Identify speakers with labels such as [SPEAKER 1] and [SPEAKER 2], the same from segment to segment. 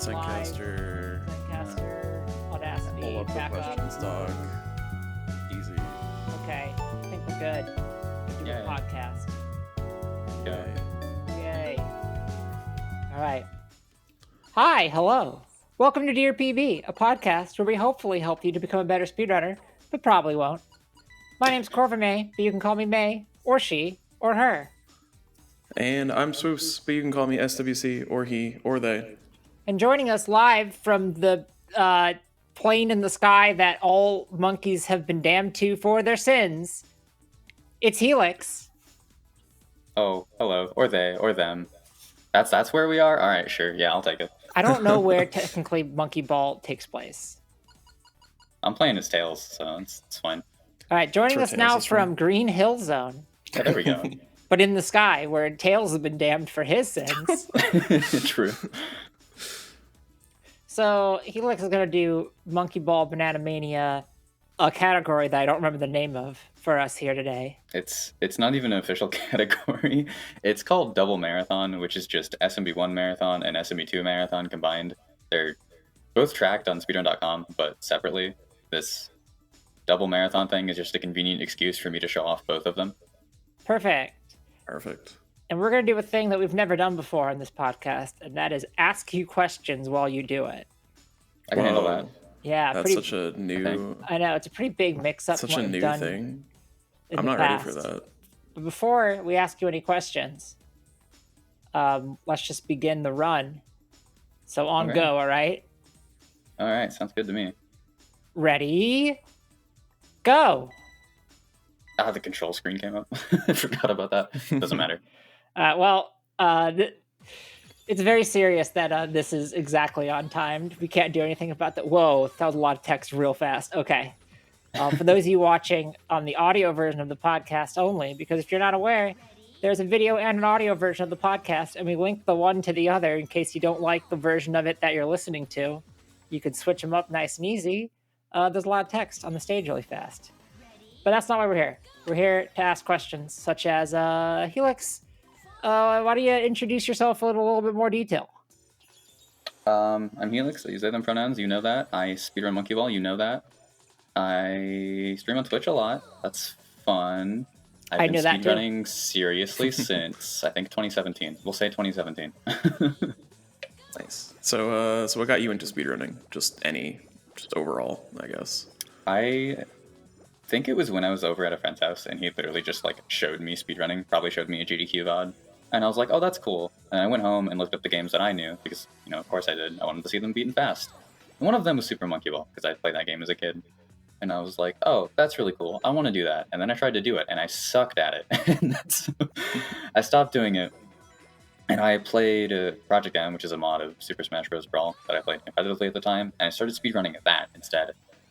[SPEAKER 1] Zencaster,
[SPEAKER 2] Audacity,
[SPEAKER 1] pull up the
[SPEAKER 2] backup.
[SPEAKER 1] questions, dog. Easy.
[SPEAKER 2] Okay, I think we're good. Do a podcast. Yay. All right. Hi, hello. Welcome to Dear PB, a podcast where we hopefully help you to become a better speedrunner, but probably won't. My name's Corva May, but you can call me May, or she, or her.
[SPEAKER 1] And I'm Swoos, but you can call me SWC, or he, or they.
[SPEAKER 2] And joining us live from the plane in the sky that all monkeys have been damned to for their sins, it's Helix.
[SPEAKER 3] Oh, hello, or they, or them. That's where we are? All right, sure. Yeah, I'll take it.
[SPEAKER 2] I don't know where technically Monkey Ball takes place.
[SPEAKER 3] I'm playing as Tails, so it's fine.
[SPEAKER 2] All right, joining us now from Green Hill Zone.
[SPEAKER 3] Yeah, there we go.
[SPEAKER 2] But in the sky, where Tails has been damned for his sins.
[SPEAKER 3] True.
[SPEAKER 2] So Helix is going to do Monkey Ball Banana Mania, a category that I don't remember the name of, for us here today.
[SPEAKER 3] It's not even an official category. It's called Double Marathon, which is just SMB1 Marathon and SMB2 Marathon combined. They're both tracked on speedrun.com, but separately. This Double Marathon thing is just a convenient excuse for me to show off both of them.
[SPEAKER 2] Perfect. And we're going to do a thing that we've never done before on this podcast, and that is ask you questions while you do it.
[SPEAKER 3] I can handle that.
[SPEAKER 2] Yeah,
[SPEAKER 1] that's such a new...
[SPEAKER 2] I know, it's a pretty big mix-up.
[SPEAKER 1] Such a new thing. I'm not ready for that.
[SPEAKER 2] But before we ask you any questions, let's just begin the run. So on go, all right?
[SPEAKER 3] All right, sounds good to me.
[SPEAKER 2] Ready? Go!
[SPEAKER 3] Ah, the control screen came up. I forgot about that. Doesn't matter.
[SPEAKER 2] It's very serious that this is exactly on timed. We can't do anything about that. Whoa, that was a lot of text real fast. Okay. For those of you watching on the audio version of the podcast only, because if you're not aware, there's a video and an audio version of the podcast, and we link the one to the other in case you don't like the version of it that you're listening to. You could switch them up nice and easy. There's a lot of text on the stage really fast. But that's not why we're here. We're here to ask questions, such as, Helix, why don't you introduce yourself in a little bit more detail?
[SPEAKER 3] I'm Helix. I use they, them pronouns. You know that. I speedrun Monkey Ball. You know that. I stream on Twitch a lot. That's fun. I've been speedrunning seriously since, I think, 2017. We'll say 2017.
[SPEAKER 1] Nice. So what got you into speedrunning? Just overall, I guess.
[SPEAKER 3] I think it was when I was over at a friend's house, and he literally just, showed me speedrunning, probably showed me a GDQ VOD. And I was like, oh, that's cool. And I went home and looked up the games that I knew, because, of course I did. I wanted to see them beaten fast. And one of them was Super Monkey Ball, because I played that game as a kid. And I was like, oh, that's really cool. I want to do that. And then I tried to do it, and I sucked at it. And I stopped doing it. And I played Project M, which is a mod of Super Smash Bros. Brawl that I played competitively at the time. And I started speedrunning at that instead.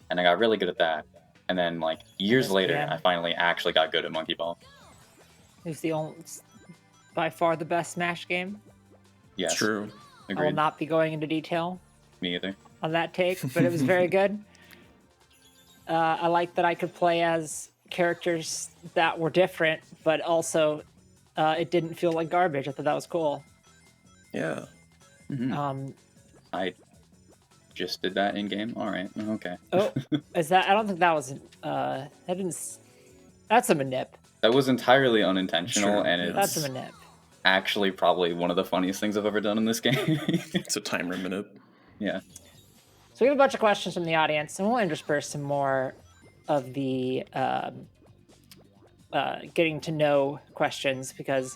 [SPEAKER 3] And I got really good at that. And then, years later, I finally actually got good at Monkey Ball.
[SPEAKER 2] It's by far the best Smash game.
[SPEAKER 3] Yes.
[SPEAKER 1] True.
[SPEAKER 3] Agreed.
[SPEAKER 2] I will not be going into detail.
[SPEAKER 3] Me either.
[SPEAKER 2] On that take, but it was very good. I like that I could play as characters that were different, but also it didn't feel like garbage. I thought that was cool.
[SPEAKER 1] Yeah.
[SPEAKER 3] Mm-hmm. I just did that in game. All right. Okay.
[SPEAKER 2] Oh, is that? I don't think that was. That didn't. That's a manip.
[SPEAKER 3] That was entirely unintentional, and it's
[SPEAKER 2] that's a manip.
[SPEAKER 3] Actually, probably one of the funniest things I've ever done in this game.
[SPEAKER 1] It's a timer manip.
[SPEAKER 3] Yeah.
[SPEAKER 2] So we have a bunch of questions from the audience, and we'll intersperse some more of the getting to know questions, because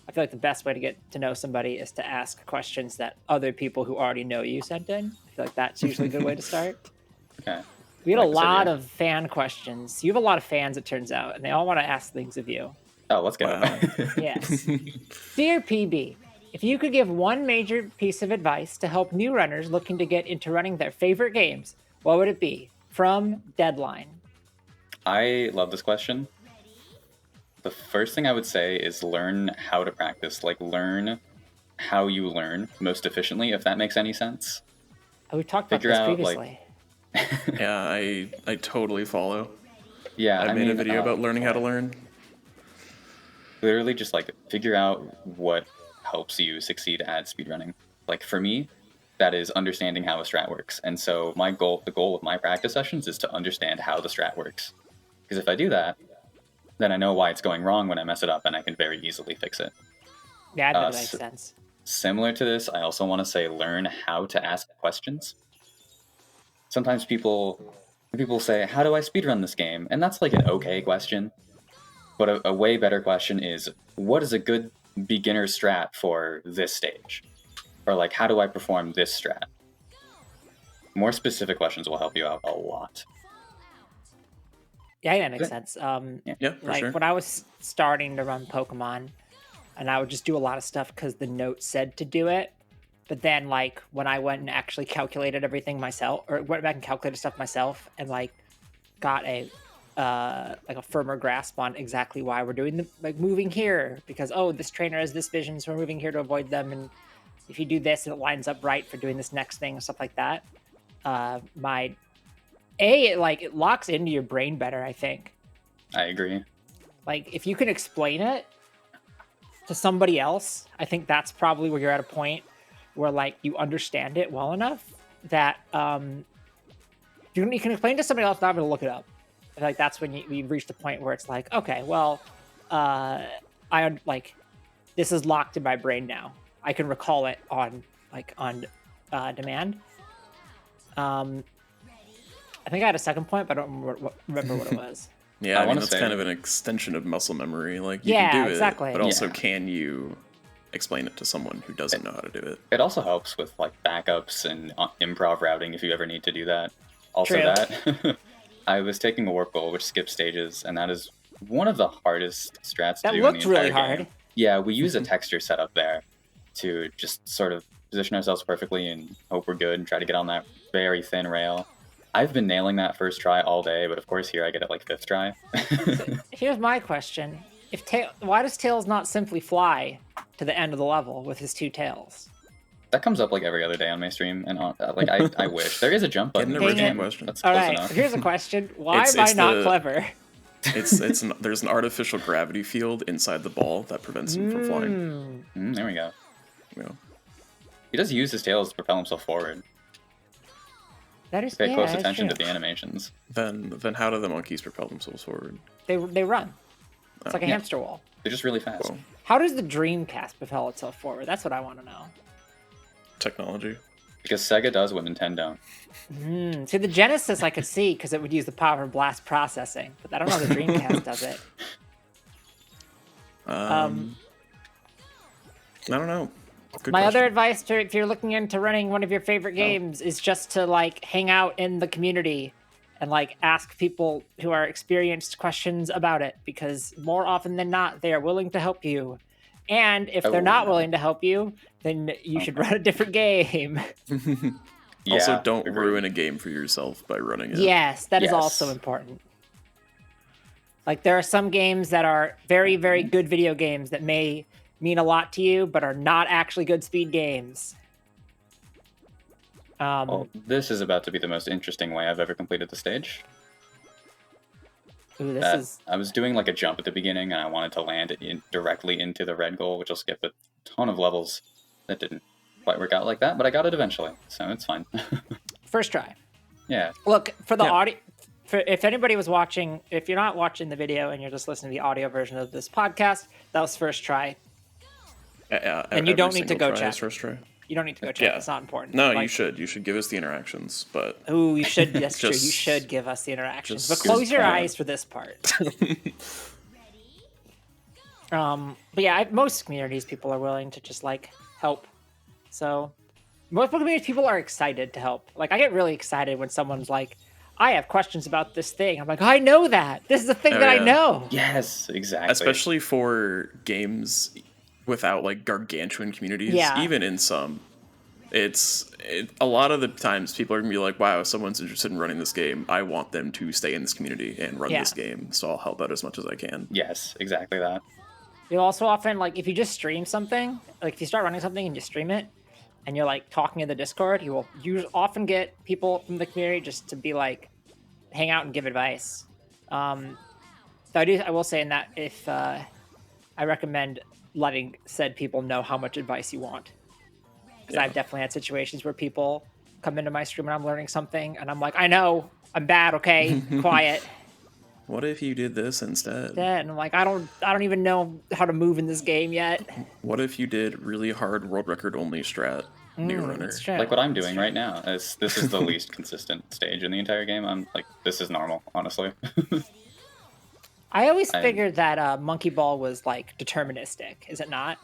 [SPEAKER 2] I feel like the best way to get to know somebody is to ask questions that other people who already know you sent in. I feel like that's usually a good way to start.
[SPEAKER 3] Okay.
[SPEAKER 2] We had a lot of fan questions. You have a lot of fans, it turns out, and they all want to ask things of you.
[SPEAKER 3] Oh, let's go.
[SPEAKER 2] Yes. Dear PB, if you could give one major piece of advice to help new runners looking to get into running their favorite games, what would it be? From Deadline.
[SPEAKER 3] I love this question. The first thing I would say is learn how to practice. Learn how you learn most efficiently, if that makes any sense.
[SPEAKER 2] Oh, we talked about this previously.
[SPEAKER 1] Yeah, I totally follow.
[SPEAKER 3] Yeah,
[SPEAKER 1] I made a video about learning how to learn.
[SPEAKER 3] Literally just figure out what helps you succeed at speedrunning. For me, that is understanding how a strat works. And so the goal of my practice sessions is to understand how the strat works. Because if I do that, then I know why it's going wrong when I mess it up, and I can very easily fix it.
[SPEAKER 2] Yeah, that makes sense.
[SPEAKER 3] Similar to this, I also want to say learn how to ask questions. Sometimes people say, how do I speedrun this game? And that's like an okay question. But a way better question is, what is a good beginner strat for this stage? Or like, how do I perform this strat? More specific questions will help you out a lot.
[SPEAKER 2] Yeah, that makes sense.
[SPEAKER 1] Yeah, for
[SPEAKER 2] like
[SPEAKER 1] sure.
[SPEAKER 2] when I was starting to run Pokemon, and I would just do a lot of stuff because the note said to do it. But then, like, when I went and actually calculated everything myself, or went back and calculated stuff myself, and like got a firmer grasp on exactly why we're doing moving here, because this trainer has this vision, so we're moving here to avoid them, and if you do this, it lines up right for doing this next thing and stuff like that. It locks into your brain better, I think.
[SPEAKER 3] I agree.
[SPEAKER 2] Like, if you can explain it to somebody else, I think that's probably where you're at a point where, like, you understand it well enough that you can explain it to somebody else without having to look it up. I feel like that's when you've reached the point where it's like, okay, well, this is locked in my brain now. I can recall it on demand. I think I had a second point, but I don't remember what it was.
[SPEAKER 1] Yeah, I mean, that's
[SPEAKER 3] say,
[SPEAKER 1] kind of an extension of muscle memory. Like, you
[SPEAKER 2] Yeah,
[SPEAKER 1] can do
[SPEAKER 2] exactly.
[SPEAKER 1] it, but also can you explain it to someone who doesn't know how to do it?
[SPEAKER 3] It also helps with like backups and improv routing if you ever need to do that. Also,
[SPEAKER 2] True.
[SPEAKER 3] that I was taking a warp goal which skips stages, and that is one of the hardest strats to do in the
[SPEAKER 2] looked
[SPEAKER 3] entire
[SPEAKER 2] really hard.
[SPEAKER 3] game. Yeah, we use a texture setup there to just sort of position ourselves perfectly and hope we're good and try to get on that very thin rail. I've been nailing that first try all day, but of course here I get it like fifth try.
[SPEAKER 2] Here's my question: why does Tails not simply fly to the end of the level with his two tails?
[SPEAKER 3] That comes up like every other day on my stream, and I wish there is a jump button.
[SPEAKER 1] Get an original question.
[SPEAKER 3] That's
[SPEAKER 2] All
[SPEAKER 3] close
[SPEAKER 2] right,
[SPEAKER 3] enough.
[SPEAKER 2] here's a question: why am I not clever?
[SPEAKER 1] There's an artificial gravity field inside the ball that prevents him from flying.
[SPEAKER 3] There we go.
[SPEAKER 1] Yeah.
[SPEAKER 3] He does use his tails to propel himself forward.
[SPEAKER 2] That is
[SPEAKER 3] Pay close
[SPEAKER 2] that's
[SPEAKER 3] attention
[SPEAKER 2] true.
[SPEAKER 3] to the animations.
[SPEAKER 1] Then how do the monkeys propel themselves forward?
[SPEAKER 2] They run. It's like a
[SPEAKER 3] Yeah.
[SPEAKER 2] hamster wall.
[SPEAKER 3] They're just really fast.
[SPEAKER 1] Well,
[SPEAKER 2] How does the Dreamcast propel itself forward? That's what I want to know.
[SPEAKER 1] technology.
[SPEAKER 3] Because Sega does what Nintendo don't.
[SPEAKER 2] See, the Genesis I could see because it would use the power of blast processing, but I don't know how the Dreamcast does it.
[SPEAKER 1] I don't know. Good
[SPEAKER 2] My other
[SPEAKER 1] question.
[SPEAKER 2] advice if you're looking into running one of your favorite games is just to like hang out in the community and like ask people who are experienced questions about it, because more often than not they are willing to help you. And if they're not willing to help you, then you should run a different game.
[SPEAKER 1] Also,
[SPEAKER 3] Yeah,
[SPEAKER 1] don't
[SPEAKER 3] agreed.
[SPEAKER 1] ruin a game for yourself by running it.
[SPEAKER 2] Yes, that is
[SPEAKER 3] Yes.
[SPEAKER 2] also important. Like, there are some games that are very, very good video games that may mean a lot to you, but are not actually good speed games.
[SPEAKER 3] Well, this is about to be the most interesting way I've ever completed the stage.
[SPEAKER 2] Ooh, this is...
[SPEAKER 3] I was doing like a jump at the beginning, and I wanted to land it directly into the red goal, which will skip a ton of levels. That didn't quite work out like that, but I got it eventually, so it's fine.
[SPEAKER 2] First try.
[SPEAKER 3] Yeah.
[SPEAKER 2] Look, for the
[SPEAKER 1] Yeah.
[SPEAKER 2] audio... If anybody was watching, if you're not watching the video and you're just listening to the audio version of this podcast, that was first try. And you
[SPEAKER 1] Every
[SPEAKER 2] don't need to
[SPEAKER 1] single
[SPEAKER 2] go
[SPEAKER 1] try
[SPEAKER 2] check.
[SPEAKER 1] is first try.
[SPEAKER 2] You don't need to go check.
[SPEAKER 1] Yeah.
[SPEAKER 2] It's not important.
[SPEAKER 1] No, you
[SPEAKER 2] Like,
[SPEAKER 1] should. You should give us the interactions, but
[SPEAKER 2] Ooh, you should. That's true. You
[SPEAKER 1] Just-
[SPEAKER 2] should give us the interactions, but
[SPEAKER 1] just-
[SPEAKER 2] close your
[SPEAKER 1] yeah.
[SPEAKER 2] eyes for this part. But yeah, most communities people are willing to just like help. So most communities people are excited to help. Like, I get really excited when someone's like, "I have questions about this thing." I'm like, "I know that. This is a thing
[SPEAKER 1] Oh,
[SPEAKER 2] that I
[SPEAKER 1] yeah.
[SPEAKER 2] know."
[SPEAKER 3] Yes, exactly.
[SPEAKER 1] especially for games without like gargantuan communities,
[SPEAKER 2] Yeah.
[SPEAKER 1] even in some, a lot of the times people are gonna be like, wow, if someone's interested in running this game, I want them to stay in this community and run
[SPEAKER 2] Yeah.
[SPEAKER 1] this game, so I'll help out as much as I can.
[SPEAKER 3] Yes, exactly that.
[SPEAKER 2] You'll also often, like, if you just stream something, like if you start running something and you stream it, and you're like talking in the Discord, you often get people from the community just to be like, hang out and give advice. So I will say in that, if I recommend letting said people know how much advice you want, because I've definitely had situations where people come into my stream and I'm learning something, and I'm like, I know, I'm bad, okay, quiet.
[SPEAKER 1] What if you did this instead?
[SPEAKER 2] And I'm like, I don't even know how to move in this game yet.
[SPEAKER 1] What if you did really hard world record only strat new runner?
[SPEAKER 2] It's true.
[SPEAKER 3] Like what I'm doing right now. This is the least consistent stage in the entire game. I'm like, this is normal, honestly.
[SPEAKER 2] I always figured that Monkey Ball was like deterministic. Is it not?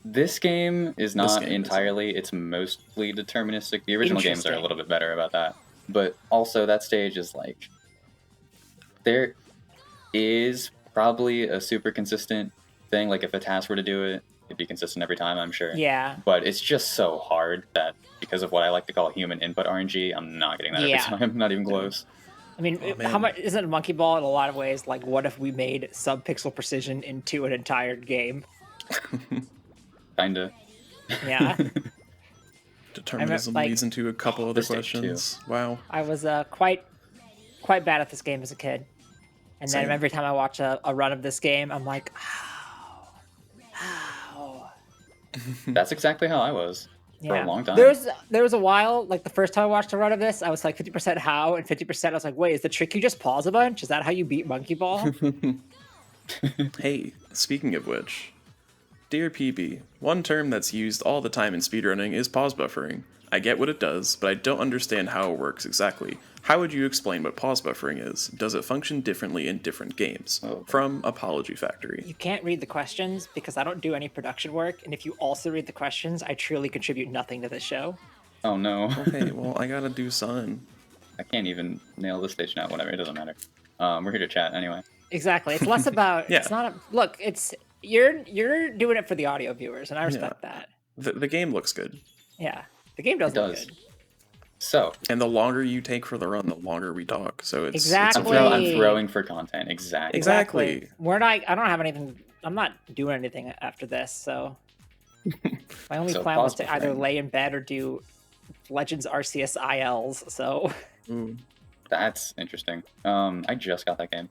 [SPEAKER 3] This game is not entirely. It's mostly deterministic. The original games are a little bit better about that. But also that stage is like, there is probably a super consistent thing. Like if a task were to do it, it'd be consistent every time, I'm sure.
[SPEAKER 2] Yeah.
[SPEAKER 3] But it's just so hard that because of what I like to call human input RNG, I'm not getting that every time. Not even close.
[SPEAKER 2] I mean, how much isn't a Monkey Ball in a lot of ways like what if we made sub-pixel precision into an entire game?
[SPEAKER 3] Kinda.
[SPEAKER 2] Yeah.
[SPEAKER 1] Determinism leads into a couple other questions. Wow.
[SPEAKER 2] I was quite bad at this game as a kid. And then every time I watch a run of this game, I'm like, how?
[SPEAKER 3] That's exactly how I was for a long time.
[SPEAKER 2] There was a while, like the first time I watched a run of this, I was like 50% how, and 50% I was like, wait, is the trick you just pause a bunch? Is that how you beat Monkey Ball?
[SPEAKER 1] Hey, speaking of which, dear PB, one term that's used all the time in speedrunning is pause buffering. I get what it does, but I don't understand how it works exactly. How would you explain what pause buffering is? Does it function differently in different games? From Apology Factory.
[SPEAKER 2] You can't read the questions because I don't do any production work, and if you also read the questions, I truly contribute nothing to this show.
[SPEAKER 3] Oh no.
[SPEAKER 1] Okay, well, I gotta do something.
[SPEAKER 3] I can't even nail this stage now, whatever, it doesn't matter. We're here to chat anyway.
[SPEAKER 2] Exactly. It's less about it's not look, it's you're doing it for the audio viewers, and I respect that.
[SPEAKER 1] The game looks good.
[SPEAKER 2] Yeah. The game does look good.
[SPEAKER 3] So,
[SPEAKER 1] and the longer you take for the run, the longer we talk. So it's
[SPEAKER 2] exactly.
[SPEAKER 3] I'm throwing for content. Exactly.
[SPEAKER 2] I don't have anything. I'm not doing anything after this. So my only plan was to either lay in bed or do Legends Arceus ILs. So
[SPEAKER 3] that's interesting. I just got that game.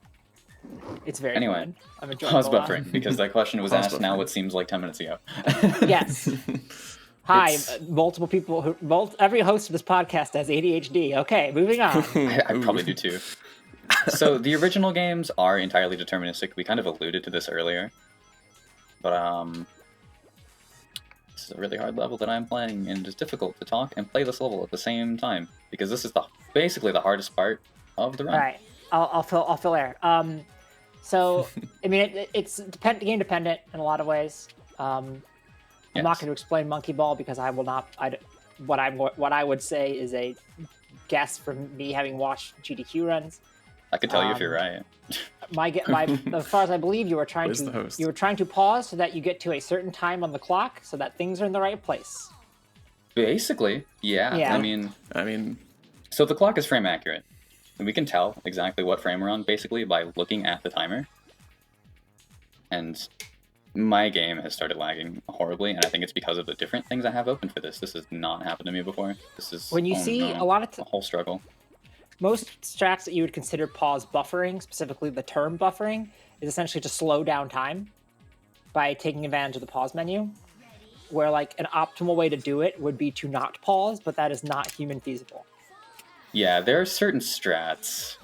[SPEAKER 2] It's very
[SPEAKER 3] anyway.
[SPEAKER 2] Fun. I'm enjoying
[SPEAKER 3] pause buffering because that question was asked now. What seems like 10 minutes ago.
[SPEAKER 2] Yes. Hi, multiple people. Every host of this podcast has ADHD. Okay, moving on.
[SPEAKER 3] I probably do too. So the original games are entirely deterministic. We kind of alluded to this earlier, but this is a really hard level that I'm playing, and it's difficult to talk and play this level at the same time because this is basically the hardest part of the run.
[SPEAKER 2] All right, I'll fill air. So I mean, it's game dependent in a lot of ways. I'm not going to explain Monkey Ball because I will not. What I would say is a guess from me having watched GDQ runs.
[SPEAKER 3] I could tell you if you're right.
[SPEAKER 2] As far as I believe, you were trying to pause so that you get to a certain time on the clock so that things are in the right place.
[SPEAKER 3] Basically, yeah. I mean, so the clock is frame accurate, and we can tell exactly what frame we're on basically by looking at the timer. And my game has started lagging horribly, and I think it's because of the different things I have open for this. This has not happened to me before. This is
[SPEAKER 2] when you see a lot of
[SPEAKER 3] a whole struggle.
[SPEAKER 2] Most strats that you would consider pause buffering, specifically the term buffering, is essentially to slow down time by taking advantage of the pause menu. Where like an optimal way to do it would be to not pause, but that is not human feasible.
[SPEAKER 3] Yeah, there are certain strats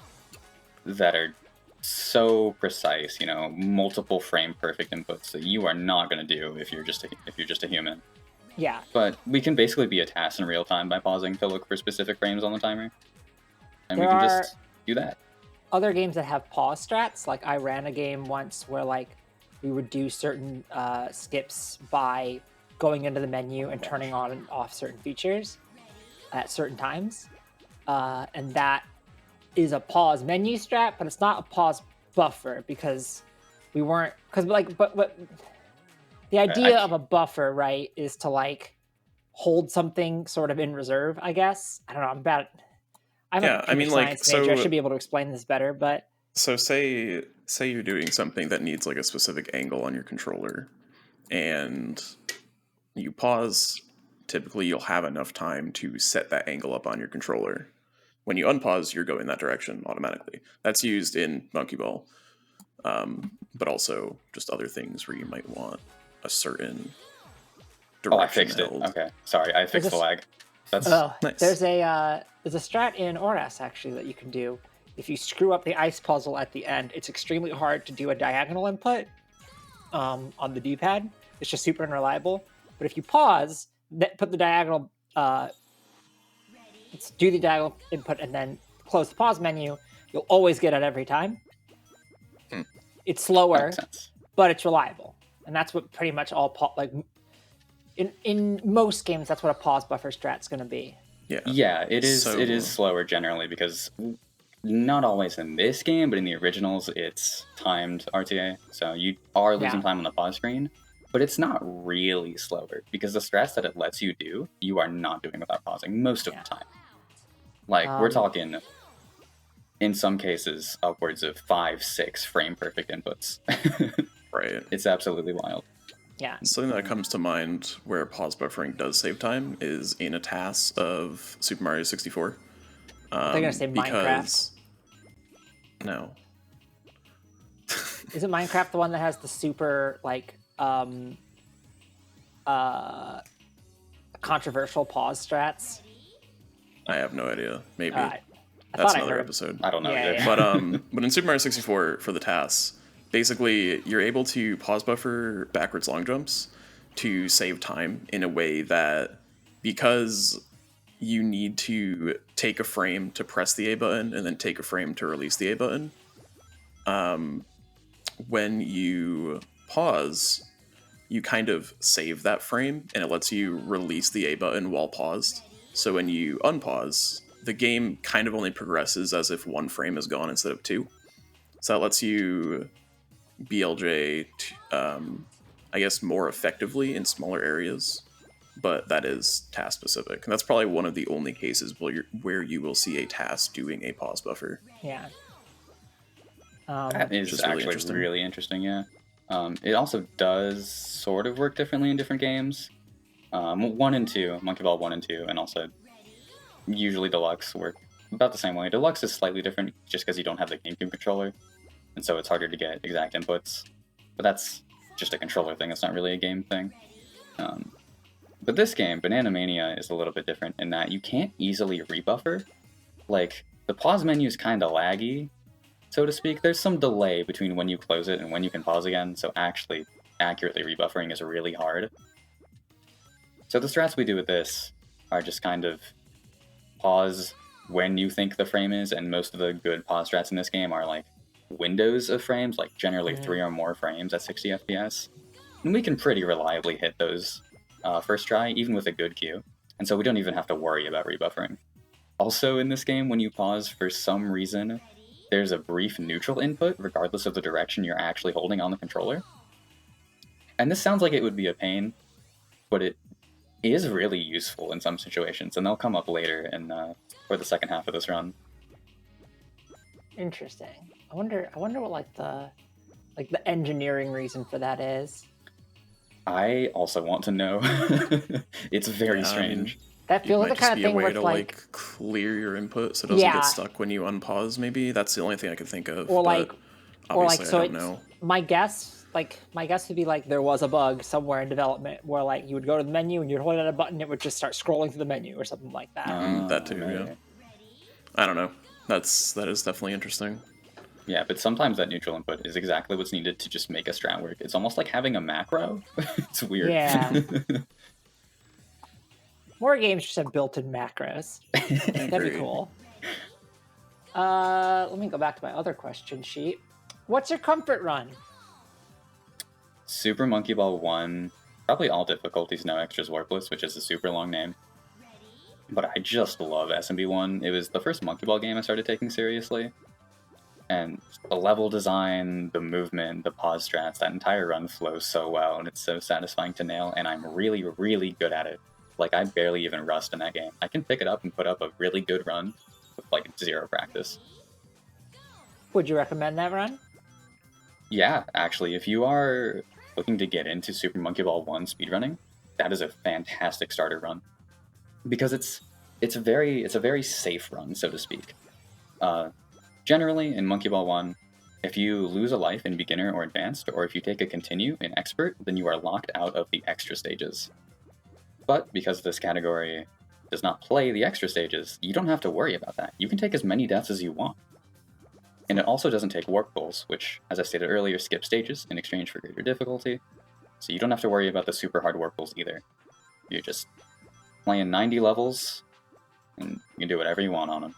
[SPEAKER 3] that are so precise, multiple frame perfect inputs that you are not going to do if you're just a human.
[SPEAKER 2] Yeah.
[SPEAKER 3] But we can basically be a task in real time by pausing to look for specific frames on the timer. And we can just do that.
[SPEAKER 2] Other games that have pause strats, like I ran a game once where like we would do certain skips by going into the menu and turning on and off certain features at certain times. And that is a pause menu strat, but it's not a pause buffer because but the idea of a buffer, right, is to like hold something sort of in reserve, I guess. I don't know. I'm bad. I'm a science major. I should be able to explain this better, but
[SPEAKER 1] so say you're doing something that needs like a specific angle on your controller, and you pause. Typically, you'll have enough time to set that angle up on your controller. When you unpause, you're going that direction automatically. That's used in Monkey Ball, but also just other things where you might want a certain direction
[SPEAKER 3] I fixed it.
[SPEAKER 1] held.
[SPEAKER 3] Okay, sorry, I fixed the lag. That's
[SPEAKER 1] Nice.
[SPEAKER 2] There's a strat in ORAS actually that you can do. If you screw up the ice puzzle at the end, it's extremely hard to do a diagonal input on the D-pad. It's just super unreliable. But if you pause, put the diagonal, do the diagonal input, and then close the pause menu, you'll always get it every time. It's slower, but it's reliable, and that's what pretty much all in most games, that's what a pause buffer strat's going to be.
[SPEAKER 3] Yeah, it is. It is slower generally because not always in this game, but in the originals, it's timed RTA, so you are losing time on the pause screen. But it's not really slower because the strats that it lets you do, you are not doing without pausing most of the time. Like we're talking, in some cases, upwards of 5-6 frame perfect inputs.
[SPEAKER 1] Right.
[SPEAKER 3] It's absolutely wild.
[SPEAKER 2] Yeah.
[SPEAKER 1] Something that comes to mind where pause buffering does save time is in a task of Super Mario 64.
[SPEAKER 2] They're gonna say Minecraft.
[SPEAKER 1] No.
[SPEAKER 2] Isn't Minecraft the one that has the super controversial pause strats?
[SPEAKER 1] I have no idea. Maybe.
[SPEAKER 2] That's
[SPEAKER 1] another episode.
[SPEAKER 3] I don't know either.
[SPEAKER 2] Yeah.
[SPEAKER 1] But in Super Mario 64 for the tasks, basically you're able to pause buffer backwards long jumps to save time in a way that, because you need to take a frame to press the A button and then take a frame to release the A button, when you pause, you kind of save that frame and it lets you release the A button while paused. So when you unpause, the game kind of only progresses as if one frame is gone instead of two. So that lets you BLJ, I guess, more effectively in smaller areas, but that is task specific. And that's probably one of the only cases where you will see a task doing a pause buffer.
[SPEAKER 2] Yeah.
[SPEAKER 3] That is actually really interesting, yeah. It also does sort of work differently in different games. 1 and 2, Monkey Ball 1 and 2, and also usually Deluxe work about the same way. Deluxe is slightly different just because you don't have the GameCube controller, and so it's harder to get exact inputs. But that's just a controller thing, it's not really a game thing. But this game, Banana Mania, is a little bit different in that you can't easily rebuffer. Like, the pause menu is kind of laggy, so to speak. There's some delay between when you close it and when you can pause again, so actually accurately rebuffering is really hard. So the strats we do with this are just kind of pause when you think the frame is, and most of the good pause strats in this game are like windows of frames, like generally 3 or more frames at 60 FPS. And we can pretty reliably hit those first try, even with a good queue. And so we don't even have to worry about rebuffering. Also in this game, when you pause, for some reason, there's a brief neutral input, regardless of the direction you're actually holding on the controller. And this sounds like it would be a pain, but it is really useful in some situations, and they'll come up later for the second half of this run.
[SPEAKER 2] Interesting. I wonder what the engineering reason for that is.
[SPEAKER 3] I also want to know. It's very strange.
[SPEAKER 2] That feels like the kind of thing
[SPEAKER 1] where
[SPEAKER 2] where
[SPEAKER 1] to
[SPEAKER 2] like
[SPEAKER 1] clear your input so it doesn't get stuck when you unpause. Maybe that's the only thing I could think of. I don't know.
[SPEAKER 2] My guess would be like there was a bug somewhere in development where like you would go to the menu and you'd hold out a button, it would just start scrolling through the menu or something like that.
[SPEAKER 1] That too, yeah. I don't know. That is definitely interesting.
[SPEAKER 3] Yeah, but sometimes that neutral input is exactly what's needed to just make a strat work. It's almost like having a macro. It's weird.
[SPEAKER 2] Yeah. More games just have built-in macros. That'd be cool. Let me go back to my other question sheet. What's your comfort run?
[SPEAKER 3] Super Monkey Ball 1, probably all difficulties, no extras warpless, which is a super long name. But I just love SMB 1. It was the first Monkey Ball game I started taking seriously. And the level design, the movement, the pause strats, that entire run flows so well, and it's so satisfying to nail, and I'm really, really good at it. Like, I barely even rust in that game. I can pick it up and put up a really good run with, like, 0 practice.
[SPEAKER 2] Would you recommend that run?
[SPEAKER 3] Yeah, actually, if you are looking to get into Super Monkey Ball 1 speedrunning, that is a fantastic starter run. Because it's a very safe run, so to speak. Generally, in Monkey Ball 1, if you lose a life in beginner or advanced, or if you take a continue in expert, then you are locked out of the extra stages. But because this category does not play the extra stages, you don't have to worry about that. You can take as many deaths as you want. And it also doesn't take warp goals, which, as I stated earlier, skip stages in exchange for greater difficulty. So you don't have to worry about the super hard warp goals either. You're just playing 90 levels, and you can do whatever you want on them.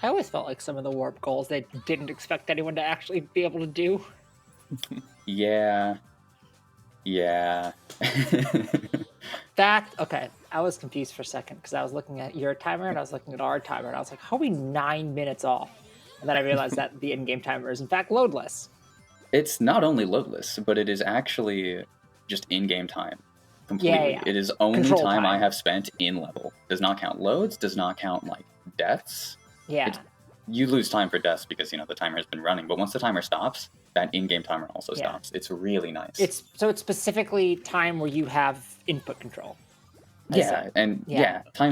[SPEAKER 2] I always felt like some of the warp goals they didn't expect anyone to actually be able to do.
[SPEAKER 3] Yeah.
[SPEAKER 2] Okay, I was confused for a second because I was looking at your timer and I was looking at our timer and I was like, how are we 9 minutes off? And then I realized that the in-game timer is in fact loadless.
[SPEAKER 3] It's not only loadless, but it is actually just in-game time. Completely.
[SPEAKER 2] Yeah.
[SPEAKER 3] It is only
[SPEAKER 2] Control
[SPEAKER 3] time I
[SPEAKER 2] time.
[SPEAKER 3] have spent in level. Does not count loads, does not count like deaths.
[SPEAKER 2] Yeah.
[SPEAKER 3] You lose time for deaths because the timer has been running, but once the timer stops, that in-game timer also stops. It's really nice.
[SPEAKER 2] It's specifically time where you have input control.
[SPEAKER 3] Time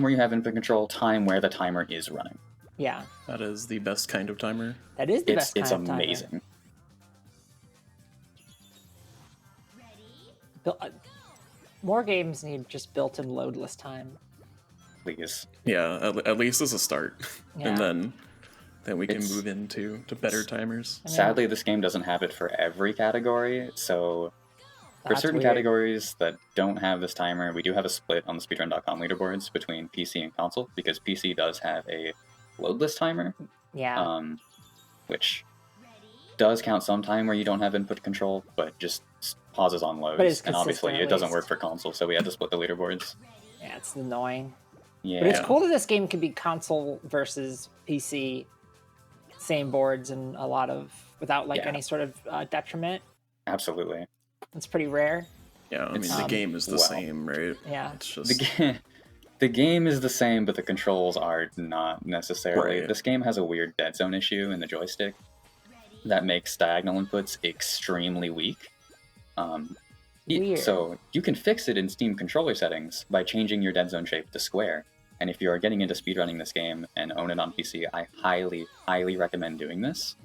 [SPEAKER 3] where you have input control, time where the timer is running.
[SPEAKER 2] Yeah.
[SPEAKER 1] That is the best kind of timer.
[SPEAKER 2] That is the best kind
[SPEAKER 3] It's
[SPEAKER 2] of timer.
[SPEAKER 3] amazing.
[SPEAKER 2] More games need just built-in loadless time.
[SPEAKER 3] Please.
[SPEAKER 1] Yeah, at least as a start.
[SPEAKER 2] Yeah.
[SPEAKER 1] And then we can move into better timers.
[SPEAKER 3] Sadly, this game doesn't have it for every category, so for
[SPEAKER 2] That's
[SPEAKER 3] certain
[SPEAKER 2] weird.
[SPEAKER 3] categories that don't have this timer, we do have a split on the speedrun.com leaderboards between PC and console, because PC does have a loadless timer,
[SPEAKER 2] Yeah.
[SPEAKER 3] which does count some time where you don't have input control, but just pauses on loads.
[SPEAKER 2] But it's
[SPEAKER 3] And obviously
[SPEAKER 2] consistent,
[SPEAKER 3] it
[SPEAKER 2] at
[SPEAKER 3] doesn't
[SPEAKER 2] least.
[SPEAKER 3] work for console, so we had to split the leaderboards.
[SPEAKER 2] Yeah, it's annoying.
[SPEAKER 3] Yeah.
[SPEAKER 2] But it's cool that this game can be console versus PC, same boards, and a lot of without any sort of detriment.
[SPEAKER 3] Absolutely.
[SPEAKER 2] It's pretty rare.
[SPEAKER 1] Yeah, I mean, the game is the same, right?
[SPEAKER 2] Yeah.
[SPEAKER 1] It's just...
[SPEAKER 3] The game is the same, but the controls are not necessarily.
[SPEAKER 1] Right.
[SPEAKER 3] This game has a weird dead zone issue in the joystick that makes diagonal inputs extremely weak.
[SPEAKER 2] Weird.
[SPEAKER 3] So you can fix it in Steam controller settings by changing your dead zone shape to square. And if you are getting into speedrunning this game and own it on PC, I highly, highly recommend doing this.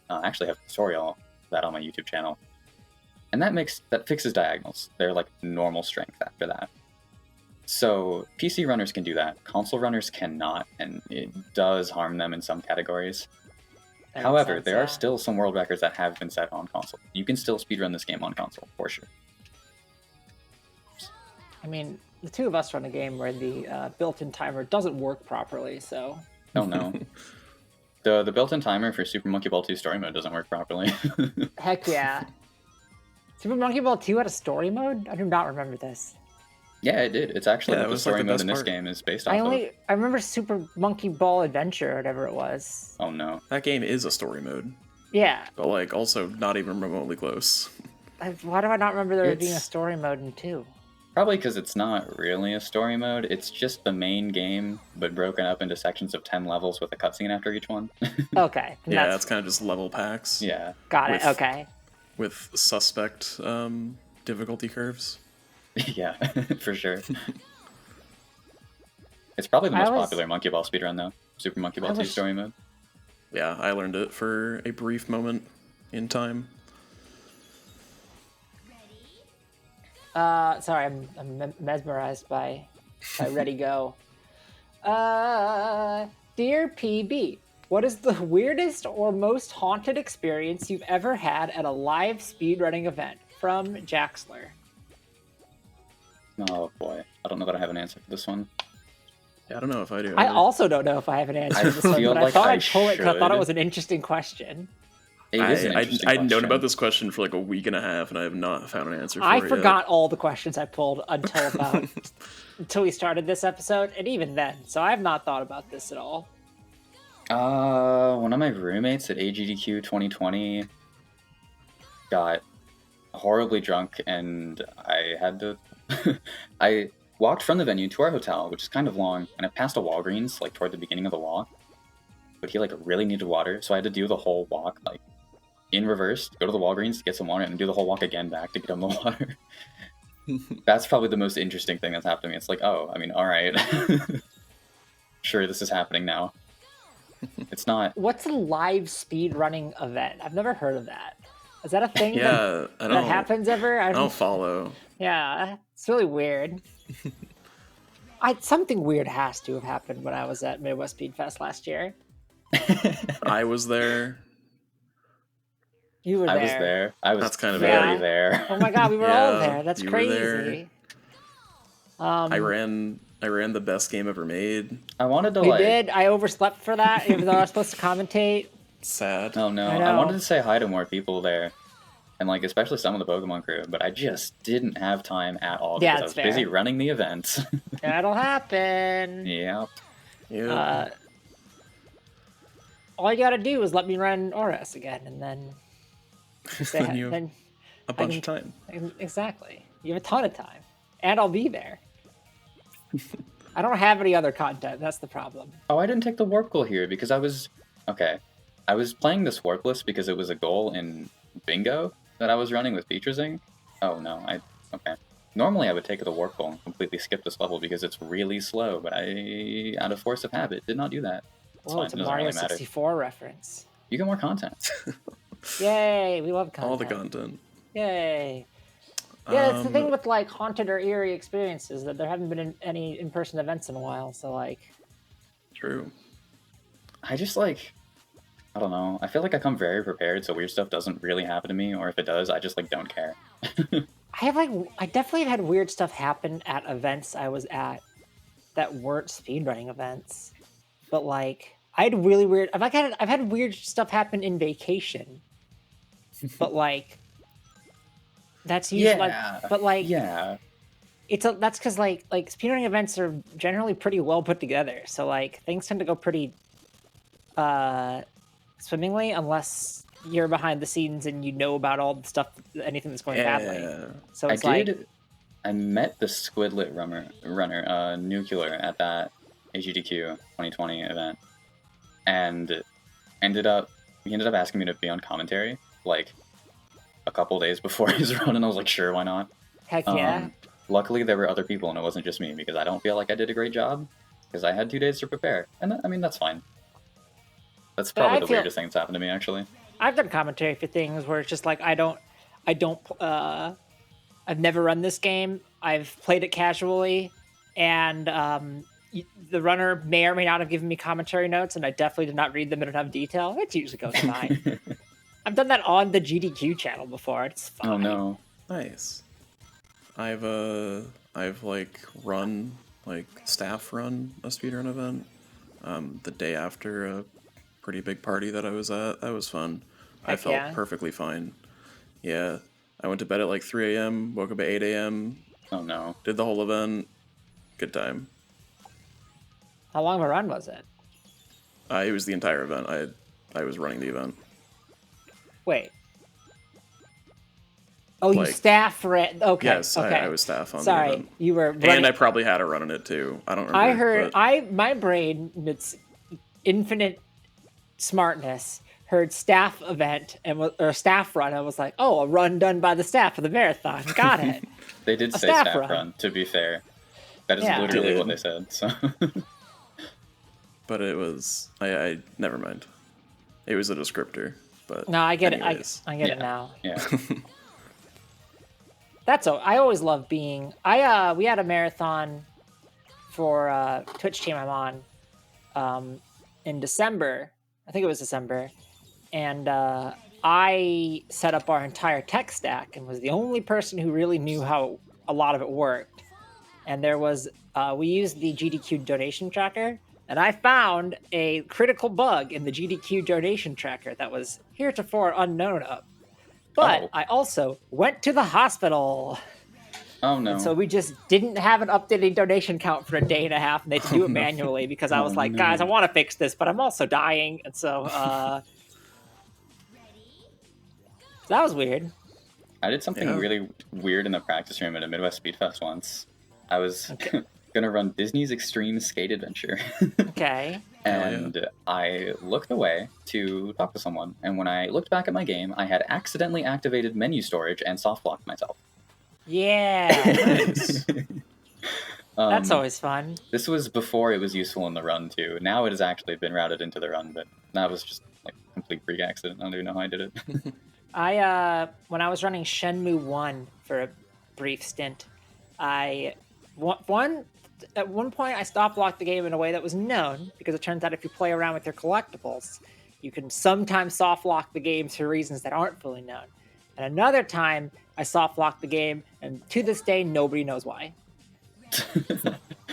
[SPEAKER 3] I actually have a tutorial of that on my YouTube channel. And that fixes diagonals. They're like normal strength after that. So PC runners can do that. Console runners cannot, and it does harm them in some categories.
[SPEAKER 2] That makes
[SPEAKER 3] However,
[SPEAKER 2] sense,
[SPEAKER 3] there
[SPEAKER 2] yeah.
[SPEAKER 3] are still some world records that have been set on console. You can still speedrun this game on console, for sure.
[SPEAKER 2] I mean, the two of us run a game where the built-in timer doesn't work properly, so...
[SPEAKER 3] Oh no. The built-in timer for Super Monkey Ball 2 Story Mode doesn't work properly.
[SPEAKER 2] Heck yeah. Super Monkey Ball 2 had a story mode? I do not remember this.
[SPEAKER 3] Yeah, it did. It's actually
[SPEAKER 1] Yeah,
[SPEAKER 3] what
[SPEAKER 1] it
[SPEAKER 3] the
[SPEAKER 1] was, like,
[SPEAKER 3] story
[SPEAKER 1] the
[SPEAKER 3] mode
[SPEAKER 1] best
[SPEAKER 3] in this
[SPEAKER 1] part.
[SPEAKER 3] game is based off of.
[SPEAKER 2] I remember Super Monkey Ball Adventure or whatever it was.
[SPEAKER 3] Oh no.
[SPEAKER 1] That game is a story mode,
[SPEAKER 2] Yeah.
[SPEAKER 1] but also not even remotely close.
[SPEAKER 2] Why do I not remember there being a
[SPEAKER 3] It's-
[SPEAKER 2] story mode in 2?
[SPEAKER 3] Probably because it's not really a story mode. It's just the main game, but broken up into sections of 10 levels with a cutscene after each one.
[SPEAKER 2] Okay.
[SPEAKER 1] Yeah, it's kind of just level packs.
[SPEAKER 3] Yeah.
[SPEAKER 2] Got it.
[SPEAKER 1] with-
[SPEAKER 2] Okay.
[SPEAKER 1] With suspect difficulty curves.
[SPEAKER 3] Yeah, for sure. It's probably the
[SPEAKER 2] I
[SPEAKER 3] most
[SPEAKER 2] always-
[SPEAKER 3] popular Monkey Ball speedrun, though. Super Monkey Ball
[SPEAKER 2] I
[SPEAKER 3] 2
[SPEAKER 2] wish-
[SPEAKER 3] Story Mode.
[SPEAKER 1] Yeah, I learned it for a brief moment in time.
[SPEAKER 2] Sorry, I'm mesmerized by Ready Go. Dear PB, what is the weirdest or most haunted experience you've ever had at a live speedrunning event? From Jaxler.
[SPEAKER 3] Oh boy. I don't know that I have an answer for this one.
[SPEAKER 1] Yeah, I don't know if I do.
[SPEAKER 2] I
[SPEAKER 1] either.
[SPEAKER 2] also don't know if I have an answer
[SPEAKER 3] I
[SPEAKER 2] to this one,
[SPEAKER 3] feel
[SPEAKER 2] but I
[SPEAKER 3] like
[SPEAKER 2] thought
[SPEAKER 3] I
[SPEAKER 2] I'd pull it because I thought it
[SPEAKER 3] should.
[SPEAKER 2] was an interesting question.
[SPEAKER 3] It is an interesting
[SPEAKER 1] I'd known
[SPEAKER 3] question.
[SPEAKER 1] about this question for like a week and a half, and I have not found an answer for
[SPEAKER 2] I
[SPEAKER 1] it
[SPEAKER 2] forgot all the questions I pulled until we started this episode, and even then, so I have not thought about this at all.
[SPEAKER 3] One of my roommates at AGDQ 2020 got horribly drunk, and I had to... I walked from the venue to our hotel, which is kind of long, and I passed a Walgreens, like, toward the beginning of the walk. But he, like, really needed water, so I had to do the whole walk, like, in reverse, go to the Walgreens, get some water, and do the whole walk again back to get him the water. That's probably the most interesting thing that's happened to me. It's like, oh, I mean, alright. Sure, this is happening now. It's not...
[SPEAKER 2] What's a live speedrunning event? I've never heard of that. Is that a thing
[SPEAKER 1] Yeah, I
[SPEAKER 2] that
[SPEAKER 1] don't.
[SPEAKER 2] happens ever?
[SPEAKER 1] I don't follow.
[SPEAKER 2] Yeah, it's really weird. Something weird has to have happened when I was at Midwest Speed Fest last year.
[SPEAKER 1] I was there.
[SPEAKER 2] You were there.
[SPEAKER 3] I was there. I was
[SPEAKER 1] That's kind of
[SPEAKER 3] very
[SPEAKER 2] it.
[SPEAKER 3] there.
[SPEAKER 2] Oh my god, we were all
[SPEAKER 1] Yeah,
[SPEAKER 2] there. That's
[SPEAKER 1] you were there.
[SPEAKER 2] crazy.
[SPEAKER 1] I ran the best game ever made.
[SPEAKER 3] I wanted to
[SPEAKER 2] We
[SPEAKER 3] like.
[SPEAKER 2] did. I overslept for that, even though I was supposed to commentate.
[SPEAKER 1] Sad.
[SPEAKER 3] Oh no,
[SPEAKER 2] I
[SPEAKER 3] I
[SPEAKER 2] know.
[SPEAKER 3] wanted to say hi to more people there, and like especially some of the Pokemon crew, but I just didn't have time at all
[SPEAKER 2] Yeah,
[SPEAKER 3] because I
[SPEAKER 2] that's
[SPEAKER 3] was
[SPEAKER 2] fair.
[SPEAKER 3] busy running the event.
[SPEAKER 2] That'll happen.
[SPEAKER 3] Yeah.
[SPEAKER 1] Yeah.
[SPEAKER 2] All you gotta do is let me run Oris again, and then
[SPEAKER 1] Then you have a bunch of time.
[SPEAKER 2] Exactly. You have a ton of time, and I'll be there. I don't have any other content. That's the problem.
[SPEAKER 3] Oh, I didn't take the warp goal here because I was playing this warpless because it was a goal in bingo that I was running with Beatrizzing. Oh no, okay. Normally I would take the warp goal and completely skip this level because it's really slow, but I, out of force of habit, did not do that. It's
[SPEAKER 2] Well,
[SPEAKER 3] fine.
[SPEAKER 2] it's
[SPEAKER 3] It
[SPEAKER 2] a
[SPEAKER 3] doesn't
[SPEAKER 2] Mario
[SPEAKER 3] really matter.
[SPEAKER 2] 64 reference.
[SPEAKER 3] You get more content.
[SPEAKER 2] Yay, we love content.
[SPEAKER 1] All the content.
[SPEAKER 2] Yay. Yeah, it's the thing with like haunted or eerie experiences that there haven't been any in-person events in a while. So like,
[SPEAKER 1] True.
[SPEAKER 3] I just like, I don't know. I feel like I come very prepared, so weird stuff doesn't really happen to me, or if it does, I just like don't care.
[SPEAKER 2] I definitely have had weird stuff happen at events I was at that weren't speedrunning events, but like I had really weird. I've had weird stuff happen in vacation, but like that's usually
[SPEAKER 3] Yeah.
[SPEAKER 2] that's because like speedrunning events are generally pretty well put together, so like things tend to go pretty swimmingly unless you're behind the scenes and you know about all the stuff, anything that's going badly. So it's
[SPEAKER 3] I met the Squidlet runner Nuclear at that AGDQ 2020 event, and he ended up asking me to be on commentary like a couple days before his run, and I was like, sure, why not?
[SPEAKER 2] Heck yeah.
[SPEAKER 3] Luckily, there were other people, and it wasn't just me, because I don't feel like I did a great job, because I had 2 days to prepare. And I mean, that's fine. That's probably the weirdest thing that's happened to me, actually.
[SPEAKER 2] I've done commentary for things where it's just like, I've never run this game. I've played it casually, and the runner may or may not have given me commentary notes, and I definitely did not read them in enough detail. It usually goes fine. I've done that on the GDQ channel before. It's fine.
[SPEAKER 3] Oh no.
[SPEAKER 1] Nice. I've staff run a speedrun event the day after a pretty big party that I was at. That was fun. I felt perfectly fine. Yeah. I went to bed at like 3 a.m., woke up at 8 a.m.
[SPEAKER 3] Oh no.
[SPEAKER 1] Did the whole event. Good time.
[SPEAKER 2] How long of a run was it?
[SPEAKER 1] It was the entire event. I was running the event.
[SPEAKER 2] Wait. Oh, you staff ran. Okay.
[SPEAKER 1] Yes,
[SPEAKER 2] okay.
[SPEAKER 1] I was staff on the
[SPEAKER 2] Sorry,
[SPEAKER 1] event.
[SPEAKER 2] you were running.
[SPEAKER 1] And I probably had a run in it too. I don't remember.
[SPEAKER 2] I heard my brain, its infinite smartness, heard staff event or staff run. I was like, oh, a run done by the staff of the marathon. Got it.
[SPEAKER 3] They did say staff run, to be fair. That is literally what they said. So.
[SPEAKER 1] But it was I never mind. It was a descriptor. But
[SPEAKER 2] no, I get
[SPEAKER 1] anyways.
[SPEAKER 2] it. I get it now.
[SPEAKER 3] Yeah.
[SPEAKER 2] I always love being. We had a marathon for Twitch team I'm on in December. I think it was December, and I set up our entire tech stack and was the only person who really knew how a lot of it worked. And there was we used the GDQ donation tracker, and I found a critical bug in the GDQ donation tracker that was heretofore unknown of. But I also went to the hospital.
[SPEAKER 3] Oh no.
[SPEAKER 2] And so we just didn't have an updated donation count for a day and a half, and they had to do it manually because I was like, guys, I want to fix this, but I'm also dying. And so that was weird.
[SPEAKER 3] I did something really weird in the practice room at a Midwest Speed Fest once. I was gonna run Disney's Extreme Skate Adventure.
[SPEAKER 2] Okay.
[SPEAKER 3] And I looked away to talk to someone, and when I looked back at my game, I had accidentally activated menu storage and soft blocked myself.
[SPEAKER 2] Yeah. That's always fun.
[SPEAKER 3] This was before it was useful in the run too. Now it has actually been routed into the run, but that was just like a complete freak accident. I don't even know how I did it.
[SPEAKER 2] When I was running Shenmue 1 for a brief stint. At one point, I soft locked the game in a way that was known, because it turns out if you play around with your collectibles, you can sometimes soft lock the game for reasons that aren't fully known. And another time, I soft locked the game, and to this day, nobody knows why.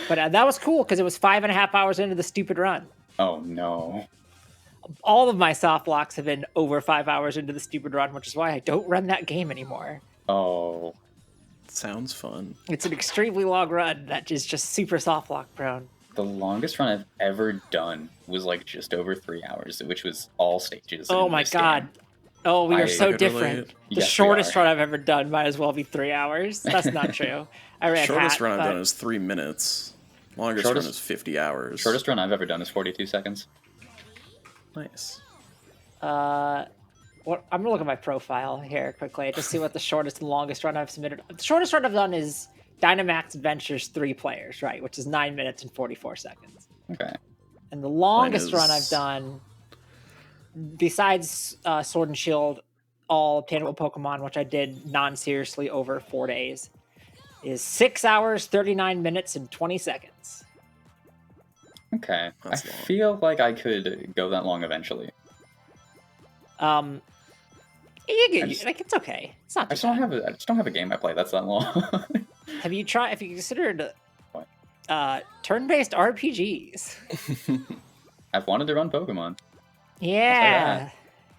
[SPEAKER 2] But that was cool, because it was 5.5 hours into the stupid run.
[SPEAKER 3] Oh, no.
[SPEAKER 2] All of my soft locks have been over 5 hours into the stupid run, which is why I don't run that game anymore.
[SPEAKER 3] Oh.
[SPEAKER 1] Sounds fun.
[SPEAKER 2] It's an extremely long run that is just super soft lock prone.
[SPEAKER 3] The longest run I've ever done was like just over 3 hours, which was all stages.
[SPEAKER 2] Oh
[SPEAKER 3] in
[SPEAKER 2] my
[SPEAKER 3] this
[SPEAKER 2] god.
[SPEAKER 3] game.
[SPEAKER 2] Oh, we are
[SPEAKER 3] I
[SPEAKER 2] so
[SPEAKER 1] could
[SPEAKER 2] different.
[SPEAKER 1] relate.
[SPEAKER 2] The
[SPEAKER 3] Yes, we
[SPEAKER 2] shortest
[SPEAKER 3] are.
[SPEAKER 2] run I've ever done might as well be 3 hours. That's not true. I ran
[SPEAKER 1] Shortest
[SPEAKER 2] hat,
[SPEAKER 1] run I've
[SPEAKER 2] but-
[SPEAKER 1] done is 3 minutes. Longest
[SPEAKER 3] Shortest-
[SPEAKER 1] run is 50 hours.
[SPEAKER 3] Shortest run I've ever done is 42 seconds.
[SPEAKER 1] Nice.
[SPEAKER 2] I'm gonna look at my profile here quickly to see what the shortest and longest run I've submitted. The shortest run I've done is Dynamax Adventures 3 players, right, which is 9 minutes and 44 seconds.
[SPEAKER 3] Okay.
[SPEAKER 2] And the longest
[SPEAKER 1] is-
[SPEAKER 2] run I've done, besides Sword and Shield, all obtainable Pokemon, which I did non-seriously over 4 days, is 6 hours, 39 minutes, and 20 seconds.
[SPEAKER 3] Okay.
[SPEAKER 1] That's
[SPEAKER 3] I
[SPEAKER 1] long.
[SPEAKER 3] feel like I could go that long eventually.
[SPEAKER 2] It's okay. It's not
[SPEAKER 3] I
[SPEAKER 2] too
[SPEAKER 3] just don't
[SPEAKER 2] bad.
[SPEAKER 3] have I just don't have a game I play that's that long.
[SPEAKER 2] Have you considered
[SPEAKER 3] What?
[SPEAKER 2] turn-based RPGs?
[SPEAKER 3] I've wanted to run Pokemon.
[SPEAKER 2] Yeah.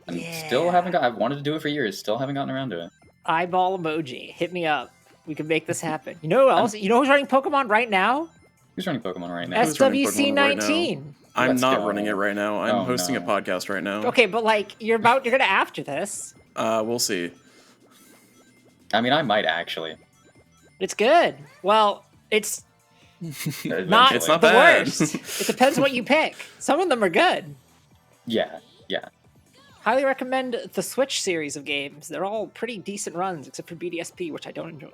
[SPEAKER 3] And
[SPEAKER 2] Yeah.
[SPEAKER 3] still haven't got I've wanted to do it for years, still haven't gotten around to it.
[SPEAKER 2] Eyeball emoji. Hit me up. We can make this happen. You know who else? You know who's running Pokemon right now?
[SPEAKER 3] Who's running Pokemon right now?
[SPEAKER 1] Who's running
[SPEAKER 2] SWC
[SPEAKER 1] Pokemon right now?
[SPEAKER 2] 19.
[SPEAKER 1] I'm
[SPEAKER 3] Let's
[SPEAKER 1] not
[SPEAKER 3] go.
[SPEAKER 1] running it right now. I'm
[SPEAKER 3] Oh,
[SPEAKER 1] hosting a
[SPEAKER 3] no.
[SPEAKER 1] podcast right now.
[SPEAKER 2] Okay, but like you're gonna after this.
[SPEAKER 1] We'll see.
[SPEAKER 3] I mean, I might actually.
[SPEAKER 2] It's good. Well, it's not
[SPEAKER 1] It's not
[SPEAKER 2] the
[SPEAKER 1] bad.
[SPEAKER 2] worst. It depends what you pick. Some of them are good.
[SPEAKER 3] Yeah.
[SPEAKER 2] Highly recommend the Switch series of games. They're all pretty decent runs, except for BDSP, which I don't enjoy.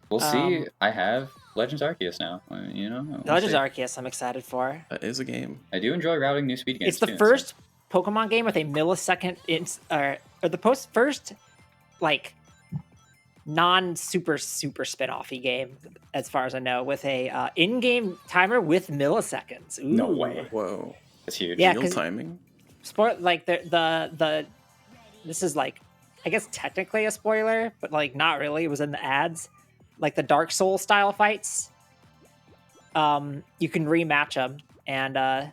[SPEAKER 3] We'll see. I have Legends Arceus now. You know. we'll
[SPEAKER 2] Legends
[SPEAKER 3] see.
[SPEAKER 2] Arceus, I'm excited for.
[SPEAKER 1] That is a game.
[SPEAKER 3] I do enjoy routing new speed games.
[SPEAKER 2] It's the
[SPEAKER 3] too, so-
[SPEAKER 2] first Pokemon game with a millisecond or the first like non-super spin-offy game, as far as I know, with a in-game timer with milliseconds. Ooh.
[SPEAKER 3] No way.
[SPEAKER 1] Whoa.
[SPEAKER 3] It's huge.
[SPEAKER 2] Yeah,
[SPEAKER 1] Real
[SPEAKER 2] 'cause-
[SPEAKER 1] timing?
[SPEAKER 2] Sport like the this is like, I guess technically a spoiler, but like not really. It was in the ads, like the Dark Souls style fights. You can rematch them, and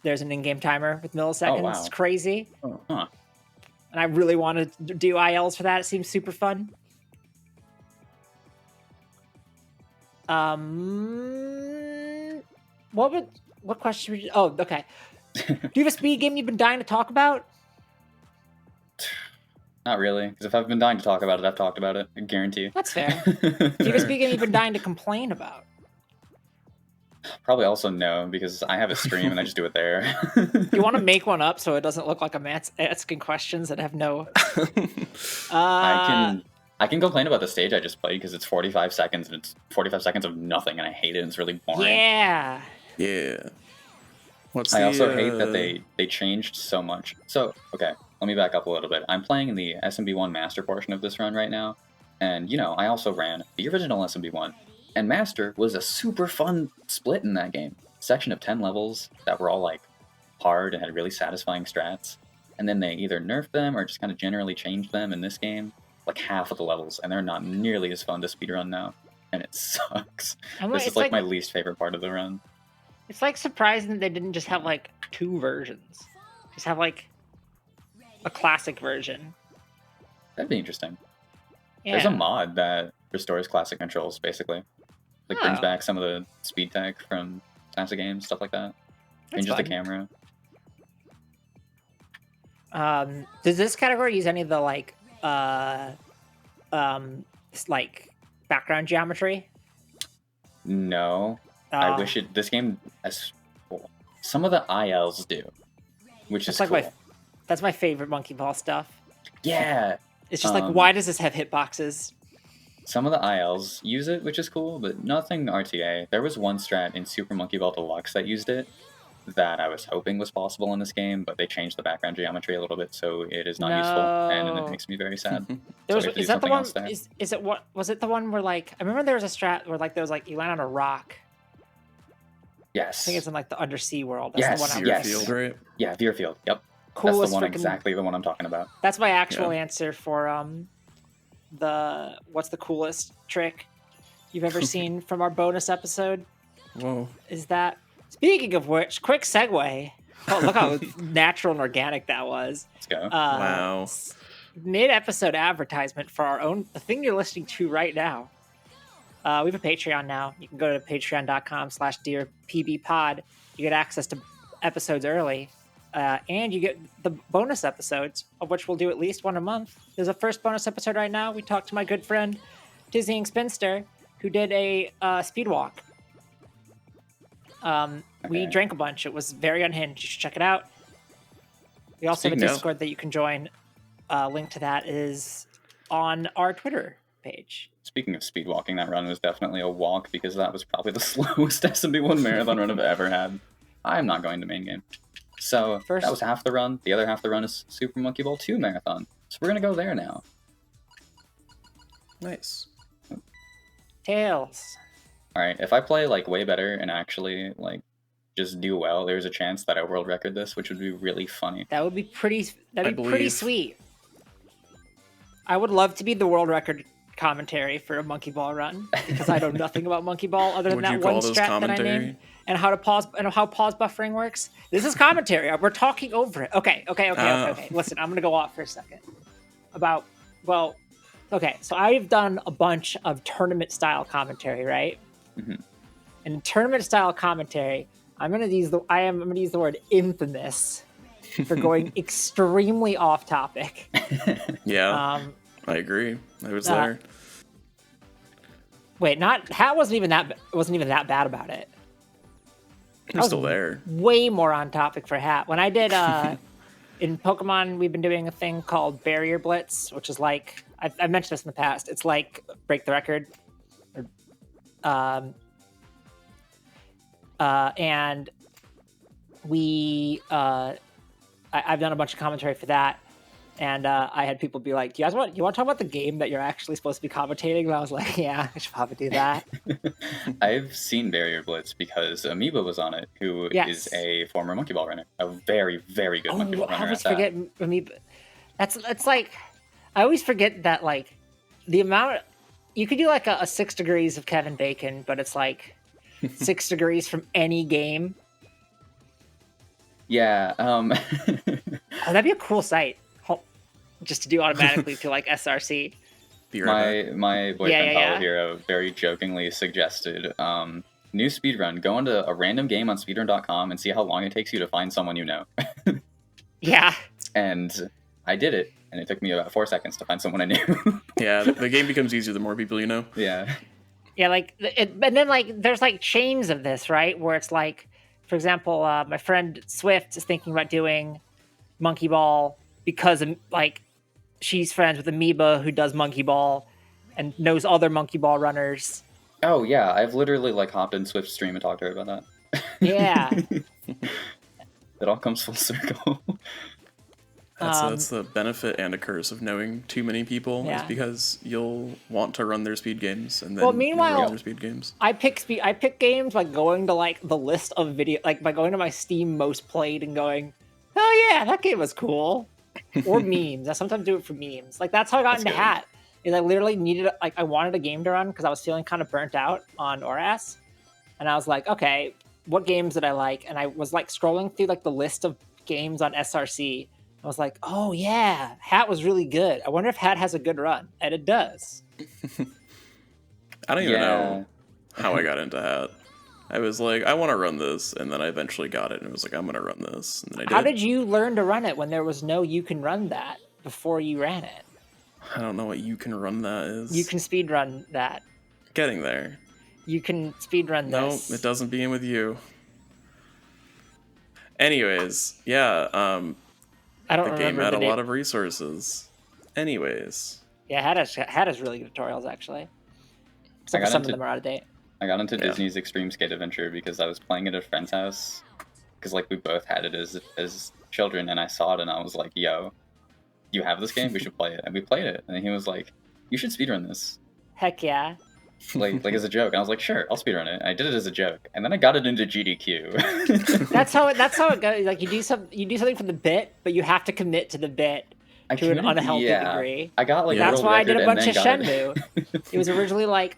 [SPEAKER 2] there's an in-game timer with milliseconds.
[SPEAKER 3] Oh, wow.
[SPEAKER 2] It's crazy,
[SPEAKER 3] Huh.
[SPEAKER 2] and I really want to do ILs for that. It seems super fun. What question? Oh, okay. Do you have a speed game you've been dying to talk about?
[SPEAKER 3] Not really, because if I've been dying to talk about it, I've talked about it. I guarantee you.
[SPEAKER 2] That's fair. Do you have a speed game you've been dying to complain about?
[SPEAKER 3] Probably also no, because I have a stream and I just do it there.
[SPEAKER 2] You want to make one up so it doesn't look like I'm asking questions that have no.
[SPEAKER 3] I can complain about the stage I just played because it's 45 seconds and it's 45 seconds of nothing and I hate it and it's really boring.
[SPEAKER 2] Yeah.
[SPEAKER 1] Yeah. What's
[SPEAKER 3] I
[SPEAKER 1] the,
[SPEAKER 3] also hate that they changed so much. So, okay, let me back up a little bit. I'm playing in the SMB1 Master portion of this run right now. And, you know, I also ran the original SMB1. And Master was a super fun split in that game. Section of 10 levels that were all, like, hard and had really satisfying strats. And then they either nerfed them or just kind of generally changed them in this game. Like, half of the levels. And they're not nearly as fun to speedrun now. And it sucks. This is, like, my least favorite part of the run.
[SPEAKER 2] It's like surprising that they didn't just have like 2 versions. Just have like a classic version.
[SPEAKER 3] That'd be interesting.
[SPEAKER 2] Yeah.
[SPEAKER 3] There's a mod that restores classic controls, basically. Like, brings
[SPEAKER 2] Oh.
[SPEAKER 3] back some of the speed tech from classic games, stuff like that.
[SPEAKER 2] That's
[SPEAKER 3] Changes the
[SPEAKER 2] fun.
[SPEAKER 3] camera.
[SPEAKER 2] Does this category use any of the like background geometry?
[SPEAKER 3] No. I wish it... This game... Some of the ILs do. Which is
[SPEAKER 2] That's like
[SPEAKER 3] cool.
[SPEAKER 2] that's my favorite Monkey Ball stuff.
[SPEAKER 3] Yeah!
[SPEAKER 2] It's just like, why does this have hitboxes?
[SPEAKER 3] Some of the ILs use it, which is cool, but nothing RTA. There was one strat in Super Monkey Ball Deluxe that used it, that I was hoping was possible in this game, but they changed the background geometry a little bit, so it is not useful, and it makes me very sad.
[SPEAKER 2] There was,
[SPEAKER 3] So we have to do
[SPEAKER 2] is that the
[SPEAKER 3] something
[SPEAKER 2] one?
[SPEAKER 3] else there.
[SPEAKER 2] Is it what? Was it the one where like I remember there was a strat where like there was like you land on a rock.
[SPEAKER 3] Yes.
[SPEAKER 2] I think it's in like the undersea world. That's
[SPEAKER 3] Yes,
[SPEAKER 2] the one I'm
[SPEAKER 3] yes.
[SPEAKER 1] Field, right?
[SPEAKER 3] Yeah, Veerfield. Yep.
[SPEAKER 2] Coolest
[SPEAKER 3] That's the one
[SPEAKER 2] freaking-
[SPEAKER 3] exactly the one I'm talking about.
[SPEAKER 2] That's my actual
[SPEAKER 1] Yeah.
[SPEAKER 2] answer for the what's the coolest trick you've ever seen from our bonus episode?
[SPEAKER 1] Whoa.
[SPEAKER 2] Is that speaking of which, quick segue. Oh, look how natural and organic that was.
[SPEAKER 3] Let's go.
[SPEAKER 1] Wow.
[SPEAKER 2] Mid-episode advertisement for our own the thing you're listening to right now. We have a Patreon now. You can go to patreon.com/dearpbpod. You get access to episodes early, and you get the bonus episodes, of which we'll do at least one a month. There's a first bonus episode right now. We talked to my good friend, Dizzying Spinster, who did a speed walk. We drank a bunch. It was very unhinged. You should check it out. We also have a Discord that you can join. Link to that is on our Twitter page.
[SPEAKER 3] Speaking of speed walking, that run was definitely a walk because that was probably the slowest SMB1 marathon run I've ever had. I'm not going to main game. So that was half the run. The other half of the run is Super Monkey Ball 2 marathon. So we're going to go there now.
[SPEAKER 1] Nice.
[SPEAKER 2] Tails.
[SPEAKER 3] All right, if I play like way better and actually like just do well, there's a chance that I world record this, which would be really funny.
[SPEAKER 2] That would be pretty. That'd be pretty
[SPEAKER 1] believe.
[SPEAKER 2] sweet. I would love to be the world record commentary for a monkey ball run because I know nothing about monkey ball other than
[SPEAKER 1] Would
[SPEAKER 2] that
[SPEAKER 1] you
[SPEAKER 2] one
[SPEAKER 1] call this
[SPEAKER 2] strat that I
[SPEAKER 1] commentary?
[SPEAKER 2] named and how to pause and how pause buffering works. This is commentary. We're talking over it. Okay. Listen, I'm gonna go off for a second about okay. So I've done a bunch of tournament style commentary, right?
[SPEAKER 3] Mm-hmm.
[SPEAKER 2] And tournament style commentary, I'm gonna use the word infamous for going extremely off topic.
[SPEAKER 1] Yeah, I agree. I was there.
[SPEAKER 2] Wait, Hat wasn't even that bad about it.
[SPEAKER 1] I'm still there.
[SPEAKER 2] Way more on topic for Hat. When I did in Pokemon, we've been doing a thing called Barrier Blitz, which is like I've mentioned this in the past. It's like break the record. And we I've done a bunch of commentary for that, and I had people be like, you want to talk about the game that you're actually supposed to be commentating? And I was like, yeah, I should probably do that.
[SPEAKER 3] I've seen Barrier Blitz because Amoeba was on it, who is a former monkey ball runner, a very, very good monkey ball runner.
[SPEAKER 2] I always forget Amoeba. That's like I always forget that like the amount you could do like a 6 degrees of Kevin Bacon, but it's like 6 degrees from any game.
[SPEAKER 3] Yeah.
[SPEAKER 2] Oh, that'd be a cool site. Just to do automatically to like SRC.
[SPEAKER 3] My boyfriend Paulo Hero very jokingly suggested new speedrun. Go into a random game on speedrun.com and see how long it takes you to find someone you know.
[SPEAKER 2] Yeah.
[SPEAKER 3] And I did it, and it took me about 4 seconds to find someone I knew.
[SPEAKER 1] Yeah, the game becomes easier the more people you know.
[SPEAKER 3] Yeah.
[SPEAKER 2] Yeah, like, and then like there's like chains of this, right? Where it's like, for example, my friend Swift is thinking about doing Monkey Ball because like she's friends with Amoeba who does Monkey Ball and knows other Monkey Ball runners.
[SPEAKER 3] Oh yeah, I've literally like hopped in Swift's stream and talked to her about that.
[SPEAKER 2] Yeah.
[SPEAKER 3] It all comes full circle.
[SPEAKER 1] That's the benefit and a curse of knowing too many people is because you'll want to run their speed games and then
[SPEAKER 2] meanwhile,
[SPEAKER 1] you'll run their speed games.
[SPEAKER 2] I pick games by going to like the list of video, like by going to my Steam most played and going, oh yeah, that game was cool. Or memes. I sometimes do it for memes. Like that's how I got into Hat. Is I literally needed I wanted a game to run because I was feeling kind of burnt out on ORAS, and I was like, okay, what games did I like? And I was like scrolling through like the list of games on SRC. I was like, oh yeah, Hat was really good. I wonder if Hat has a good run, and it does.
[SPEAKER 1] I don't even know how I got into Hat. I was like, I want to run this, and then I eventually got it, and it was like, I'm going to run this, and then I did.
[SPEAKER 2] How did you learn to run it when there was no you can run that before you ran it?
[SPEAKER 1] I don't know what you can run that is.
[SPEAKER 2] You can speedrun that.
[SPEAKER 1] Getting there.
[SPEAKER 2] You can speedrun this.
[SPEAKER 1] No, it doesn't begin with you. Anyways, yeah,
[SPEAKER 2] I don't
[SPEAKER 1] the game
[SPEAKER 2] remember
[SPEAKER 1] had
[SPEAKER 2] the
[SPEAKER 1] a
[SPEAKER 2] name.
[SPEAKER 1] lot of resources. Anyways.
[SPEAKER 2] Yeah, Hat has really good tutorials, actually. Except for some of them are out of date.
[SPEAKER 3] I got into Disney's Extreme Skate Adventure because I was playing at a friend's house, because like we both had it as children, and I saw it and I was like, "Yo, you have this game? We should play it." And we played it, and he was like, "You should speedrun this."
[SPEAKER 2] Heck yeah.
[SPEAKER 3] Like as a joke. And I was like, "Sure, I'll speedrun it." And I did it as a joke, and then I got it into GDQ.
[SPEAKER 2] That's how it goes. Like you do something for the bit, but you have to commit to the bit to an unhealthy degree.
[SPEAKER 3] I got like
[SPEAKER 2] that's why I did a bunch of
[SPEAKER 3] Shenmue.
[SPEAKER 2] It was originally like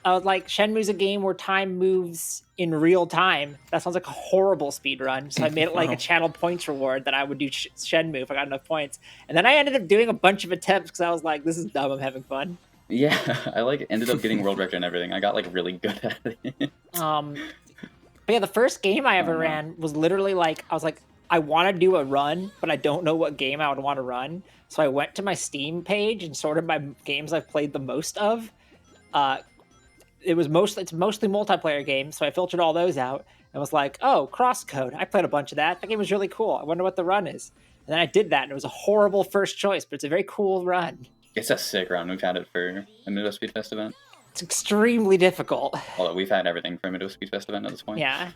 [SPEAKER 2] Shenmue's a game where time moves in real time. That sounds like a horrible speed run. So I made it like a channel points reward that I would do Shenmue if I got enough points. And then I ended up doing a bunch of attempts because I was like, this is dumb. I'm having fun.
[SPEAKER 3] Yeah, I like ended up getting world record and everything. I got like really good at it.
[SPEAKER 2] But yeah, the first game I ever ran was literally like, I was like, I want to do a run, but I don't know what game I would want to run. So I went to my Steam page and sorted my games I've played the most of. It's mostly multiplayer games, so I filtered all those out and was like, oh, Crosscode. I played a bunch of that. That game was really cool. I wonder what the run is. And then I did that, and it was a horrible first choice, but it's a very cool run.
[SPEAKER 3] It's a sick run. We've had it for a Mido Speed Fest event.
[SPEAKER 2] It's extremely difficult.
[SPEAKER 3] Although we've had everything for a Mido Speed Fest event at this point.
[SPEAKER 2] Yeah.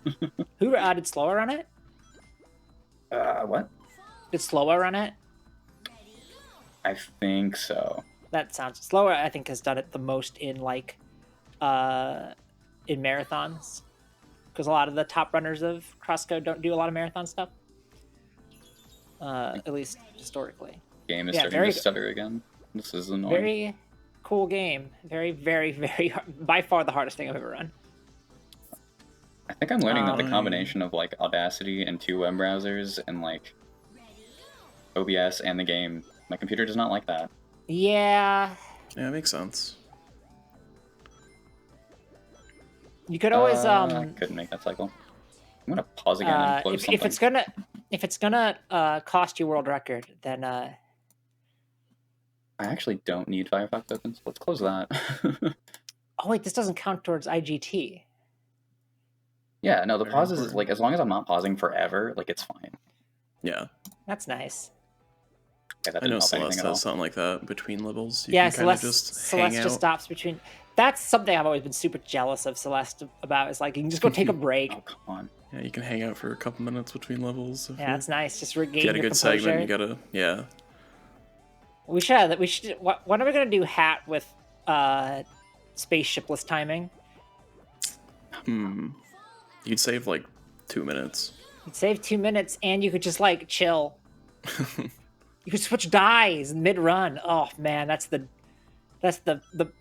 [SPEAKER 2] Who did Slower run it?
[SPEAKER 3] What?
[SPEAKER 2] Did Slower run it?
[SPEAKER 3] I think so.
[SPEAKER 2] That sounds... Slower, I think, has done it the most in, like, in marathons. Because a lot of the top runners of Crosscode don't do a lot of marathon stuff. At least historically.
[SPEAKER 3] Game is starting to stutter again. This is annoying.
[SPEAKER 2] Very cool game. Very, very, very hard. By far the hardest thing I've ever run.
[SPEAKER 3] I think I'm learning that the combination of like Audacity and 2 web browsers and like OBS and the game, my computer does not like that.
[SPEAKER 2] Yeah.
[SPEAKER 1] Yeah, it makes sense.
[SPEAKER 2] You could always
[SPEAKER 3] I couldn't make that cycle. I'm gonna pause again and close something.
[SPEAKER 2] If it's gonna cost you world record, then
[SPEAKER 3] I actually don't need Firefox open, so let's close that.
[SPEAKER 2] Oh wait, this doesn't count towards IGT.
[SPEAKER 3] Yeah, no, the pauses is like as long as I'm not pausing forever, like it's fine.
[SPEAKER 1] Yeah.
[SPEAKER 2] That's nice.
[SPEAKER 3] Yeah,
[SPEAKER 1] I know Celeste has something like that between levels. You
[SPEAKER 2] yeah,
[SPEAKER 1] can
[SPEAKER 2] Celeste
[SPEAKER 1] just
[SPEAKER 2] just stops between. That's something I've always been super jealous of Celeste about. Is like you can just go take a break.
[SPEAKER 3] Oh come on.
[SPEAKER 1] Yeah, you can hang out for a couple minutes between levels.
[SPEAKER 2] Yeah, it's nice. Just regain
[SPEAKER 1] your
[SPEAKER 2] your
[SPEAKER 1] composure.
[SPEAKER 2] Segment,
[SPEAKER 1] you gotta, yeah.
[SPEAKER 2] We should. When are we gonna do Hat with spaceshipless timing?
[SPEAKER 1] You'd save like 2 minutes.
[SPEAKER 2] You'd save 2 minutes, and you could just like chill. You could switch dies mid-run. Oh man, that's the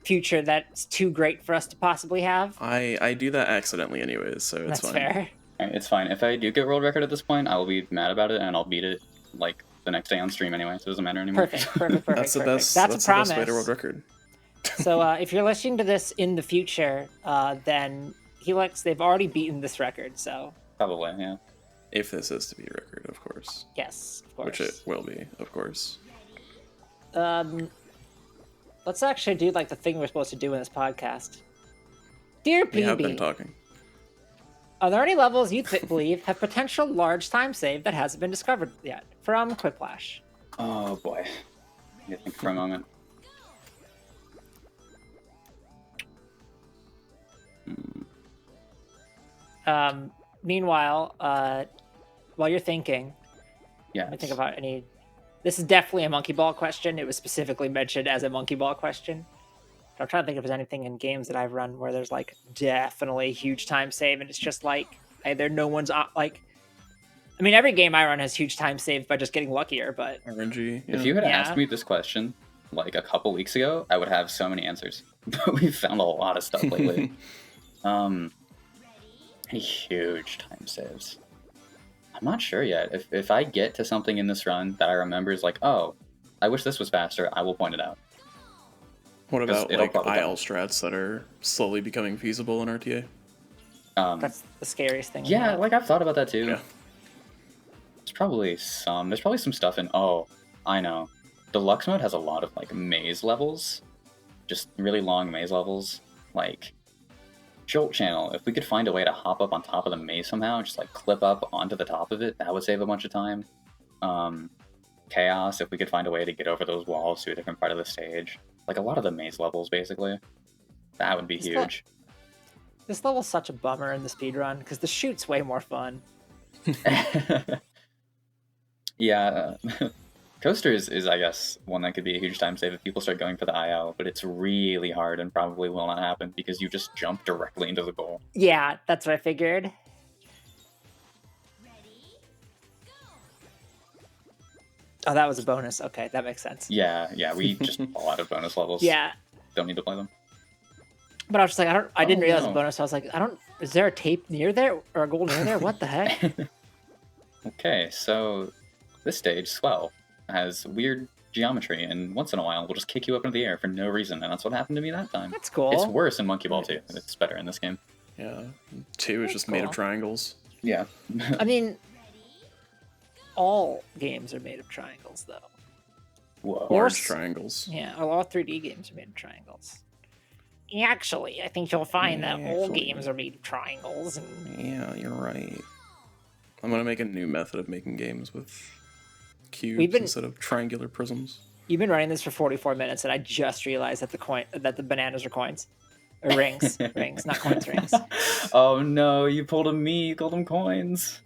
[SPEAKER 2] future that's too great for us to possibly have.
[SPEAKER 1] I do that accidentally anyways, so it's
[SPEAKER 2] that's
[SPEAKER 1] fine.
[SPEAKER 2] Fair.
[SPEAKER 3] It's fine. If I do get world record at this point, I will be mad about it, and I'll beat it like the next day on stream anyway, so it doesn't matter anymore.
[SPEAKER 2] Perfect.
[SPEAKER 1] That's the best.
[SPEAKER 2] That's a promise.
[SPEAKER 1] The best way to world record.
[SPEAKER 2] So if you're listening to this in the future, then Helix, they've already beaten this record, so...
[SPEAKER 3] Probably, yeah.
[SPEAKER 1] If this is to be a record, of course.
[SPEAKER 2] Yes, of course.
[SPEAKER 1] Which it will be, of course.
[SPEAKER 2] Let's actually do like the thing we're supposed to do in this podcast. Dear PB,
[SPEAKER 1] We have been talking.
[SPEAKER 2] Are there any levels you believe have potential large time save that hasn't been discovered yet? From Quiplash.
[SPEAKER 3] Oh boy. I need to think for a moment.
[SPEAKER 2] Meanwhile, while you're thinking,
[SPEAKER 3] yeah,
[SPEAKER 2] let me think about any. This is definitely a monkey ball question. It was specifically mentioned as a monkey ball question. I'm trying to think if there's anything in games that I've run where there's like definitely huge time save, and it's just like either no one's like. I mean, every game I run has huge time saved by just getting luckier, but
[SPEAKER 1] RNG. Yeah.
[SPEAKER 3] If you had asked me this question like a couple weeks ago, I would have so many answers. But we've found a lot of stuff lately. Any huge time saves? I'm not sure yet. If I get to something in this run that I remember is like, oh, I wish this was faster, I will point it out.
[SPEAKER 1] What about like IL strats that are slowly becoming feasible in RTA?
[SPEAKER 2] That's the scariest thing.
[SPEAKER 3] Yeah, like I've thought about that too.
[SPEAKER 1] Yeah.
[SPEAKER 3] There's probably some stuff in, oh, I know. Deluxe mode has a lot of like maze levels. Just really long maze levels. Like Jolt Channel, if we could find a way to hop up on top of the maze somehow, just like clip up onto the top of it, that would save a bunch of time. Chaos, if we could find a way to get over those walls to a different part of the stage. Like a lot of the maze levels, basically. That would be huge.
[SPEAKER 2] This level's such a bummer in the speedrun, because the shoot's way more fun.
[SPEAKER 3] Yeah, Coasters is, I guess, one that could be a huge time save if people start going for the IL, but it's really hard and probably will not happen because you just jump directly into the goal.
[SPEAKER 2] Yeah, that's what I figured. Oh, that was a bonus. Okay, that makes sense.
[SPEAKER 3] Yeah, we just fall out of bonus levels.
[SPEAKER 2] Yeah.
[SPEAKER 3] Don't need to play them.
[SPEAKER 2] But I was just like, I didn't realize
[SPEAKER 3] no.
[SPEAKER 2] the bonus. So I was like, is there a tape near there or a goal near there? What the heck?
[SPEAKER 3] Okay, so this stage, Swell, has weird geometry, and once in a while, we'll just kick you up into the air for no reason, and that's what happened to me that time.
[SPEAKER 2] That's cool.
[SPEAKER 3] It's worse in Monkey Ball 2. It's better in this game.
[SPEAKER 1] Yeah. 2 is just made of triangles.
[SPEAKER 3] Yeah.
[SPEAKER 2] I mean, all games are made of triangles, though.
[SPEAKER 3] Whoa.
[SPEAKER 1] Large triangles.
[SPEAKER 2] Yeah, all 3D games are made of triangles. Actually, I think you'll find that all games are made of triangles. And...
[SPEAKER 1] Yeah, you're right. I'm gonna make a new method of making games with cubes instead of triangular prisms.
[SPEAKER 2] You've been running this for 44 minutes, and I just realized that the bananas are coins. Or rings. Rings, not coins, rings.
[SPEAKER 3] Oh no, you pulled a me, you called them coins.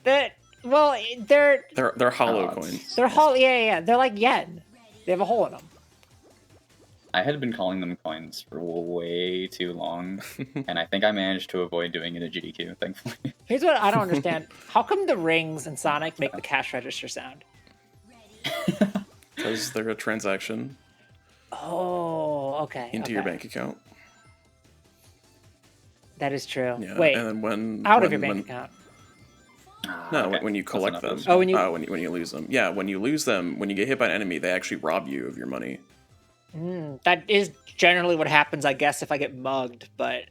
[SPEAKER 2] They're
[SPEAKER 1] hollow coins.
[SPEAKER 2] They're hollow, yeah. They're like yen. They have a hole in them.
[SPEAKER 3] I had been calling them coins for way too long, and I think I managed to avoid doing it at GDQ, thankfully.
[SPEAKER 2] Here's what I don't understand. How come the rings in Sonic make the cash register sound?
[SPEAKER 1] Because they're a transaction.
[SPEAKER 2] Oh, okay.
[SPEAKER 1] Into your bank account.
[SPEAKER 2] That is true.
[SPEAKER 1] Yeah,
[SPEAKER 2] Wait,
[SPEAKER 1] and then
[SPEAKER 2] out of your bank account.
[SPEAKER 1] No,
[SPEAKER 3] Okay.
[SPEAKER 1] when you collect them.
[SPEAKER 2] Oh, when
[SPEAKER 1] you lose them. Yeah, when you lose them, when you get hit by an enemy, they actually rob you of your money.
[SPEAKER 2] That is generally what happens, I guess, if I get mugged, but...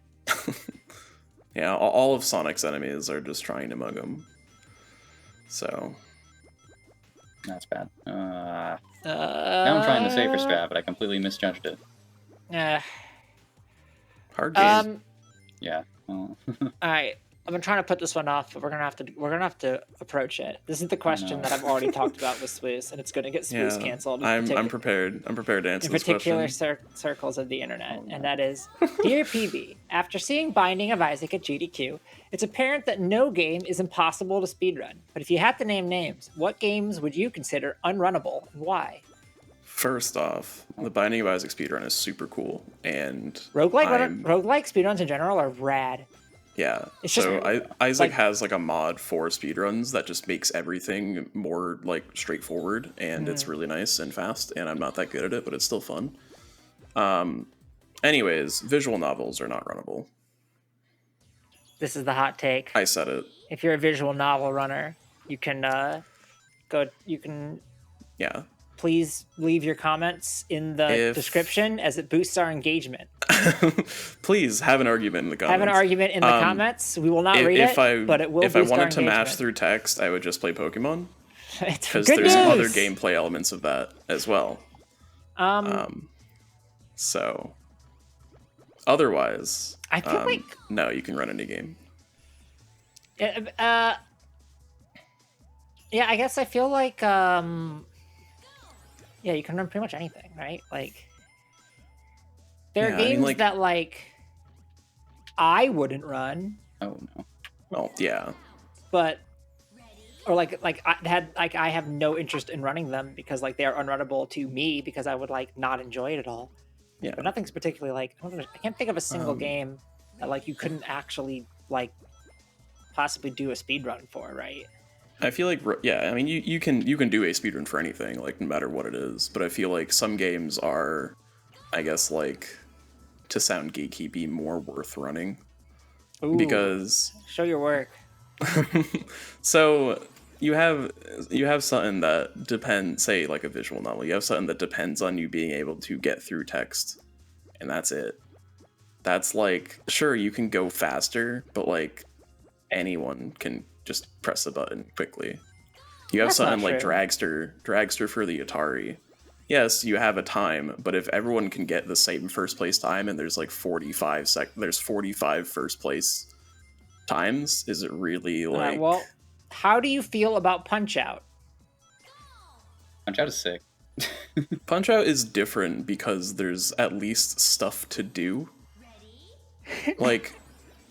[SPEAKER 1] Yeah, all of Sonic's enemies are just trying to mug him. So...
[SPEAKER 3] That's bad. Now I'm trying to save for Strat, but I completely misjudged it.
[SPEAKER 1] Hard game.
[SPEAKER 3] Yeah. Oh.
[SPEAKER 2] Alright. I've been trying to put this one off, but we're gonna have to approach it. This is the question that I've already talked about with Swooze, and it's gonna get Swooze canceled.
[SPEAKER 1] I'm prepared. I'm prepared to answer this question.
[SPEAKER 2] In particular circles of the internet, and that is, Dear PB, after seeing Binding of Isaac at GDQ, it's apparent that no game is impossible to speedrun. But if you had to name names, what games would you consider unrunnable, and why?
[SPEAKER 1] First off, the Binding of Isaac speedrun is super cool, and
[SPEAKER 2] roguelike speedruns in general are rad.
[SPEAKER 1] Yeah,
[SPEAKER 2] it's
[SPEAKER 1] so
[SPEAKER 2] just,
[SPEAKER 1] Isaac has like a mod for speedruns that just makes everything more like straightforward, and it's really nice and fast, and I'm not that good at it, but it's still fun. Anyways, visual novels are not runnable.
[SPEAKER 2] This is the hot take.
[SPEAKER 1] I said it.
[SPEAKER 2] If you're a visual novel runner, you can
[SPEAKER 1] Yeah.
[SPEAKER 2] Please leave your comments in the description as it boosts our engagement.
[SPEAKER 1] Please have an argument in the comments.
[SPEAKER 2] Have an argument in the comments. We will not read it, but it will boost our engagement.
[SPEAKER 1] If I wanted to mash through text, I would just play Pokemon.
[SPEAKER 2] Because
[SPEAKER 1] there's other gameplay elements of that as well. So, otherwise,
[SPEAKER 2] I feel like...
[SPEAKER 1] No, you can run any game.
[SPEAKER 2] Yeah, I guess I feel like... Yeah, you can run pretty much anything, right? Like, there are games that, like, I wouldn't run.
[SPEAKER 3] Oh, no.
[SPEAKER 1] Well, yeah.
[SPEAKER 2] But, or I have no interest in running them because, like, they are unrunnable to me because I would, like, not enjoy it at all.
[SPEAKER 1] Yeah.
[SPEAKER 2] But nothing's particularly, like, I can't think of a single game that, like, you couldn't actually, like, possibly do a speed run for, right?
[SPEAKER 1] I feel like, yeah, I mean, you can do a speedrun for anything, like, no matter what it is, but I feel like some games are, I guess, like, to sound geeky, be more worth running.
[SPEAKER 2] Ooh,
[SPEAKER 1] because...
[SPEAKER 2] Show your work.
[SPEAKER 1] So, you have something that depends, say, like a visual novel, you have something that depends on you being able to get through text, and that's it. That's, like, sure, you can go faster, but, like, anyone can just press the button quickly. You have something like Dragster for the Atari. Yes, you have a time, but if everyone can get the same first place time and there's like 45 first place times, is it really like...
[SPEAKER 2] well, how do you feel about Punch-Out?
[SPEAKER 3] Punch-Out is sick.
[SPEAKER 1] Punch-Out is different because there's at least stuff to do. Like,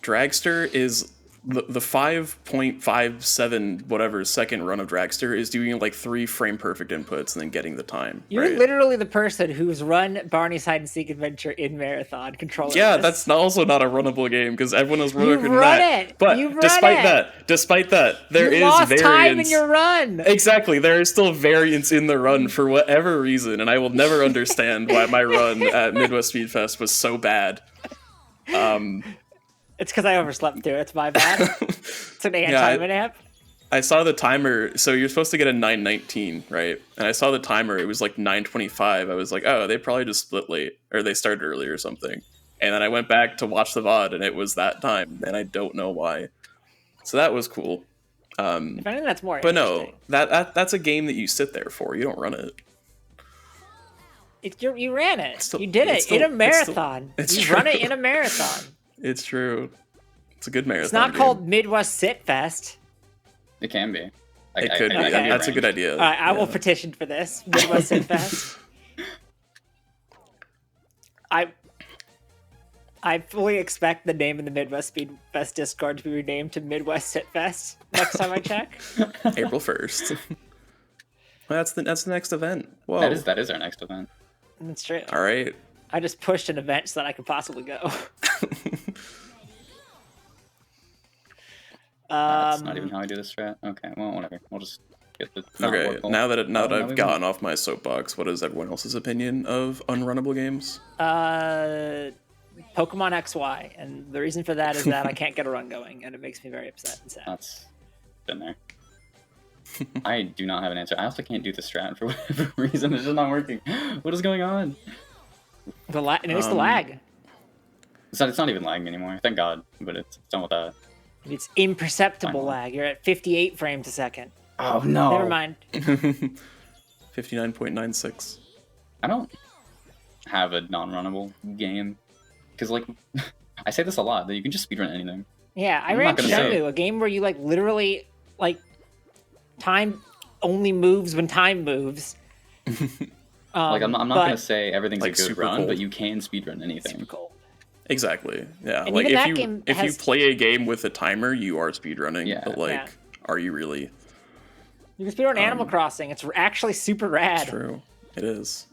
[SPEAKER 1] Dragster is the 5.57 whatever second run of Dragster is doing like 3 frame perfect inputs and then getting the time.
[SPEAKER 2] You're
[SPEAKER 1] right?
[SPEAKER 2] literally the person who's run Barney's hide and seek adventure in marathon controller.
[SPEAKER 1] Yeah, that's also not a runnable game because everyone has run
[SPEAKER 2] You've run it.
[SPEAKER 1] But
[SPEAKER 2] You've
[SPEAKER 1] despite
[SPEAKER 2] run
[SPEAKER 1] that, there is
[SPEAKER 2] lost
[SPEAKER 1] variance.
[SPEAKER 2] time in your run.
[SPEAKER 1] Exactly, there is still variance in the run for whatever reason, and I will never understand why my run at Midwest Speed Fest was so bad.
[SPEAKER 2] It's because I overslept through. It's my bad. It's an anti-timing app.
[SPEAKER 1] I saw the timer, so you're supposed to get a 9:19, right? And I saw the timer, it was like 9:25. I was like, oh, they probably just split late, or they started early or something. And then I went back to watch the VOD, and it was that time, and I don't know why. So that was cool.
[SPEAKER 2] If anything, that's more
[SPEAKER 1] but
[SPEAKER 2] interesting.
[SPEAKER 1] no, that's a game that you sit there for. You don't run it.
[SPEAKER 2] You ran it. You did it in a marathon. You run it in a marathon.
[SPEAKER 1] It's true. It's a good marathon.
[SPEAKER 2] It's not called Midwest Sit Fest.
[SPEAKER 3] It can be.
[SPEAKER 1] It could be. That's a good idea.
[SPEAKER 2] All right, I will petition for this. Midwest Sit Fest. I fully expect the name in the Midwest Speed Fest Discord to be renamed to Midwest Sit Fest next time I check.
[SPEAKER 1] April 1st. Well, that's the next event. Whoa.
[SPEAKER 3] That is our next event.
[SPEAKER 2] That's true.
[SPEAKER 1] All right.
[SPEAKER 2] I just pushed an event so that I could possibly go.
[SPEAKER 3] That's not even how I do this strat. Okay, well, whatever. We'll just get the.
[SPEAKER 1] Okay, now that I've gotten off my soapbox, what is everyone else's opinion of unrunnable games?
[SPEAKER 2] Pokemon XY, and the reason for that is that I can't get a run going, and it makes me very upset and sad.
[SPEAKER 3] That's been there. I do not have an answer. I also can't do the strat for whatever reason. It's just not working. What is going on?
[SPEAKER 2] The lag. It's the lag.
[SPEAKER 3] It's not even lagging anymore. Thank God. But it's done with that.
[SPEAKER 2] It's imperceptible lag. You're at 58 frames a second.
[SPEAKER 3] Oh no.
[SPEAKER 2] Never mind.
[SPEAKER 1] 59.96.
[SPEAKER 3] I don't have a non-runnable game because, like, I say this a lot that you can just speedrun anything.
[SPEAKER 2] Yeah, I ran Shenmue, a game where you like literally like time only moves when time moves.
[SPEAKER 3] Like I'm not gonna say everything's
[SPEAKER 1] like
[SPEAKER 3] a good run,
[SPEAKER 1] cold.
[SPEAKER 3] but you can speedrun anything.
[SPEAKER 2] Super cold.
[SPEAKER 1] Exactly. Yeah.
[SPEAKER 2] And
[SPEAKER 1] like
[SPEAKER 2] even
[SPEAKER 1] if you play a game with a timer, you are speedrunning.
[SPEAKER 3] Yeah.
[SPEAKER 1] But like, are you really?
[SPEAKER 2] You can speedrun Animal Crossing. It's actually super rad.
[SPEAKER 1] It's true. It is.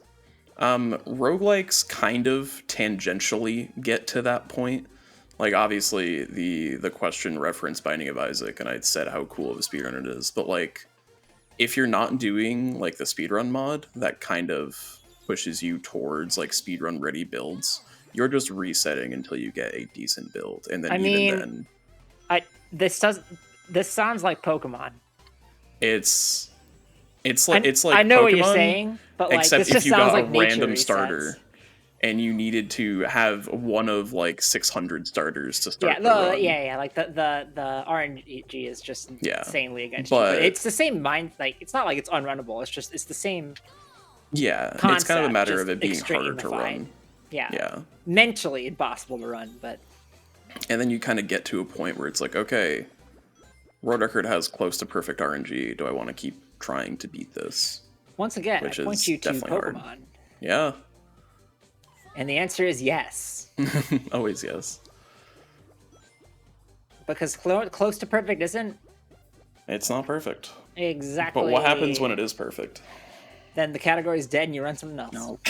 [SPEAKER 1] Roguelikes kind of tangentially get to that point. Like, obviously, the question referenced Binding of Isaac, and I'd said how cool of a speedrun it is. But like, if you're not doing like the speedrun mod, that kind of pushes you towards like speedrun ready builds. You're just resetting until you get a decent build, and then
[SPEAKER 2] this sounds like Pokemon.
[SPEAKER 1] It's like
[SPEAKER 2] I know
[SPEAKER 1] Pokemon,
[SPEAKER 2] what you're saying, but like
[SPEAKER 1] except
[SPEAKER 2] this just
[SPEAKER 1] if you
[SPEAKER 2] sounds
[SPEAKER 1] got
[SPEAKER 2] like
[SPEAKER 1] a random
[SPEAKER 2] resets.
[SPEAKER 1] starter and you needed to have one of like 600 starters to start.
[SPEAKER 2] Yeah. Like the RNG is just insanely against you. But it's the same mind. Like it's not like it's unrunnable. It's the same.
[SPEAKER 1] Yeah,
[SPEAKER 2] concept,
[SPEAKER 1] it's kind of a matter of it being harder to run.
[SPEAKER 2] Yeah. Mentally impossible to run, but.
[SPEAKER 1] And then you kind of get to a point where it's like, okay, World Record has close to perfect RNG. Do I want to keep trying to beat this?
[SPEAKER 2] Once again,
[SPEAKER 1] Which
[SPEAKER 2] I point
[SPEAKER 1] is
[SPEAKER 2] you to
[SPEAKER 1] definitely
[SPEAKER 2] Pokemon.
[SPEAKER 1] hard. Yeah.
[SPEAKER 2] And the answer is yes.
[SPEAKER 1] Always yes.
[SPEAKER 2] Because close to perfect isn't...
[SPEAKER 1] It's not perfect.
[SPEAKER 2] Exactly.
[SPEAKER 1] But what happens when it is perfect?
[SPEAKER 2] Then the category is dead and you run something else.
[SPEAKER 3] No.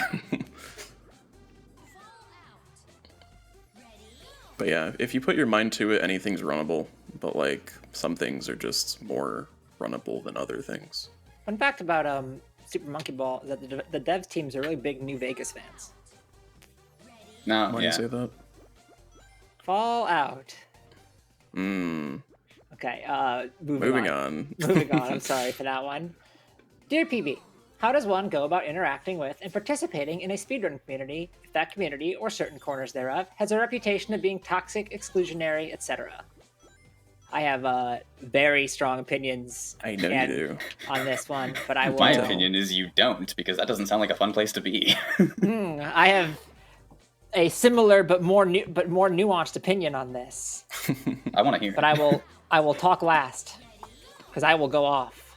[SPEAKER 1] But yeah, if you put your mind to it, anything's runnable. But like, some things are just more runnable than other things.
[SPEAKER 2] Fun fact about Super Monkey Ball is that the devs teams are really big New Vegas fans.
[SPEAKER 3] No,
[SPEAKER 1] Why do you say that?
[SPEAKER 2] Fallout. Okay, moving on. Moving on, I'm sorry for that one. Dear PB, how does one go about interacting with and participating in a speedrun community if that community, or certain corners thereof, has a reputation of being toxic, exclusionary, etc.? I have very strong opinions
[SPEAKER 1] I know you do.
[SPEAKER 2] on this one, but I will...
[SPEAKER 3] My opinion is you don't, because that doesn't sound like a fun place to be.
[SPEAKER 2] I have a similar but more nuanced opinion on this.
[SPEAKER 3] I want to hear.
[SPEAKER 2] But I will talk last because I will go off.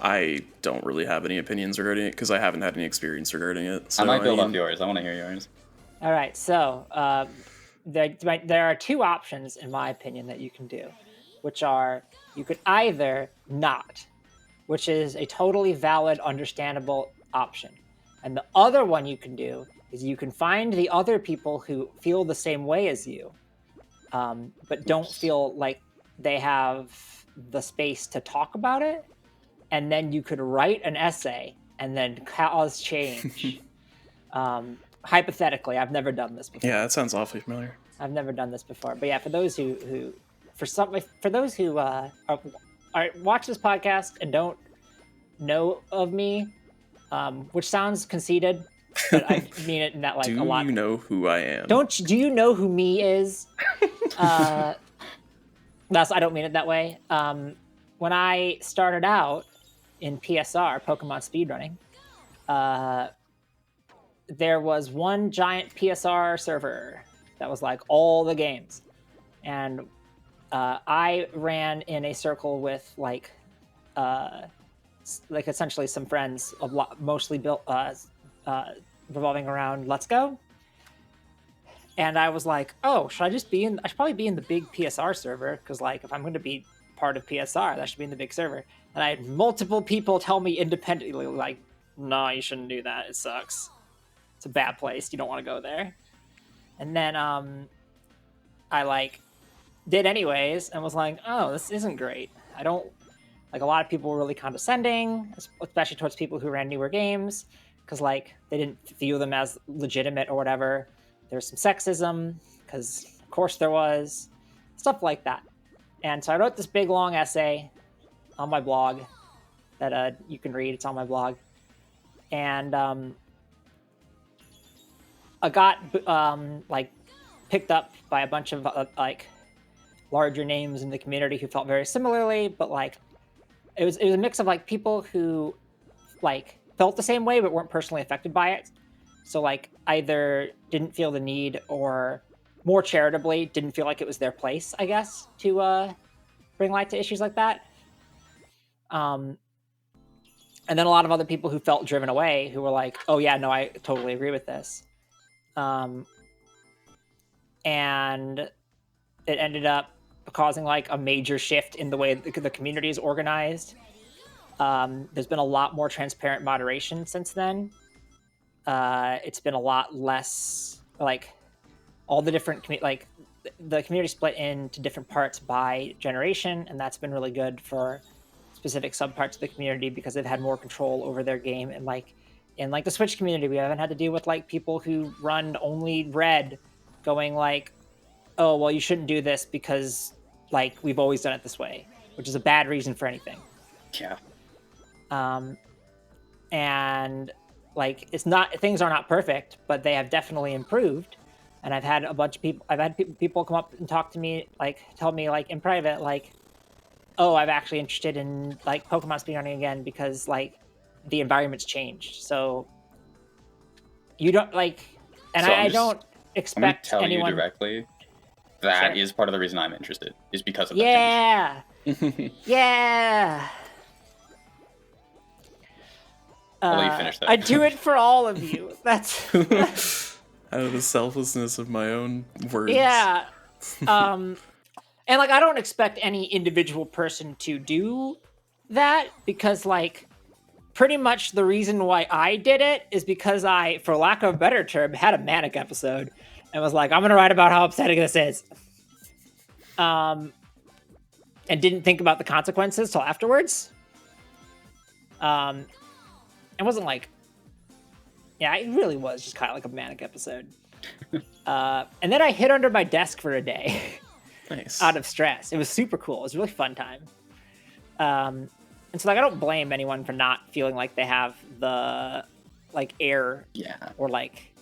[SPEAKER 1] I don't really have any opinions regarding it because I haven't had any experience regarding it. So
[SPEAKER 3] I might build off yours. I want to hear yours.
[SPEAKER 2] All right, so there are two options, in my opinion, that you can do. which are you could either not, which is a totally valid, understandable option. And the other one you can do is you can find the other people who feel the same way as you, but don't feel like they have the space to talk about it. And then you could write an essay and then cause change. Hypothetically, I've never done this before.
[SPEAKER 1] Yeah, that sounds awfully familiar.
[SPEAKER 2] I've never done this before. But yeah, for those who watch this podcast and don't know of me, which sounds conceited, but I mean it in that like
[SPEAKER 1] do
[SPEAKER 2] a lot.
[SPEAKER 1] Do you know who I am?
[SPEAKER 2] Do you know who me is? I don't mean it that way. When I started out in PSR, Pokemon Speedrunning, there was one giant PSR server that was like all the games, and I ran in a circle with like essentially some friends, mostly built revolving around Let's Go. And I was like, oh, I should probably be in the big PSR server, because like if I'm going to be part of PSR, that should be in the big server. And I had multiple people tell me independently, like, no, you shouldn't do that. It sucks. It's a bad place. You don't want to go there. And then I like did anyways and was like, oh, this isn't great. I don't like, a lot of people were really condescending, especially towards people who ran newer games, because like they didn't view them as legitimate or whatever. There's some sexism, because of course there was, stuff like that. And so I wrote this big long essay on my blog that you can read. It's on my blog. And I got like picked up by a bunch of like larger names in the community who felt very similarly, but like it was a mix of like people who like felt the same way but weren't personally affected by it. So like either didn't feel the need, or more charitably didn't feel like it was their place, I guess, to bring light to issues like that. And then a lot of other people who felt driven away, who were like, oh yeah, no, I totally agree with this. And it ended up causing like a major shift in the way the community is organized. There's been a lot more transparent moderation since then. It's been a lot less like all the different like the community split into different parts by generation, and that's been really good for specific subparts of the community because they've had more control over their game. And like in like the Switch community, we haven't had to deal with like people who run only red going like, oh well, you shouldn't do this because like we've always done it this way, which is a bad reason for anything.
[SPEAKER 3] Yeah.
[SPEAKER 2] And like things are not perfect, but they have definitely improved. And I've had a bunch of people come up and talk to me, like tell me like in private, like, oh, I'm actually interested in like Pokemon speedrunning again because like the environment's changed. So you don't like, and so I don't expect
[SPEAKER 3] I'm gonna tell
[SPEAKER 2] anyone
[SPEAKER 3] you directly. That
[SPEAKER 2] Sure.
[SPEAKER 3] is part of the reason I'm interested, is because of
[SPEAKER 2] yeah, yeah.
[SPEAKER 3] I'll let you finish that.
[SPEAKER 2] I do it for all of you. That's
[SPEAKER 1] out of the selflessness of my own words.
[SPEAKER 2] yeah. And like I don't expect any individual person to do that, because like pretty much the reason why I did it is because I, for lack of a better term, had a manic episode and was like, I'm gonna write about how upsetting this is. And didn't think about the consequences till afterwards. It wasn't like, yeah, it really was just kind of like a manic episode. And then I hid under my desk for a day.
[SPEAKER 1] Nice.
[SPEAKER 2] Out of stress. It was super cool. It was a really fun time. And so like I don't blame anyone for not feeling like they have the like air or like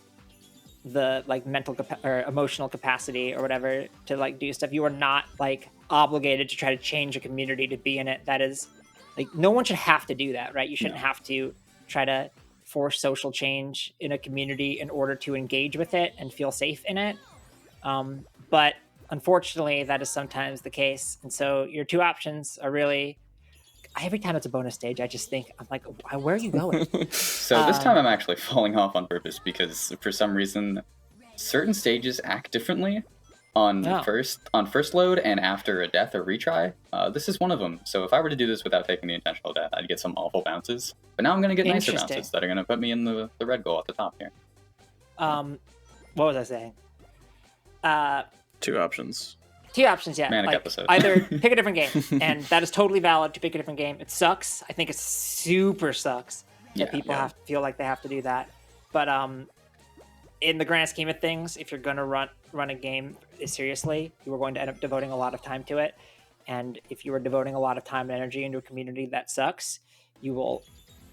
[SPEAKER 2] the like mental or emotional capacity or whatever to like do stuff. You are not like obligated to try to change a community to be in it. That is like, no one should have to do that, right? You shouldn't have to try to force social change in a community in order to engage with it and feel safe in it. But unfortunately, that is sometimes the case. And so your two options are really, every time it's a bonus stage, I just think, I'm like, where are you going?
[SPEAKER 3] So this time I'm actually falling off on purpose because for some reason, certain stages act differently. on
[SPEAKER 2] Oh.
[SPEAKER 3] first load and after a death or retry. This is one of them. So if I were to do this without taking the intentional death, I'd get some awful bounces. But now I'm going to get nicer
[SPEAKER 2] Interesting.
[SPEAKER 3] bounces that are going to put me in the red goal at the top here.
[SPEAKER 2] What was I saying?
[SPEAKER 1] 2 options.
[SPEAKER 2] 2 options, yeah.
[SPEAKER 3] Manic
[SPEAKER 2] Like,
[SPEAKER 3] episode.
[SPEAKER 2] Either pick a different game, and that is totally valid to pick a different game. It sucks. I think it super sucks that people have to feel like they have to do that. But in the grand scheme of things, if you're going to run a game seriously, you are going to end up devoting a lot of time to it. And if you are devoting a lot of time and energy into a community that sucks, you will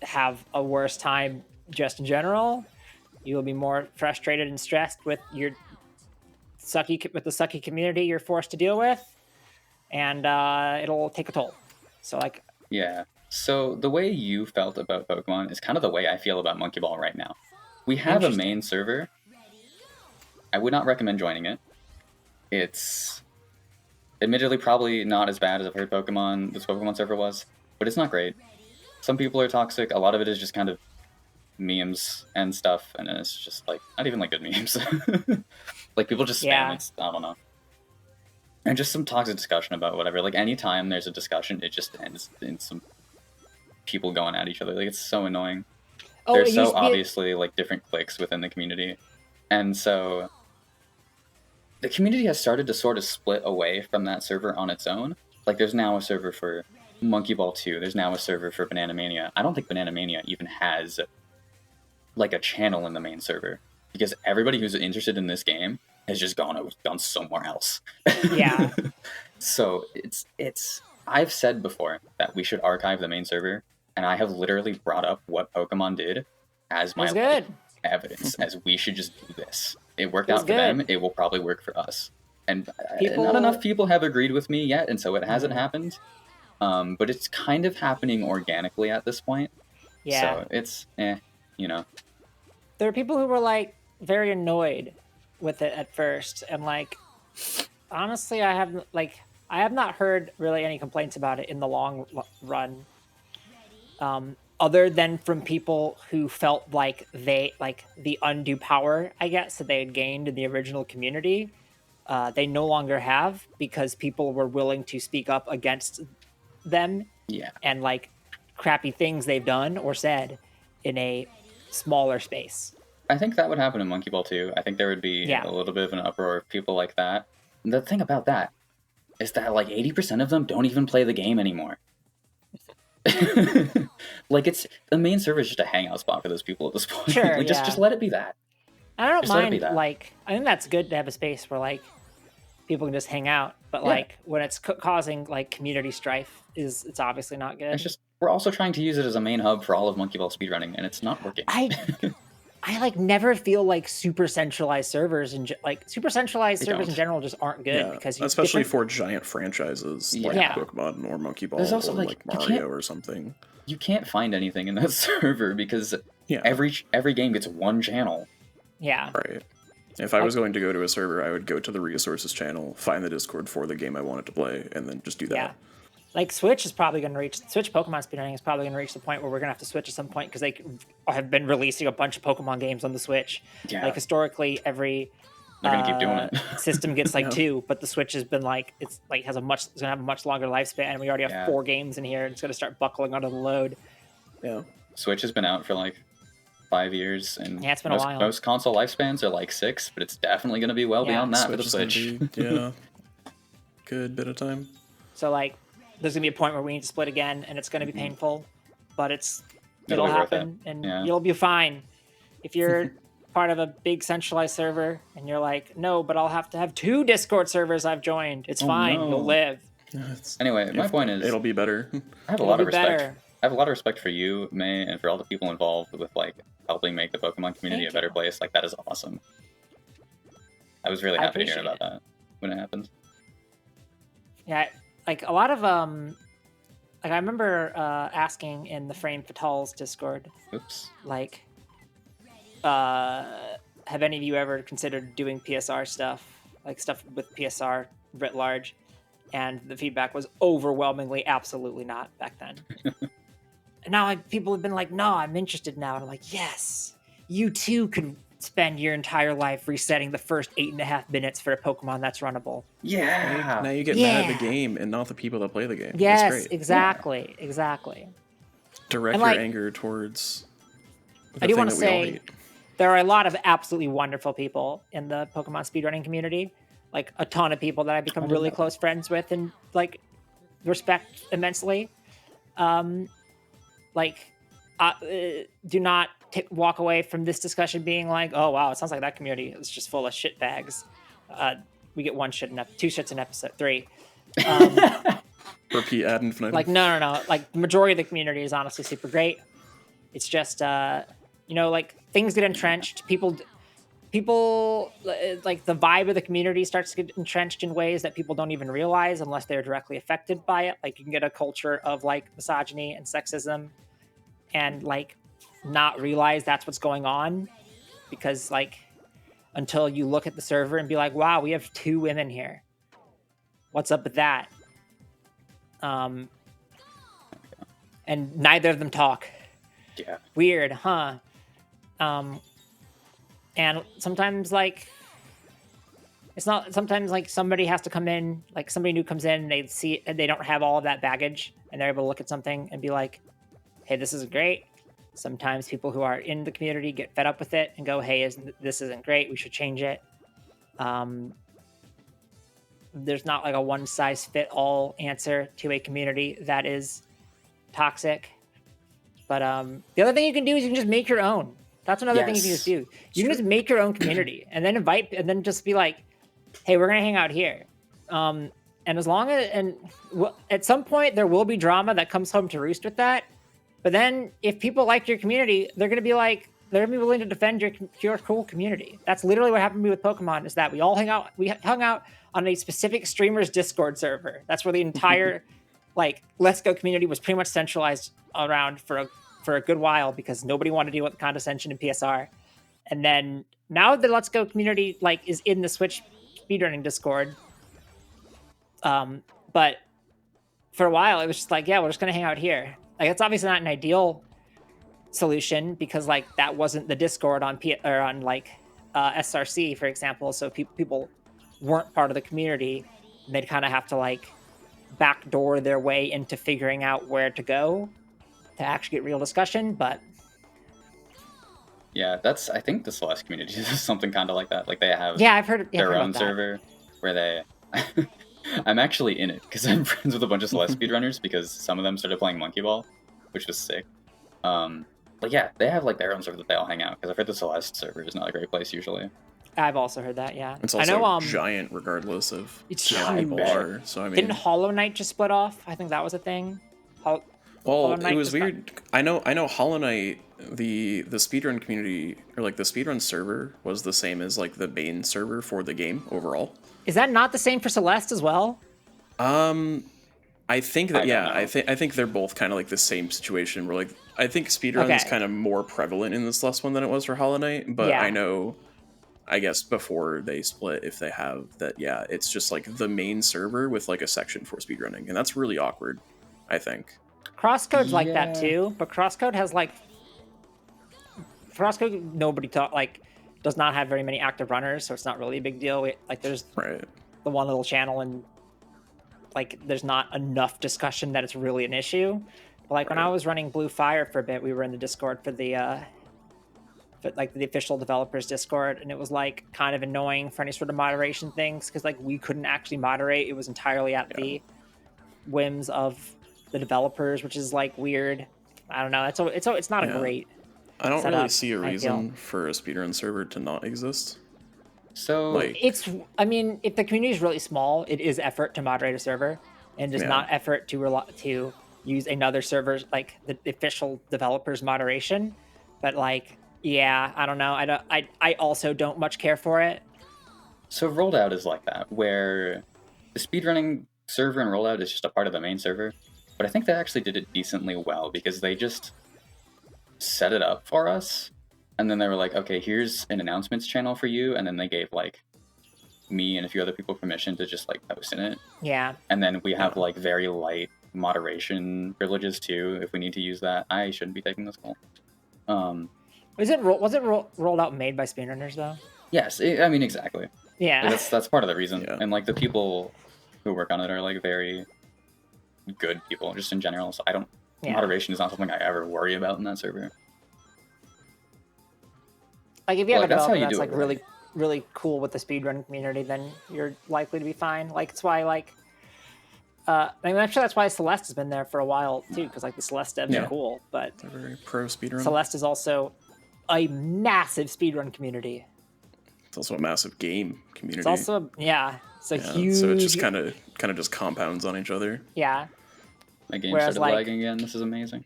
[SPEAKER 2] have a worse time just in general. You will be more frustrated and stressed with the sucky community you're forced to deal with, and it'll take a toll. So like,
[SPEAKER 3] Yeah. So the way you felt about Pokemon is kind of the way I feel about Monkey Ball right now. We have a main server. I would not recommend joining it. It's admittedly probably not as bad as I've heard this Pokemon server was, but it's not great. Some people are toxic. A lot of it is just kind of memes and stuff, and it's just like not even like good memes. Like people just spam it. I don't know. And just some toxic discussion about whatever. Like anytime there's a discussion, it just ends in some people going at each other. Like it's so annoying. There's so obviously like different cliques within the community, and so the community has started to sort of split away from that server on its own. Like there's now a server for Monkey Ball 2. There's now a server for Banana Mania. I don't think Banana Mania even has like a channel in the main server because everybody who's interested in this game has just gone somewhere else.
[SPEAKER 2] Yeah.
[SPEAKER 3] So it's I've said before that we should archive the main server, and I have literally brought up what Pokemon did as my evidence, as we should just do this. It worked out for them. It will probably work for us. And not enough people have agreed with me yet, and so it hasn't happened. But it's kind of happening organically at this point. Yeah. So it's, you know.
[SPEAKER 2] There are people who were like very annoyed with it at first, and like honestly, I have not heard really any complaints about it in the long run. Other than from people who felt like they like the undue power, I guess, that they had gained in the original community, they no longer have because people were willing to speak up against them.
[SPEAKER 3] Yeah.
[SPEAKER 2] And like crappy things they've done or said in a smaller space.
[SPEAKER 3] I think that would happen in Monkey Ball 2. I think there would be a little bit of an uproar of people like that. And the thing about that is that like 80% of them don't even play the game anymore. Like it's the main server is just a hangout spot for those people at this point.
[SPEAKER 2] Sure,
[SPEAKER 3] like just let it be that.
[SPEAKER 2] I don't mind like I think that's good to have a space where like people can just hang out, but like when it's causing like community strife, it's obviously not good.
[SPEAKER 3] It's just we're also trying to use it as a main hub for all of Monkey Ball speedrunning, and it's not working.
[SPEAKER 2] I like never feel like super centralized servers and servers in general just aren't good because
[SPEAKER 1] especially for giant franchises like Pokemon or Monkey Ball or like Mario or something.
[SPEAKER 3] You can't find anything in that server because every game gets one channel.
[SPEAKER 2] Yeah.
[SPEAKER 1] Right. If I was going to go to a server, I would go to the resources channel, find the Discord for the game I wanted to play, and then just do that.
[SPEAKER 2] Yeah. Like Switch Pokemon speedrunning is probably going to reach the point where we're going to have to switch at some point because they have been releasing a bunch of Pokemon games on the Switch. Yeah. Like historically, every
[SPEAKER 3] they're going to keep doing it.
[SPEAKER 2] System gets like 2, but the Switch has been like it's going to have a much longer lifespan, and we already have 4 games in here. And it's going to start buckling under the load.
[SPEAKER 1] Yeah.
[SPEAKER 3] Switch has been out for like 5 years, and
[SPEAKER 2] it's been a while.
[SPEAKER 3] Most console lifespans are like 6, but it's definitely going to be well beyond that with the Switch.
[SPEAKER 1] Good bit of time.
[SPEAKER 2] So like, there's gonna be a point where we need to split again, and it's gonna be painful, but it'll happen, and you'll be fine. If you're part of a big centralized server and you're like, no, but I'll have to have 2 Discord servers I've joined. It's fine. No. You'll live.
[SPEAKER 3] Anyway, my point is,
[SPEAKER 1] it'll be better.
[SPEAKER 3] I have a lot of respect. I have a lot of respect for you, May, and for all the people involved with like helping make the Pokemon community a better place. Like that is awesome. I was really happy to hear about that when it happened.
[SPEAKER 2] Yeah. Like a lot of like I remember asking in the Frame Fatales Discord.
[SPEAKER 3] Oops.
[SPEAKER 2] Like, have any of you ever considered doing PSR stuff, like stuff with PSR writ large? And the feedback was overwhelmingly absolutely not back then. And now like people have been like, no, I'm interested now, and I'm like, yes, you too could spend your entire life resetting the first 8.5 minutes for a Pokemon that's runnable.
[SPEAKER 3] Yeah.
[SPEAKER 1] Now you get mad at the game and not the people that play the game.
[SPEAKER 2] Yes,
[SPEAKER 1] That's great.
[SPEAKER 2] exactly.
[SPEAKER 1] Direct
[SPEAKER 2] And,
[SPEAKER 1] your
[SPEAKER 2] like,
[SPEAKER 1] anger towards the
[SPEAKER 2] I do
[SPEAKER 1] thing
[SPEAKER 2] want to
[SPEAKER 1] that we all
[SPEAKER 2] say
[SPEAKER 1] hate.
[SPEAKER 2] there are a lot of absolutely wonderful people in the Pokemon speedrunning community. Like a ton of people that I've become really close friends with and like respect immensely. Do not walk away from this discussion being like, oh wow, it sounds like that community is just full of shit bags. We get two shits in episode 3.
[SPEAKER 1] Repeat ad infinitum.
[SPEAKER 2] Like no. Like the majority of the community is honestly super great. It's just like things get entrenched. People like the vibe of the community starts to get entrenched in ways that people don't even realize unless they're directly affected by it. Like you can get a culture of like misogyny and sexism and like not realize that's what's going on because like until you look at the server and be like, wow, we have 2 women here. What's up with that? And neither of them talk.
[SPEAKER 3] Yeah.
[SPEAKER 2] Weird, huh? And sometimes like sometimes like somebody has to come in, like somebody new comes in and they see and they don't have all of that baggage and they're able to look at something and be like, hey, this is great. Sometimes people who are in the community get fed up with it and go, hey, this isn't great. We should change it. There's not like a one size fit all answer to a community that is toxic. But the other thing you can do is you can just make your own. That's another thing you can just do. You can just make your own community and then invite and then just be like, hey, we're going to hang out here. And as long as, at some point there will be drama that comes home to roost with that. But then if people like your community, they're going to be willing to defend your cool community. That's literally what happened to me with Pokemon is that we hung out on a specific streamer's Discord server. That's where the entire like Let's Go community was pretty much centralized around for a good while because nobody wanted to deal with condescension in PSR. And then now the Let's Go community like is in the Switch speedrunning Discord. But for a while it was just like, yeah, we're just gonna hang out here. Like it's obviously not an ideal solution because like that wasn't the Discord on SRC, for example. So people weren't part of the community. And they'd kind of have to like backdoor their way into figuring out where to go to actually get real discussion. But
[SPEAKER 3] yeah, I think the Celeste community is something kind of like that. Like they have
[SPEAKER 2] I've heard
[SPEAKER 3] their own server where they I'm actually in it because I'm friends with a bunch of Celeste speedrunners because some of them started playing Monkey Ball, which was sick. But yeah, they have like their own server that they all hang out because I've heard the Celeste server is not a great place usually.
[SPEAKER 2] I've also heard that, yeah.
[SPEAKER 1] It's also giant regardless of how people are. So I mean,
[SPEAKER 2] didn't Hollow Knight just split off? I think that was a thing.
[SPEAKER 1] It was weird. I know Hollow Knight, the speedrun community or like the speedrun server was the same as like the main server for the game overall.
[SPEAKER 2] Is that not the same for Celeste as well?
[SPEAKER 1] I think that I think they're both kind of like the same situation where like I think speedrun is kind of more prevalent in this Celeste one than it was for Hollow Knight, but I know I guess before they split, if they have that, it's just like the main server with like a section for speedrunning, and that's really awkward, I think.
[SPEAKER 2] Crosscode's like that too, but Crosscode has like nobody does not have very many active runners, so it's not really a big deal. There's the one little channel, and like there's not enough discussion that it's really an issue. But like when I was running Blue Fire for a bit, we were in the Discord for the official developers Discord, and it was like kind of annoying for any sort of moderation things because like we couldn't actually moderate. It was entirely at the whims of the developers, which is like weird. I don't know. It's not a great.
[SPEAKER 1] I don't really see a reason for a speedrun server to not exist.
[SPEAKER 3] So
[SPEAKER 2] if the community is really small, it is effort to moderate a server, and it's not effort to use another server's like the official developer's moderation. But like, I don't know. I also don't much care for it.
[SPEAKER 3] So Rolled Out is like that, where the speedrunning server and Rolled Out is just a part of the main server. But I think they actually did it decently well because they just set it up for us. And then they were like, okay, here's an announcements channel for you. And then they gave like me and a few other people permission to just like post in it.
[SPEAKER 2] Yeah.
[SPEAKER 3] And then we have like very light moderation privileges too, if we need to use that. I shouldn't be taking this call.
[SPEAKER 2] Was it rolled out made by speedrunners though?
[SPEAKER 3] Yes, I mean exactly.
[SPEAKER 2] Yeah.
[SPEAKER 3] Like, that's part of the reason.
[SPEAKER 1] Yeah.
[SPEAKER 3] And like the people who work on it are like very good people just in general. So moderation is not something I ever worry about in that server.
[SPEAKER 2] Like if you have a
[SPEAKER 3] that's how
[SPEAKER 2] developer
[SPEAKER 3] you
[SPEAKER 2] that's
[SPEAKER 3] do
[SPEAKER 2] like
[SPEAKER 3] it,
[SPEAKER 2] really
[SPEAKER 3] right?
[SPEAKER 2] really cool with the speedrun community, then you're likely to be fine. Like it's why like I mean, I'm sure that's why Celeste has been there for a while too, because like the Celeste devs
[SPEAKER 1] Yeah.
[SPEAKER 2] are cool, but
[SPEAKER 1] They're very pro speedrun.
[SPEAKER 2] Celeste is also a massive speedrun community.
[SPEAKER 1] It's also a massive game community.
[SPEAKER 2] It's also it's a huge.
[SPEAKER 1] So it just kind of just compounds on each other.
[SPEAKER 2] Yeah.
[SPEAKER 3] My game
[SPEAKER 2] Whereas,
[SPEAKER 3] started
[SPEAKER 2] like,
[SPEAKER 3] lagging again. This is amazing.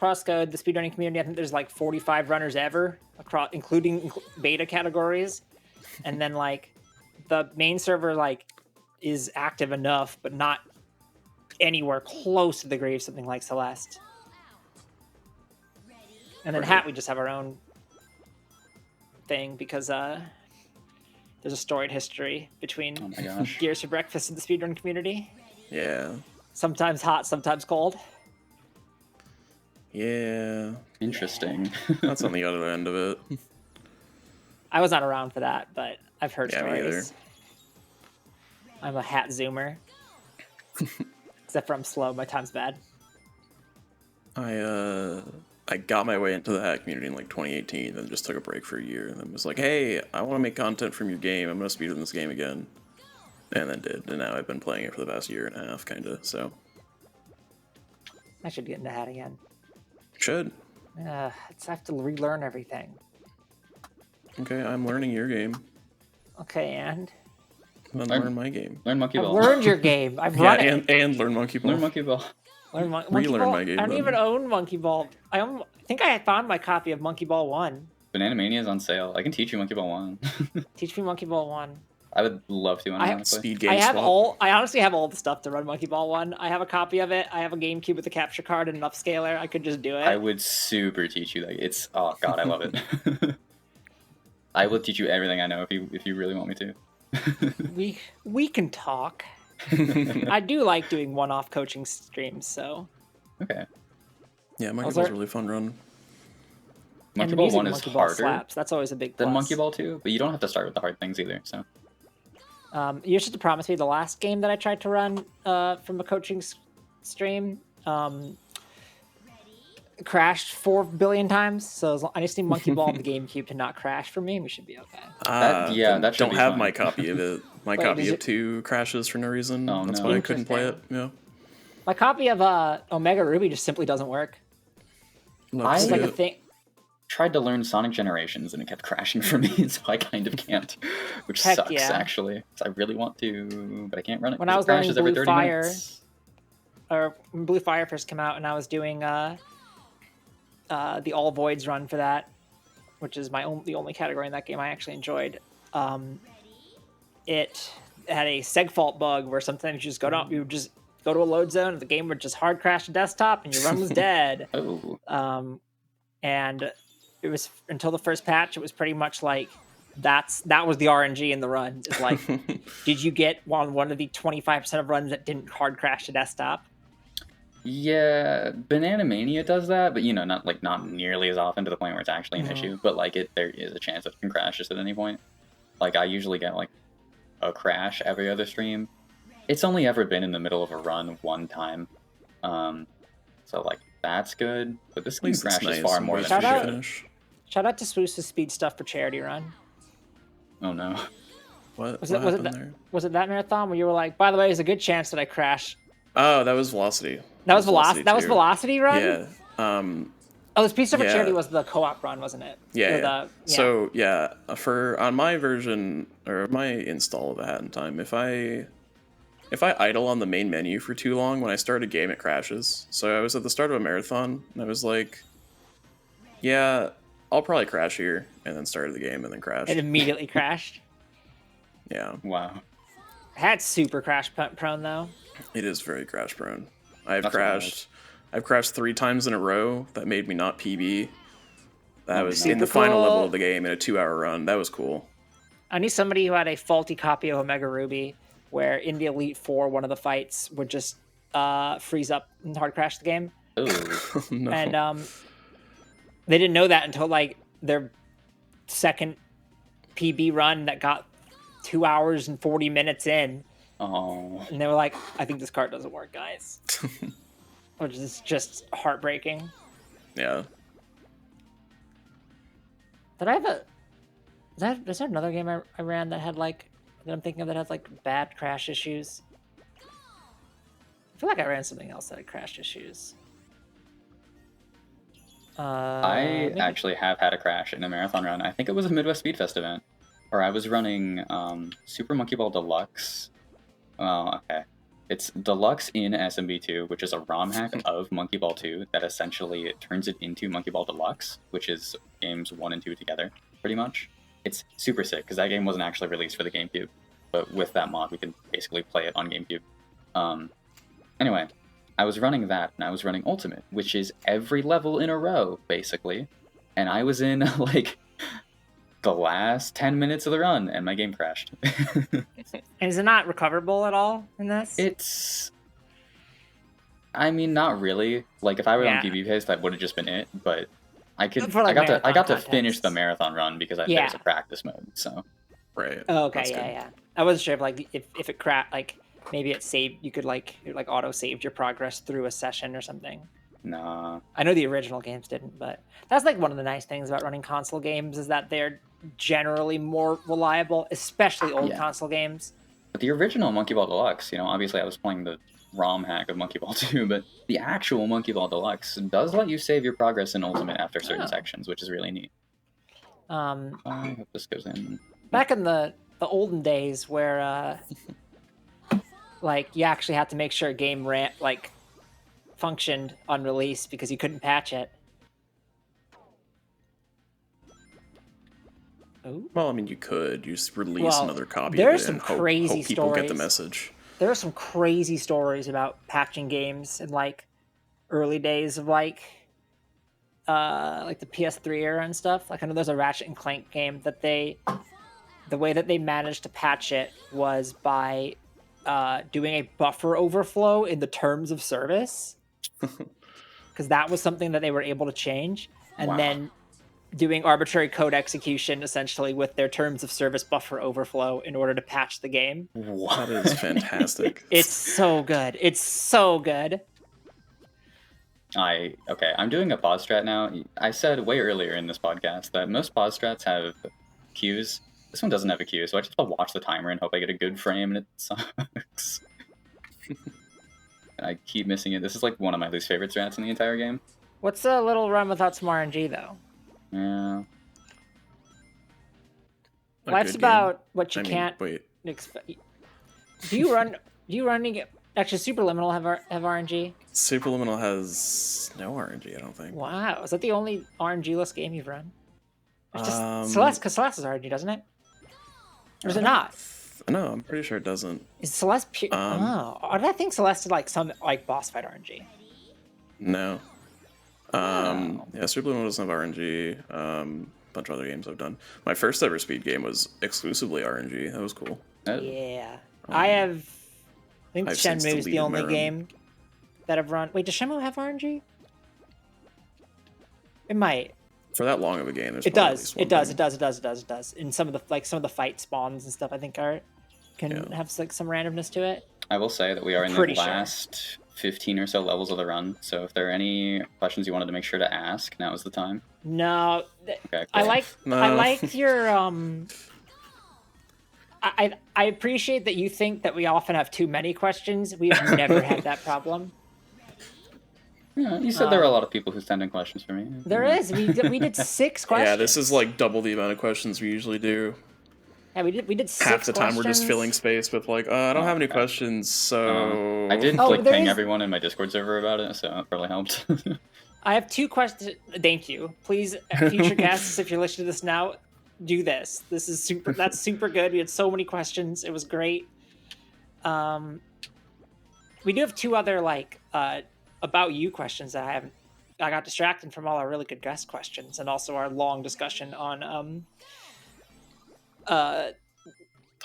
[SPEAKER 2] Crosscode, the speedrunning community, I think there's like 45 runners ever, across, including beta categories, and then like the main server like is active enough, but not anywhere close to the degree of something like Celeste. And then Hat, we just have our own thing because there's a storied history between Gears for Breakfast and the speedrun community.
[SPEAKER 1] Yeah.
[SPEAKER 2] Sometimes hot, sometimes cold.
[SPEAKER 1] Yeah.
[SPEAKER 3] Interesting.
[SPEAKER 1] That's on the other end of it.
[SPEAKER 2] I was not around for that, but I've heard
[SPEAKER 1] Me either.
[SPEAKER 2] stories. I'm a Hat zoomer. Except for I'm slow, my time's bad.
[SPEAKER 1] I got my way into the Hat community in like 2018, then just took a break for a year, and then was like, hey, I want to make content from your game. I'm gonna speedrun this game again, and then did, and now I've been playing it for the past year and a half, kind of. So
[SPEAKER 2] I should get into Hat again.
[SPEAKER 1] Should.
[SPEAKER 2] I have to relearn everything.
[SPEAKER 1] Okay, I'm learning your game.
[SPEAKER 2] Okay, and
[SPEAKER 1] Then learn my game.
[SPEAKER 3] Learn Monkey
[SPEAKER 2] I've
[SPEAKER 3] Ball.
[SPEAKER 2] learned your game. I've run it.
[SPEAKER 1] And learn Monkey Ball.
[SPEAKER 3] Learn Monkey Ball.
[SPEAKER 2] Monkey
[SPEAKER 1] Relearn
[SPEAKER 2] Ball.
[SPEAKER 1] my game,
[SPEAKER 2] I don't
[SPEAKER 1] then.
[SPEAKER 2] even own Monkey Ball. I think I found my copy of Monkey Ball 1.
[SPEAKER 3] Banana Mania is on sale. I can teach you Monkey Ball 1.
[SPEAKER 2] Teach me Monkey Ball 1.
[SPEAKER 3] I would love to, honestly.
[SPEAKER 1] Speed game
[SPEAKER 2] I have
[SPEAKER 1] swap.
[SPEAKER 2] I honestly have all the stuff to run Monkey Ball 1. I have a copy of it. I have a GameCube with a capture card and an upscaler. I could just do it.
[SPEAKER 3] I would super teach you that. It's oh god, I love it. I will teach you everything I know if you really want me to.
[SPEAKER 2] We can talk. I do like doing one-off coaching streams, so.
[SPEAKER 3] Okay.
[SPEAKER 1] Yeah, Monkey Ball's a really fun run.
[SPEAKER 3] Monkey Ball 1 is
[SPEAKER 2] Monkey Ball
[SPEAKER 3] harder
[SPEAKER 2] slaps. That's always a big plus.
[SPEAKER 3] than Monkey Ball 2, but you don't have to start with the hard things either, so.
[SPEAKER 2] You should have promised me the last game that I tried to run from a coaching stream crashed 4 billion times. So I just need Monkey Ball on the GameCube to not crash for me. We should be okay.
[SPEAKER 3] That should
[SPEAKER 1] don't
[SPEAKER 3] be
[SPEAKER 1] have
[SPEAKER 3] fine.
[SPEAKER 1] my copy of it. My
[SPEAKER 2] Wait,
[SPEAKER 1] copy
[SPEAKER 2] did
[SPEAKER 1] of
[SPEAKER 2] you-
[SPEAKER 1] 2 crashes for no reason.
[SPEAKER 3] Oh,
[SPEAKER 1] That's
[SPEAKER 3] no.
[SPEAKER 1] why I couldn't play it. Yeah.
[SPEAKER 2] My copy of Omega Ruby just simply doesn't work.
[SPEAKER 1] Love to
[SPEAKER 3] I-
[SPEAKER 2] It's
[SPEAKER 1] see
[SPEAKER 2] like a
[SPEAKER 1] it.
[SPEAKER 2] thing.
[SPEAKER 3] Tried to learn Sonic Generations and it kept crashing for me, so I kind of can't, which
[SPEAKER 2] Heck
[SPEAKER 3] sucks
[SPEAKER 2] yeah.
[SPEAKER 3] actually. 'Cause I really want to, but I can't run it.
[SPEAKER 2] When
[SPEAKER 3] 'cause
[SPEAKER 2] I
[SPEAKER 3] it
[SPEAKER 2] was learning
[SPEAKER 3] crashes every
[SPEAKER 2] Blue
[SPEAKER 3] 30
[SPEAKER 2] Fire-
[SPEAKER 3] minutes.
[SPEAKER 2] Or when Blue Fire first came out, and I was doing the All Voids run for that, which is the only category in that game I actually enjoyed. It had a segfault bug where sometimes you would just go to a load zone and the game would just hard crash the desktop and your run was dead.
[SPEAKER 3] Oh,
[SPEAKER 2] And it was until the first patch, it was pretty much like that was the RNG in the run. It's like, did you get one of the 25% of runs that didn't hard crash the desktop?
[SPEAKER 3] yeah, Banana Mania does that, but not nearly as often to the point where it's actually an issue. But like there is a chance that it can crash just at any point. Like I usually get like a crash every other stream. It's only ever been in the middle of a run one time, so like that's good. But this
[SPEAKER 1] At
[SPEAKER 3] game
[SPEAKER 1] least it's
[SPEAKER 3] crashes
[SPEAKER 1] nice.
[SPEAKER 3] far more than
[SPEAKER 2] Shout
[SPEAKER 3] it
[SPEAKER 2] out.
[SPEAKER 3] should.
[SPEAKER 1] Finish.
[SPEAKER 2] Shout out to Swoose's speed stuff for charity run.
[SPEAKER 3] Oh no.
[SPEAKER 1] What
[SPEAKER 2] Was
[SPEAKER 1] happened
[SPEAKER 2] it
[SPEAKER 1] there?
[SPEAKER 2] was it that marathon where you were like, by the way, there's a good chance that I crash?
[SPEAKER 1] Oh, that was Velocity.
[SPEAKER 2] That was Velocity. That was
[SPEAKER 1] too.
[SPEAKER 2] Velocity run.
[SPEAKER 1] Yeah.
[SPEAKER 2] Oh, the speed stuff for
[SPEAKER 1] Yeah.
[SPEAKER 2] charity was the co-op run, wasn't it?
[SPEAKER 1] Yeah.
[SPEAKER 2] Or
[SPEAKER 1] Yeah. So yeah, on my version or my install of a Hat in Time, if I idle on the main menu for too long, when I start a game, it crashes. So I was at the start of a marathon, and I was like, yeah, I'll probably crash here, and then started the game, and then crashed.
[SPEAKER 2] it immediately crashed.
[SPEAKER 1] Yeah,
[SPEAKER 3] Wow.
[SPEAKER 2] Hat's super crash prone though.
[SPEAKER 1] it is very crash prone. I've
[SPEAKER 3] That's
[SPEAKER 1] crashed 3 times in a row. That made me not PB. That was in
[SPEAKER 2] Super
[SPEAKER 1] the final
[SPEAKER 2] cool.
[SPEAKER 1] level of the game in a 2-hour run. That was cool.
[SPEAKER 2] I knew somebody who had a faulty copy of Omega Ruby, where in the Elite Four, one of the fights would just freeze up and hard crash the game.
[SPEAKER 3] Ooh.
[SPEAKER 1] No.
[SPEAKER 2] And They didn't know that until like their second PB run that got 2 hours and 40 minutes in.
[SPEAKER 3] Oh.
[SPEAKER 2] And they were like, I think this card doesn't work, guys. Which is just heartbreaking.
[SPEAKER 1] Yeah.
[SPEAKER 2] Did I have a... Is there another game I ran that had like... that I'm thinking of that has like bad crash issues? I feel like I ran something else that had crash issues.
[SPEAKER 3] I
[SPEAKER 2] maybe...
[SPEAKER 3] actually have had a crash in a marathon run. I think it was a Midwest Speed Fest event where I was running Super Monkey Ball Deluxe. Oh, okay. It's Deluxe in SMB2, which is a ROM hack of Monkey Ball 2 that essentially turns it into Monkey Ball Deluxe, which is games 1 and 2 together, pretty much. It's super sick, because that game wasn't actually released for the GameCube, but with that mod, we can basically play it on GameCube. Anyway, I was running that, and I was running Ultimate, which is every level in a row, basically, and I was in, like, the last 10 minutes of the run, and my game crashed.
[SPEAKER 2] And is it not recoverable at all in this?
[SPEAKER 3] It's... I mean, not really. Like, if I were on PB pace, that would have just been it, but I could...
[SPEAKER 2] Like
[SPEAKER 3] I got to finish the marathon run because there was a practice mode, so...
[SPEAKER 1] Right.
[SPEAKER 2] Oh, okay, yeah. I wasn't sure if, like, if it crashed, like, maybe it saved... You could, like, auto-saved your progress through a session or something.
[SPEAKER 3] Nah.
[SPEAKER 2] I know the original games didn't, but that's, like, one of the nice things about running console games is that they're generally more reliable, especially old console games.
[SPEAKER 3] But the original Monkey Ball Deluxe, obviously I was playing the ROM hack of Monkey Ball 2, but the actual Monkey Ball Deluxe does let you save your progress in Ultimate after certain sections, which is really neat. I hope this goes in.
[SPEAKER 2] Back in the olden days where, like, you actually had to make sure a game functioned on release because you couldn't patch it. Ooh.
[SPEAKER 1] Well, I mean, you could. You just release another copy
[SPEAKER 2] there
[SPEAKER 1] of
[SPEAKER 2] are
[SPEAKER 1] it
[SPEAKER 2] some
[SPEAKER 1] and
[SPEAKER 2] crazy
[SPEAKER 1] hope people
[SPEAKER 2] stories.
[SPEAKER 1] get the message.
[SPEAKER 2] There are some crazy stories about patching games in, like, early days of, like the PS3 era and stuff. Like, I know there's a Ratchet and Clank game that the way that they managed to patch it was by doing a buffer overflow in the terms of service. Because that was something that they were able to change. And then doing arbitrary code execution, essentially, with their terms of service buffer overflow in order to patch the game.
[SPEAKER 1] That is fantastic.
[SPEAKER 2] It's so good. It's so good.
[SPEAKER 3] I'm doing a pause strat now. I said way earlier in this podcast that most pause strats have queues. This one doesn't have a queue, so I just have to watch the timer and hope I get a good frame, and it sucks. I keep missing it. This is like one of my least favorite strats in the entire game.
[SPEAKER 2] What's a little run without some RNG, though?
[SPEAKER 3] Yeah.
[SPEAKER 2] Life's about what you can't
[SPEAKER 1] wait.
[SPEAKER 2] expect. Do you run actually Superliminal have RNG?
[SPEAKER 1] Superliminal has no RNG, I don't think.
[SPEAKER 2] Wow, is that the only RNG-less game you've run? It's just Celeste, because Celeste is RNG, doesn't it? Or is it not?
[SPEAKER 1] No, I'm pretty sure it doesn't.
[SPEAKER 2] Is Celeste pure? I did think Celeste did like some like boss fight RNG.
[SPEAKER 1] No. Yeah, Superliminal doesn't have RNG. A bunch of other games I've done. My first ever speed game was exclusively RNG. That was cool.
[SPEAKER 2] Yeah. I think Shenmue is the only game that I've run. Wait, does Shenmue have RNG? It might.
[SPEAKER 1] For that long of a game,
[SPEAKER 2] it does. It does. And some of the fight spawns and stuff, I think, can have like some randomness to it.
[SPEAKER 3] I will say that we are in the last 15 or so levels of the run. So if there are any questions you wanted to make sure to ask, now is the time.
[SPEAKER 2] No,
[SPEAKER 3] okay, cool.
[SPEAKER 2] I like your I appreciate that you think that we often have too many questions. We've never had that problem.
[SPEAKER 3] Yeah, you said there are a lot of people who send in questions for me.
[SPEAKER 2] There is. We did 6 questions.
[SPEAKER 1] Yeah, this is like double the amount of questions we usually do.
[SPEAKER 2] Yeah, we did 6
[SPEAKER 1] Half the time
[SPEAKER 2] questions.
[SPEAKER 1] we're just filling space with like, I don't have any questions, so...
[SPEAKER 3] I did ping everyone in my Discord server about it, so it probably helped.
[SPEAKER 2] I have 2 questions. Thank you. Please, future guests, if you're listening to this now, do this. This is super. That's super good. We had so many questions. It was great. We do have 2 other about you questions that I got distracted from all our really good guest questions and also our long discussion on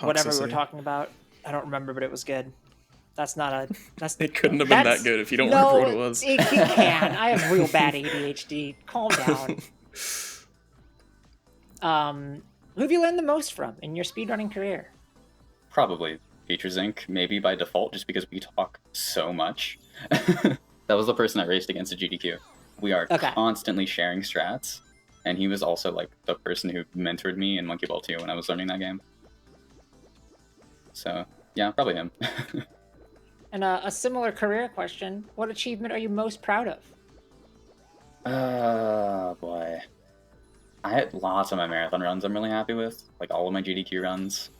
[SPEAKER 2] whatever we were talking about. I don't remember, but it was good. It
[SPEAKER 1] couldn't have been that good if you don't remember what it was.
[SPEAKER 2] It can. I have real bad ADHD. Calm down. Who have you learned the most from in your speedrunning career?
[SPEAKER 3] Probably Features Inc. Maybe by default, just because we talk so much. That was the person I raced against at GDQ. We are constantly sharing strats, and he was also like the person who mentored me in Monkey Ball 2 when I was learning that game. So yeah, probably him.
[SPEAKER 2] And a similar career question: what achievement are you most proud of?
[SPEAKER 3] Boy. I had lots of my marathon runs I'm really happy with, like all of my GDQ runs.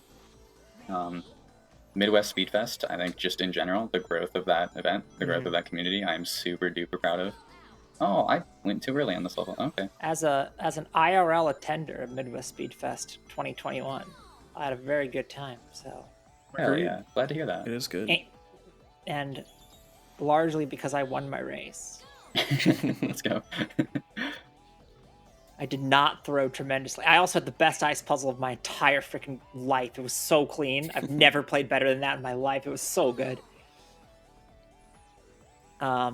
[SPEAKER 3] Midwest Speed Fest, I think just in general, the growth of that event, the growth of that community, I'm super duper proud of. Oh, I went too early on this level. Okay.
[SPEAKER 2] As an IRL attender of Midwest Speed Fest 2021, I had a very good time. So.
[SPEAKER 3] Hell yeah, glad to hear that.
[SPEAKER 1] It is good.
[SPEAKER 2] And largely because I won my race.
[SPEAKER 3] Let's go.
[SPEAKER 2] I did not throw tremendously. I also had the best ice puzzle of my entire freaking life. It was so clean. I've never played better than that in my life. It was so good.
[SPEAKER 3] I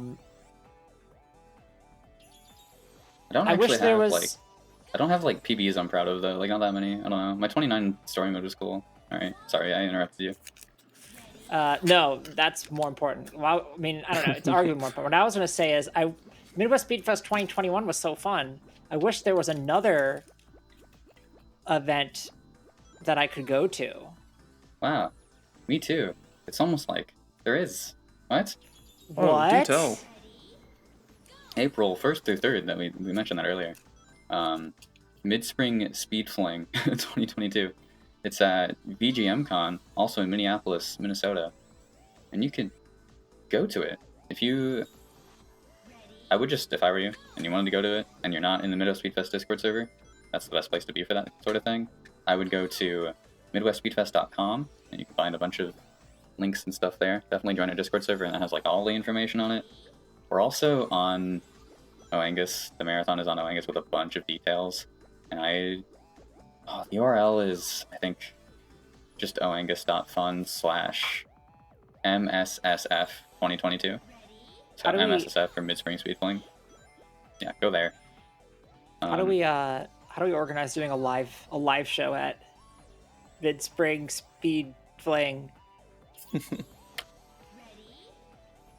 [SPEAKER 3] don't actually I don't have like PBs I'm proud of though. Like not that many. I don't know. My 29 story mode was cool. All right, sorry I interrupted you.
[SPEAKER 2] No, that's more important. Well, I mean, I don't know. It's arguably more important. What I was going to say is, Midwest Speed Fest 2021 was so fun. I wish there was another event that I could go to.
[SPEAKER 3] Wow, me too. It's almost like there is. What?
[SPEAKER 2] What?
[SPEAKER 1] Do tell.
[SPEAKER 3] April 1st through 3rd, that we mentioned that earlier. Mid-Spring Speed Fling 2022. It's at VGMCon, also in Minneapolis, Minnesota. And you could go to it. I would just, if I were you, and you wanted to go to it, and you're not in the Midwest Speedfest Discord server, that's the best place to be for that sort of thing. I would go to midwestspeedfest.com, and you can find a bunch of links and stuff there. Definitely join our Discord server, and that has like all the information on it. We're also on Oangus. The marathon is on Oangus with a bunch of details. And the URL is, I think, just oangus.fun/MSSF2022. So MSSF for Mid-Spring Speed Fling. Yeah, go there.
[SPEAKER 2] How do we organize doing a live show at Mid-Spring Speed Fling?
[SPEAKER 3] That'd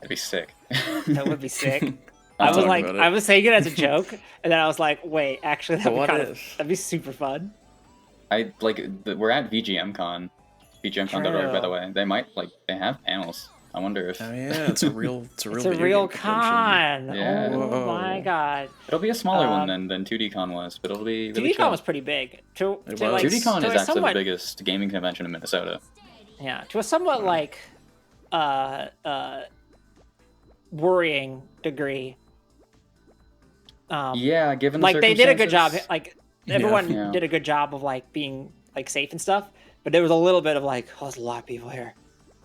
[SPEAKER 3] be sick.
[SPEAKER 2] That would be sick. I was saying it as a joke, and then I was like, wait, actually, that'd be super fun.
[SPEAKER 3] We're at VGMCon, VGMCon.org, by the way. They have panels. I wonder if...
[SPEAKER 1] Oh yeah, it's a real
[SPEAKER 2] con.
[SPEAKER 3] Yeah.
[SPEAKER 2] Oh my god.
[SPEAKER 3] It'll be a smaller one than 2DCon was, but it'll be really
[SPEAKER 2] 2DCon
[SPEAKER 3] chill.
[SPEAKER 2] was pretty big.
[SPEAKER 3] 2DCon is actually the biggest gaming convention in Minnesota.
[SPEAKER 2] Yeah, to a somewhat worrying degree.
[SPEAKER 3] Yeah, given the
[SPEAKER 2] they did a good job.
[SPEAKER 3] circumstances.
[SPEAKER 2] Everyone did a good job of being safe and stuff, but there was a little bit of there's a lot of people here.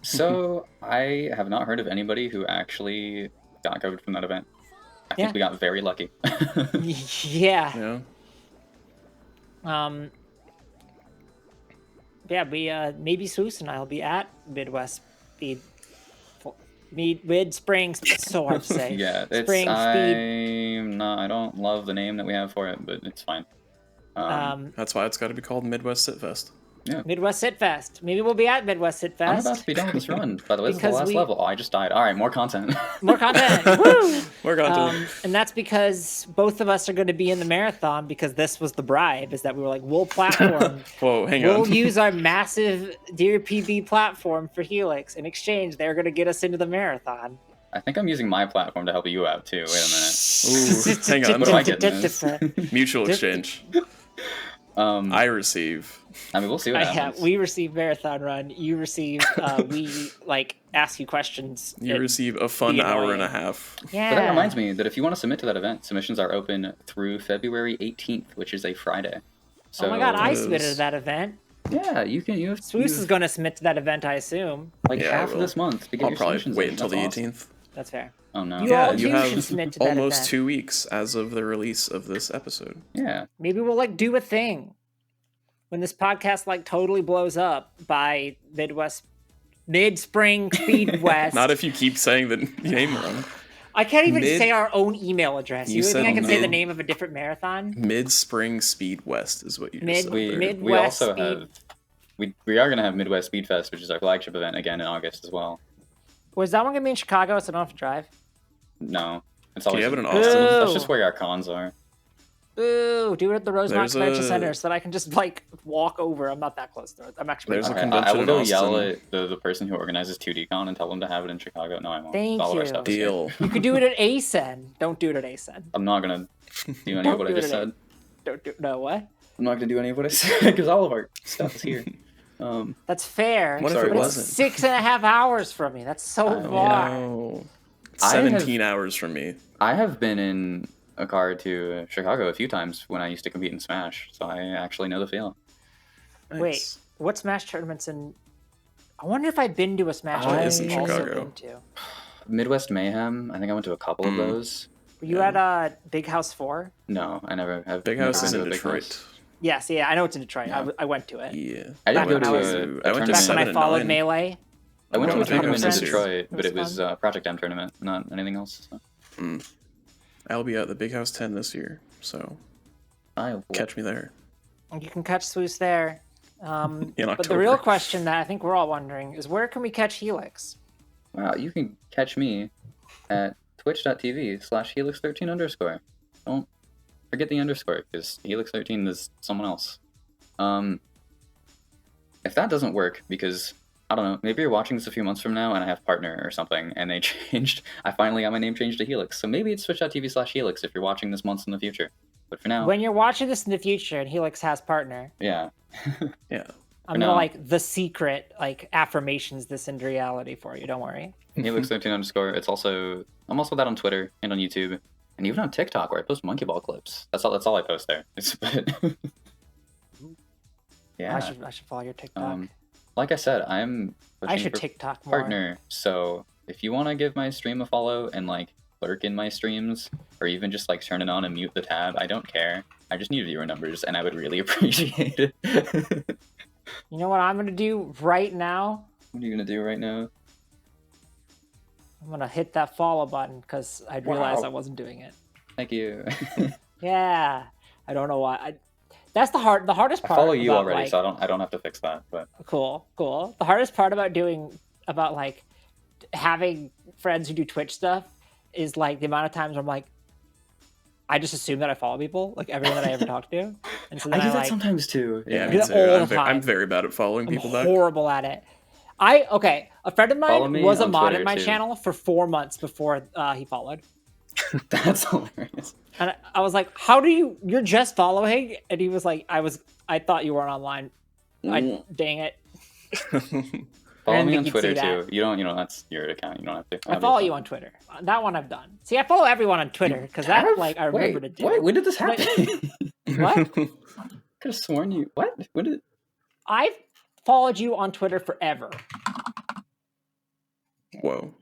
[SPEAKER 3] So I have not heard of anybody who actually got COVID from that event. I think we got very lucky.
[SPEAKER 2] Yeah. Maybe Seuss and I will be at Midwest Speed. Mid-Spring. It's so hard to say.
[SPEAKER 3] Yeah, I don't love the name that we have for it, but it's fine.
[SPEAKER 1] That's why it's got to be called Midwest Sit Fest.
[SPEAKER 3] Yeah.
[SPEAKER 2] Midwest Sit Fest. Maybe we'll be at Midwest Sit Fest.
[SPEAKER 3] I'm about to be done with this run. By the way, this is the last level. Oh, I just died. All right, more content.
[SPEAKER 2] More content. Woo!
[SPEAKER 1] More content.
[SPEAKER 2] And that's because both of us are going to be in the marathon, because this was the bribe, is that we were like, we'll platform.
[SPEAKER 1] Whoa, hang on.
[SPEAKER 2] We'll use our massive Dear PB platform for Helix. In exchange, they're going to get us into the marathon.
[SPEAKER 3] I think I'm using my platform to help you out, too. Wait a minute.
[SPEAKER 1] Ooh, hang on.
[SPEAKER 3] What do I get in this?
[SPEAKER 1] Mutual exchange. I receive.
[SPEAKER 3] I mean, we'll see what happens.
[SPEAKER 2] We receive marathon run. You receive. We ask you questions.
[SPEAKER 1] You receive a fun hour and a half.
[SPEAKER 2] Yeah.
[SPEAKER 3] But that reminds me that if you want to submit to that event, submissions are open through February 18th, which is a Friday. So,
[SPEAKER 2] oh my god, I submitted to that event.
[SPEAKER 3] Yeah, you can.
[SPEAKER 2] Swoosh is going to submit to that event, I assume.
[SPEAKER 3] Half of this month to get
[SPEAKER 1] I'll
[SPEAKER 3] your
[SPEAKER 1] probably
[SPEAKER 3] submissions
[SPEAKER 1] wait
[SPEAKER 3] in.
[SPEAKER 1] until
[SPEAKER 3] That's
[SPEAKER 1] the 18th.
[SPEAKER 3] Awesome.
[SPEAKER 2] That's fair.
[SPEAKER 3] Oh no.
[SPEAKER 1] You have
[SPEAKER 2] should submit to that
[SPEAKER 1] almost
[SPEAKER 2] event.
[SPEAKER 1] 2 weeks as of the release of this episode.
[SPEAKER 3] Yeah.
[SPEAKER 2] Maybe we'll do a thing when this podcast totally blows up by Mid-Spring Speed West.
[SPEAKER 1] Not if you keep saying the name wrong.
[SPEAKER 2] I can't even
[SPEAKER 1] Mid-
[SPEAKER 2] say our own email address.
[SPEAKER 1] You
[SPEAKER 2] You think I
[SPEAKER 1] said
[SPEAKER 2] can say the
[SPEAKER 1] mid-
[SPEAKER 2] name of a different marathon?
[SPEAKER 1] Mid-spring Speed West is what you just said there.
[SPEAKER 2] Mid-
[SPEAKER 3] We
[SPEAKER 2] Midwest
[SPEAKER 3] also
[SPEAKER 2] Speed-
[SPEAKER 3] have we are gonna have Midwest Speed Fest, which is our flagship event again in August as well.
[SPEAKER 2] Was that one gonna be in Chicago, so I don't have to drive?
[SPEAKER 3] No, it's
[SPEAKER 1] Can you
[SPEAKER 3] always
[SPEAKER 1] have it in
[SPEAKER 3] that's-
[SPEAKER 1] Austin?
[SPEAKER 3] That's
[SPEAKER 2] Boo.
[SPEAKER 3] just where our cons are.
[SPEAKER 2] Ooh, do it at the Rosemont
[SPEAKER 1] There's
[SPEAKER 2] Convention
[SPEAKER 1] a-
[SPEAKER 2] Center so that I can just like walk over. I'm not that close to it. I'm actually.
[SPEAKER 1] There's a
[SPEAKER 2] pretty
[SPEAKER 3] Okay,
[SPEAKER 2] far.
[SPEAKER 1] convention
[SPEAKER 3] I will
[SPEAKER 1] in
[SPEAKER 3] go yell
[SPEAKER 1] Austin.
[SPEAKER 3] at the person who organizes 2DCon and tell them to have it in Chicago. No, I won't.
[SPEAKER 2] Thank
[SPEAKER 3] All of our
[SPEAKER 2] you.
[SPEAKER 3] stuff is here.
[SPEAKER 1] Deal.
[SPEAKER 2] You could do it at ASEN. Don't do it at ASEN.
[SPEAKER 3] I'm not gonna do any
[SPEAKER 2] Don't
[SPEAKER 3] of what I
[SPEAKER 2] do it
[SPEAKER 3] just
[SPEAKER 2] at
[SPEAKER 3] said.
[SPEAKER 2] Don't do no what?
[SPEAKER 3] I'm not gonna do any of what I said because all of our stuff is here.
[SPEAKER 2] That's fair.
[SPEAKER 1] What if
[SPEAKER 3] Sorry,
[SPEAKER 1] it
[SPEAKER 2] but
[SPEAKER 1] wasn't?
[SPEAKER 2] it's 6.5 hours from me. That's so
[SPEAKER 3] I know.
[SPEAKER 2] far.
[SPEAKER 1] No.
[SPEAKER 3] I have-
[SPEAKER 1] 17 hours from me.
[SPEAKER 3] I have been in a car to Chicago a few times when I used to compete in Smash, so I actually know the feel.
[SPEAKER 1] Nice.
[SPEAKER 2] Wait, what Smash tournaments in? I wonder if I've been to a Smash
[SPEAKER 3] I-
[SPEAKER 2] tournament.
[SPEAKER 3] It's in
[SPEAKER 2] I've also
[SPEAKER 1] Chicago.
[SPEAKER 2] been to.
[SPEAKER 3] Midwest Mayhem, I think I went to a couple of those.
[SPEAKER 2] Were you
[SPEAKER 1] Yeah.
[SPEAKER 2] at Big House 4?
[SPEAKER 3] No, I never have.
[SPEAKER 1] Big
[SPEAKER 3] never
[SPEAKER 1] House is
[SPEAKER 3] been
[SPEAKER 1] in
[SPEAKER 3] to a Big
[SPEAKER 1] Detroit.
[SPEAKER 3] House.
[SPEAKER 2] Yes, yeah, I know it's in Detroit.
[SPEAKER 3] Yeah.
[SPEAKER 2] I went to it.
[SPEAKER 1] Yeah.
[SPEAKER 3] I
[SPEAKER 2] Back
[SPEAKER 3] didn't go
[SPEAKER 2] when
[SPEAKER 3] to
[SPEAKER 2] I
[SPEAKER 3] a,
[SPEAKER 1] I
[SPEAKER 3] a
[SPEAKER 1] went to
[SPEAKER 3] tournament.
[SPEAKER 2] Back when I
[SPEAKER 1] 7 and
[SPEAKER 2] followed
[SPEAKER 1] 9.
[SPEAKER 2] Melee.
[SPEAKER 3] I went to a
[SPEAKER 1] Big House
[SPEAKER 3] tournament in
[SPEAKER 1] this year.
[SPEAKER 3] Detroit,
[SPEAKER 2] It
[SPEAKER 3] but
[SPEAKER 2] was
[SPEAKER 3] it was
[SPEAKER 2] fun.
[SPEAKER 3] a Project M tournament, not anything else. So.
[SPEAKER 1] I'll be at the Big House 10 this year, so catch me there.
[SPEAKER 2] You can catch Swoos there.
[SPEAKER 1] In
[SPEAKER 2] But the
[SPEAKER 1] October.
[SPEAKER 2] real question that I think we're all wondering is where can we catch Helix?
[SPEAKER 3] Wow, you can catch me at twitch.tv/helix13_. Don't forget the underscore, because Helix13 is someone else. If that doesn't work, because, I don't know, maybe you're watching this a few months from now and I have partner or something, and they changed, I finally got my name changed to Helix, so maybe it's twitch.tv/helix if you're watching this months in the future. But for now,
[SPEAKER 2] When you're watching this in the future and Helix has partner,
[SPEAKER 3] yeah.
[SPEAKER 1] Yeah.
[SPEAKER 2] I'm gonna
[SPEAKER 3] now.
[SPEAKER 2] like the secret affirmations this into reality for you. Don't worry.
[SPEAKER 3] Helix13_. I'm also that on Twitter and on YouTube, and even on TikTok where I post monkey ball clips. That's all I post there. Yeah.
[SPEAKER 2] I should follow your TikTok.
[SPEAKER 3] Like I said, I'm
[SPEAKER 2] I
[SPEAKER 3] pushing
[SPEAKER 2] should
[SPEAKER 3] for
[SPEAKER 2] TikTok more.
[SPEAKER 3] partner. So if you want to give my stream a follow and like lurk in my streams, or even just like turn it on and mute the tab, I don't care. I just need viewer numbers, and I would really appreciate it.
[SPEAKER 2] You know what I'm gonna do right now?
[SPEAKER 3] What are you gonna do right now?
[SPEAKER 2] I'm gonna hit that follow button because I realized
[SPEAKER 3] Wow.
[SPEAKER 2] I wasn't doing it.
[SPEAKER 3] Thank you.
[SPEAKER 2] Yeah, I don't know why. That's the hardest
[SPEAKER 3] I
[SPEAKER 2] part.
[SPEAKER 3] follow you
[SPEAKER 2] about,
[SPEAKER 3] already,
[SPEAKER 2] like,
[SPEAKER 3] so I don't have to fix that. But
[SPEAKER 2] Cool. The hardest part about like having friends who do Twitch stuff is like the amount of times where I'm like, I just assume that I follow people, like everyone that I ever talk to, and so then
[SPEAKER 3] I do that
[SPEAKER 2] like,
[SPEAKER 3] sometimes too.
[SPEAKER 1] Yeah,
[SPEAKER 2] do
[SPEAKER 1] me
[SPEAKER 2] that
[SPEAKER 1] too.
[SPEAKER 2] all
[SPEAKER 1] I'm,
[SPEAKER 2] the
[SPEAKER 1] ve- I'm
[SPEAKER 2] time.
[SPEAKER 1] very bad at following
[SPEAKER 2] I'm
[SPEAKER 1] people back.
[SPEAKER 2] horrible at it. A friend of
[SPEAKER 3] Follow
[SPEAKER 2] mine
[SPEAKER 3] me
[SPEAKER 2] was a
[SPEAKER 3] on
[SPEAKER 2] mod
[SPEAKER 3] Twitter,
[SPEAKER 2] in my
[SPEAKER 3] too.
[SPEAKER 2] channel for 4 months before he followed.
[SPEAKER 3] That's hilarious.
[SPEAKER 2] And I was like, "How do you're just following?" And he was like, "I thought you weren't online." Dang it!
[SPEAKER 3] Follow
[SPEAKER 2] didn't
[SPEAKER 3] me
[SPEAKER 2] think
[SPEAKER 3] on
[SPEAKER 2] you'd
[SPEAKER 3] Twitter
[SPEAKER 2] see
[SPEAKER 3] too.
[SPEAKER 2] that.
[SPEAKER 3] You don't, that's your account. You don't have to.
[SPEAKER 2] I follow you on Twitter. That one I've done. See, I follow everyone on Twitter because that like I remember to do.
[SPEAKER 3] Wait, when did this happen?
[SPEAKER 2] What?
[SPEAKER 3] Could have sworn you. What? When did?
[SPEAKER 2] I've followed you on Twitter forever.
[SPEAKER 1] Whoa.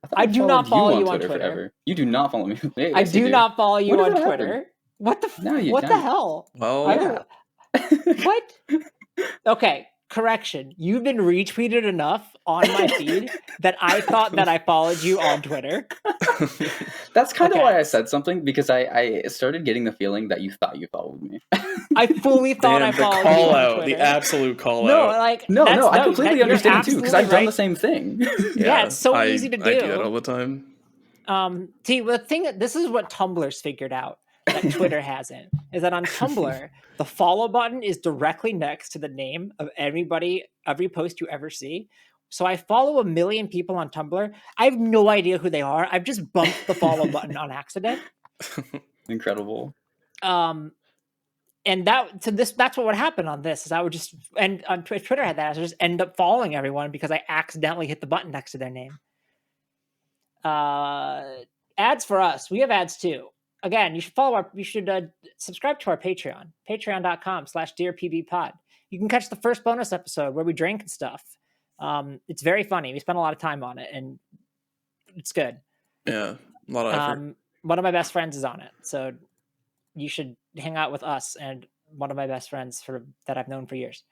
[SPEAKER 3] thought
[SPEAKER 2] I do not
[SPEAKER 3] followed
[SPEAKER 2] follow you on Twitter.
[SPEAKER 3] forever. You do not follow me. Yeah,
[SPEAKER 2] I
[SPEAKER 3] yes, you
[SPEAKER 2] do not follow you
[SPEAKER 3] When
[SPEAKER 2] on
[SPEAKER 3] did that
[SPEAKER 2] Twitter.
[SPEAKER 3] happen?
[SPEAKER 2] What the?
[SPEAKER 3] No, you
[SPEAKER 2] what the
[SPEAKER 3] don't.
[SPEAKER 2] hell?
[SPEAKER 1] Well,
[SPEAKER 2] I don't- What? Okay, correction. You've been retweeted enough on my feed that I thought that I followed you on Twitter.
[SPEAKER 3] That's kind of
[SPEAKER 2] Okay.
[SPEAKER 3] why I said something, because I started getting the feeling that you thought you followed me.
[SPEAKER 2] I fully thought
[SPEAKER 1] damn,
[SPEAKER 2] I
[SPEAKER 1] the
[SPEAKER 2] followed you
[SPEAKER 1] call
[SPEAKER 2] on
[SPEAKER 1] out,
[SPEAKER 2] Twitter.
[SPEAKER 1] the absolute call
[SPEAKER 2] No,
[SPEAKER 1] out.
[SPEAKER 2] like
[SPEAKER 3] No,
[SPEAKER 2] that's,
[SPEAKER 3] I completely
[SPEAKER 2] you're
[SPEAKER 3] understand too, because I've
[SPEAKER 2] absolutely
[SPEAKER 3] done the same thing.
[SPEAKER 2] Yeah, it's so easy to
[SPEAKER 1] I do
[SPEAKER 2] do.
[SPEAKER 1] that all the time.
[SPEAKER 2] See, the thing, this is what Tumblr's figured out that Twitter hasn't, is that on Tumblr, the follow button is directly next to the name of everybody, every post you ever see. So I follow 1 million people on Tumblr. I have no idea who they are. I've just bumped the follow button on accident.
[SPEAKER 3] Incredible.
[SPEAKER 2] And that's what would happen on this, is I would just, and on Twitter had that, I just end up following everyone because I accidentally hit the button next to their name. Ads for us. We have ads too. Again, you should subscribe to our Patreon, patreon.com/dearpbpod. You can catch the first bonus episode where we drink and stuff. It's very funny. We spent a lot of time on it and it's good.
[SPEAKER 1] Yeah, a lot of effort.
[SPEAKER 2] One of my best friends is on it. So you should hang out with us and one of my best friends that I've known for years.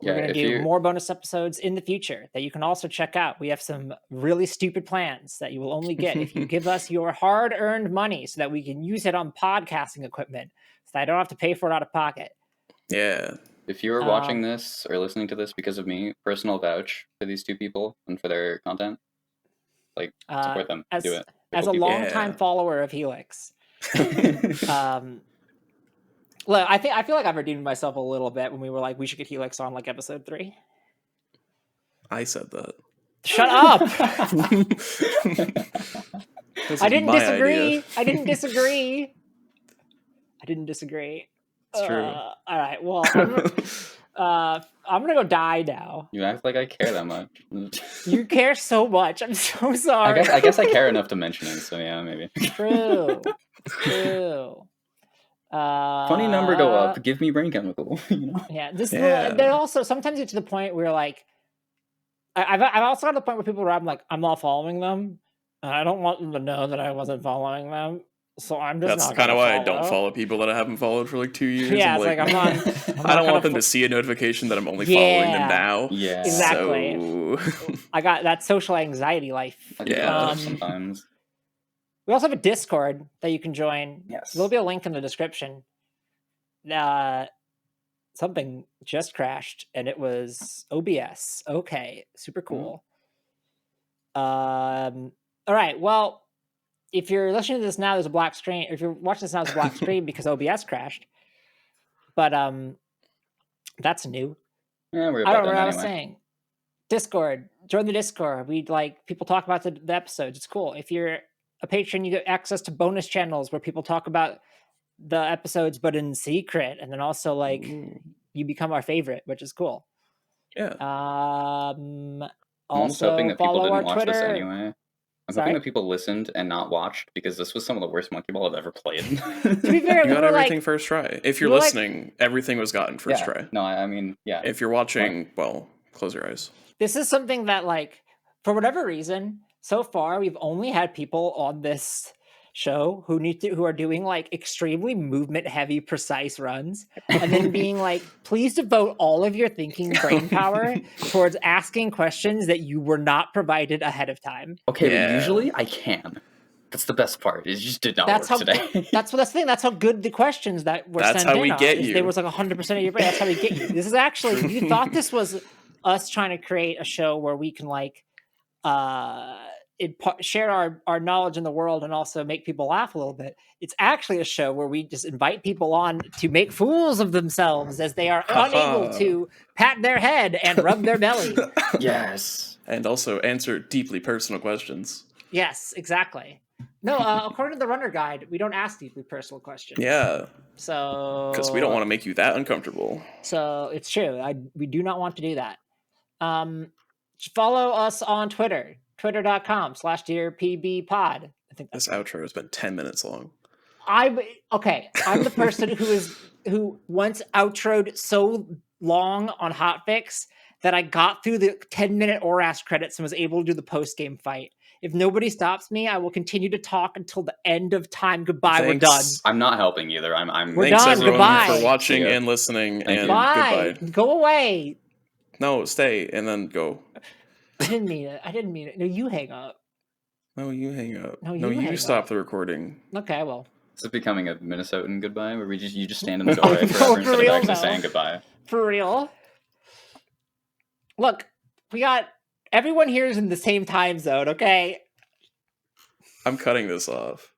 [SPEAKER 2] We're
[SPEAKER 3] Yeah,
[SPEAKER 2] going to do more bonus episodes in the future that you can also check out. We have some really stupid plans that you will only get if you give us your hard-earned money so that we can use it on podcasting equipment so that I don't have to pay for it out of pocket.
[SPEAKER 1] Yeah.
[SPEAKER 3] If you are watching this or listening to this because of me, personal vouch for these two people and for their content. Like, support them. Do it.
[SPEAKER 2] As a longtime follower of Helix, look, I feel like I've redeemed myself a little bit when we were like, we should get Helix on like episode 3.
[SPEAKER 1] I said that.
[SPEAKER 2] Shut up! I didn't
[SPEAKER 1] disagree.
[SPEAKER 2] I didn't disagree. I didn't disagree.
[SPEAKER 1] It's true.
[SPEAKER 2] All right. Well, I'm gonna go die now.
[SPEAKER 3] You act like I care that much.
[SPEAKER 2] You care so much. I'm so sorry.
[SPEAKER 3] I guess I care enough to mention it. So yeah, maybe.
[SPEAKER 2] True.
[SPEAKER 3] Funny number go up. Give me brain chemical. You know?
[SPEAKER 2] Yeah. Then also sometimes it's to the point where like I've also got to the point where people where I'm like I'm not following them. And I don't want them to know that I wasn't following them. So I'm just
[SPEAKER 1] That's kind of why I don't follow people that I haven't followed for like 2 years.
[SPEAKER 2] Yeah,
[SPEAKER 1] I'm
[SPEAKER 2] like I'm not.
[SPEAKER 1] I don't want them to see a notification that I'm only following them now.
[SPEAKER 3] Yeah,
[SPEAKER 2] exactly.
[SPEAKER 3] So...
[SPEAKER 2] I got that social anxiety life.
[SPEAKER 3] Sometimes.
[SPEAKER 2] We also have a Discord that you can join.
[SPEAKER 3] Yes.
[SPEAKER 2] There'll be a link in the description. Something just crashed, and it was OBS. Okay, super cool. All right, well, if you're listening to this now, there's a black screen. If you're watching this now, there's a black screen because OBS crashed. But that's new.
[SPEAKER 3] Yeah, we're
[SPEAKER 2] I don't
[SPEAKER 3] about
[SPEAKER 2] know what
[SPEAKER 3] done
[SPEAKER 2] I was
[SPEAKER 3] anyway.
[SPEAKER 2] saying. Discord. Join the Discord. We like people talk about the episodes. It's cool. If you're a patron, you get access to bonus channels where people talk about the episodes, but in secret. And then also like you become our favorite, which is cool.
[SPEAKER 1] Yeah.
[SPEAKER 3] I'm
[SPEAKER 2] Also
[SPEAKER 3] hoping that people
[SPEAKER 2] follow our
[SPEAKER 3] didn't watch
[SPEAKER 2] Twitter.
[SPEAKER 3] this anyway. I'm hoping that people listened and not watched because this was some of the worst Monkey Ball I've ever played.
[SPEAKER 2] To be fair,
[SPEAKER 1] you got everything first try. If you're listening, everything was gotten first try.
[SPEAKER 3] No, I mean, yeah.
[SPEAKER 1] If you're watching, well, close your eyes.
[SPEAKER 2] This is something that, like, for whatever reason, so far we've only had people on this show who are doing like extremely movement heavy precise runs and then being like, please devote all of your thinking brain power towards asking questions that you were not provided ahead of time.
[SPEAKER 3] Okay, but usually I can. That's the best part. It just did not work today.
[SPEAKER 2] That's the thing. That's how good the questions that were sent in.
[SPEAKER 1] That's how we get you.
[SPEAKER 2] There was like 100% of your brain. That's how we get you. This is actually, you thought this was us trying to create a show where we can like share our knowledge in the world and also make people laugh a little bit. It's actually a show where we just invite people on to make fools of themselves as they are unable to pat their head and rub their belly.
[SPEAKER 3] Yes.
[SPEAKER 1] And also answer deeply personal questions.
[SPEAKER 2] Yes, exactly. No, according to the runner guide, we don't ask deeply personal questions.
[SPEAKER 1] Yeah.
[SPEAKER 2] So
[SPEAKER 1] because we don't want to make you that uncomfortable.
[SPEAKER 2] So it's true. We do not want to do that. Follow us on Twitter. Twitter.com/DearPBPod. I think
[SPEAKER 1] this outro has been 10 minutes long.
[SPEAKER 2] I'm the person who once outroed so long on Hotfix that I got through the 10-minute ORAS credits and was able to do the post-game fight. If nobody stops me, I will continue to talk until the end of time. Goodbye.
[SPEAKER 1] Thanks.
[SPEAKER 2] We're done.
[SPEAKER 3] I'm not helping either.
[SPEAKER 2] We're
[SPEAKER 1] Thanks
[SPEAKER 2] done.
[SPEAKER 1] everyone
[SPEAKER 2] Goodbye.
[SPEAKER 1] for watching and listening. And
[SPEAKER 2] goodbye. Go away.
[SPEAKER 1] No, stay and then go.
[SPEAKER 2] I didn't mean it. No, you hang up.
[SPEAKER 1] No, you hang up. No,
[SPEAKER 2] you
[SPEAKER 1] you stop the recording.
[SPEAKER 2] Okay, well.
[SPEAKER 3] This is becoming a Minnesotan goodbye where you just stand in the doorway forever instead of actually saying goodbye.
[SPEAKER 2] For real. Look, we got everyone here is in the same time zone, okay?
[SPEAKER 1] I'm cutting this off.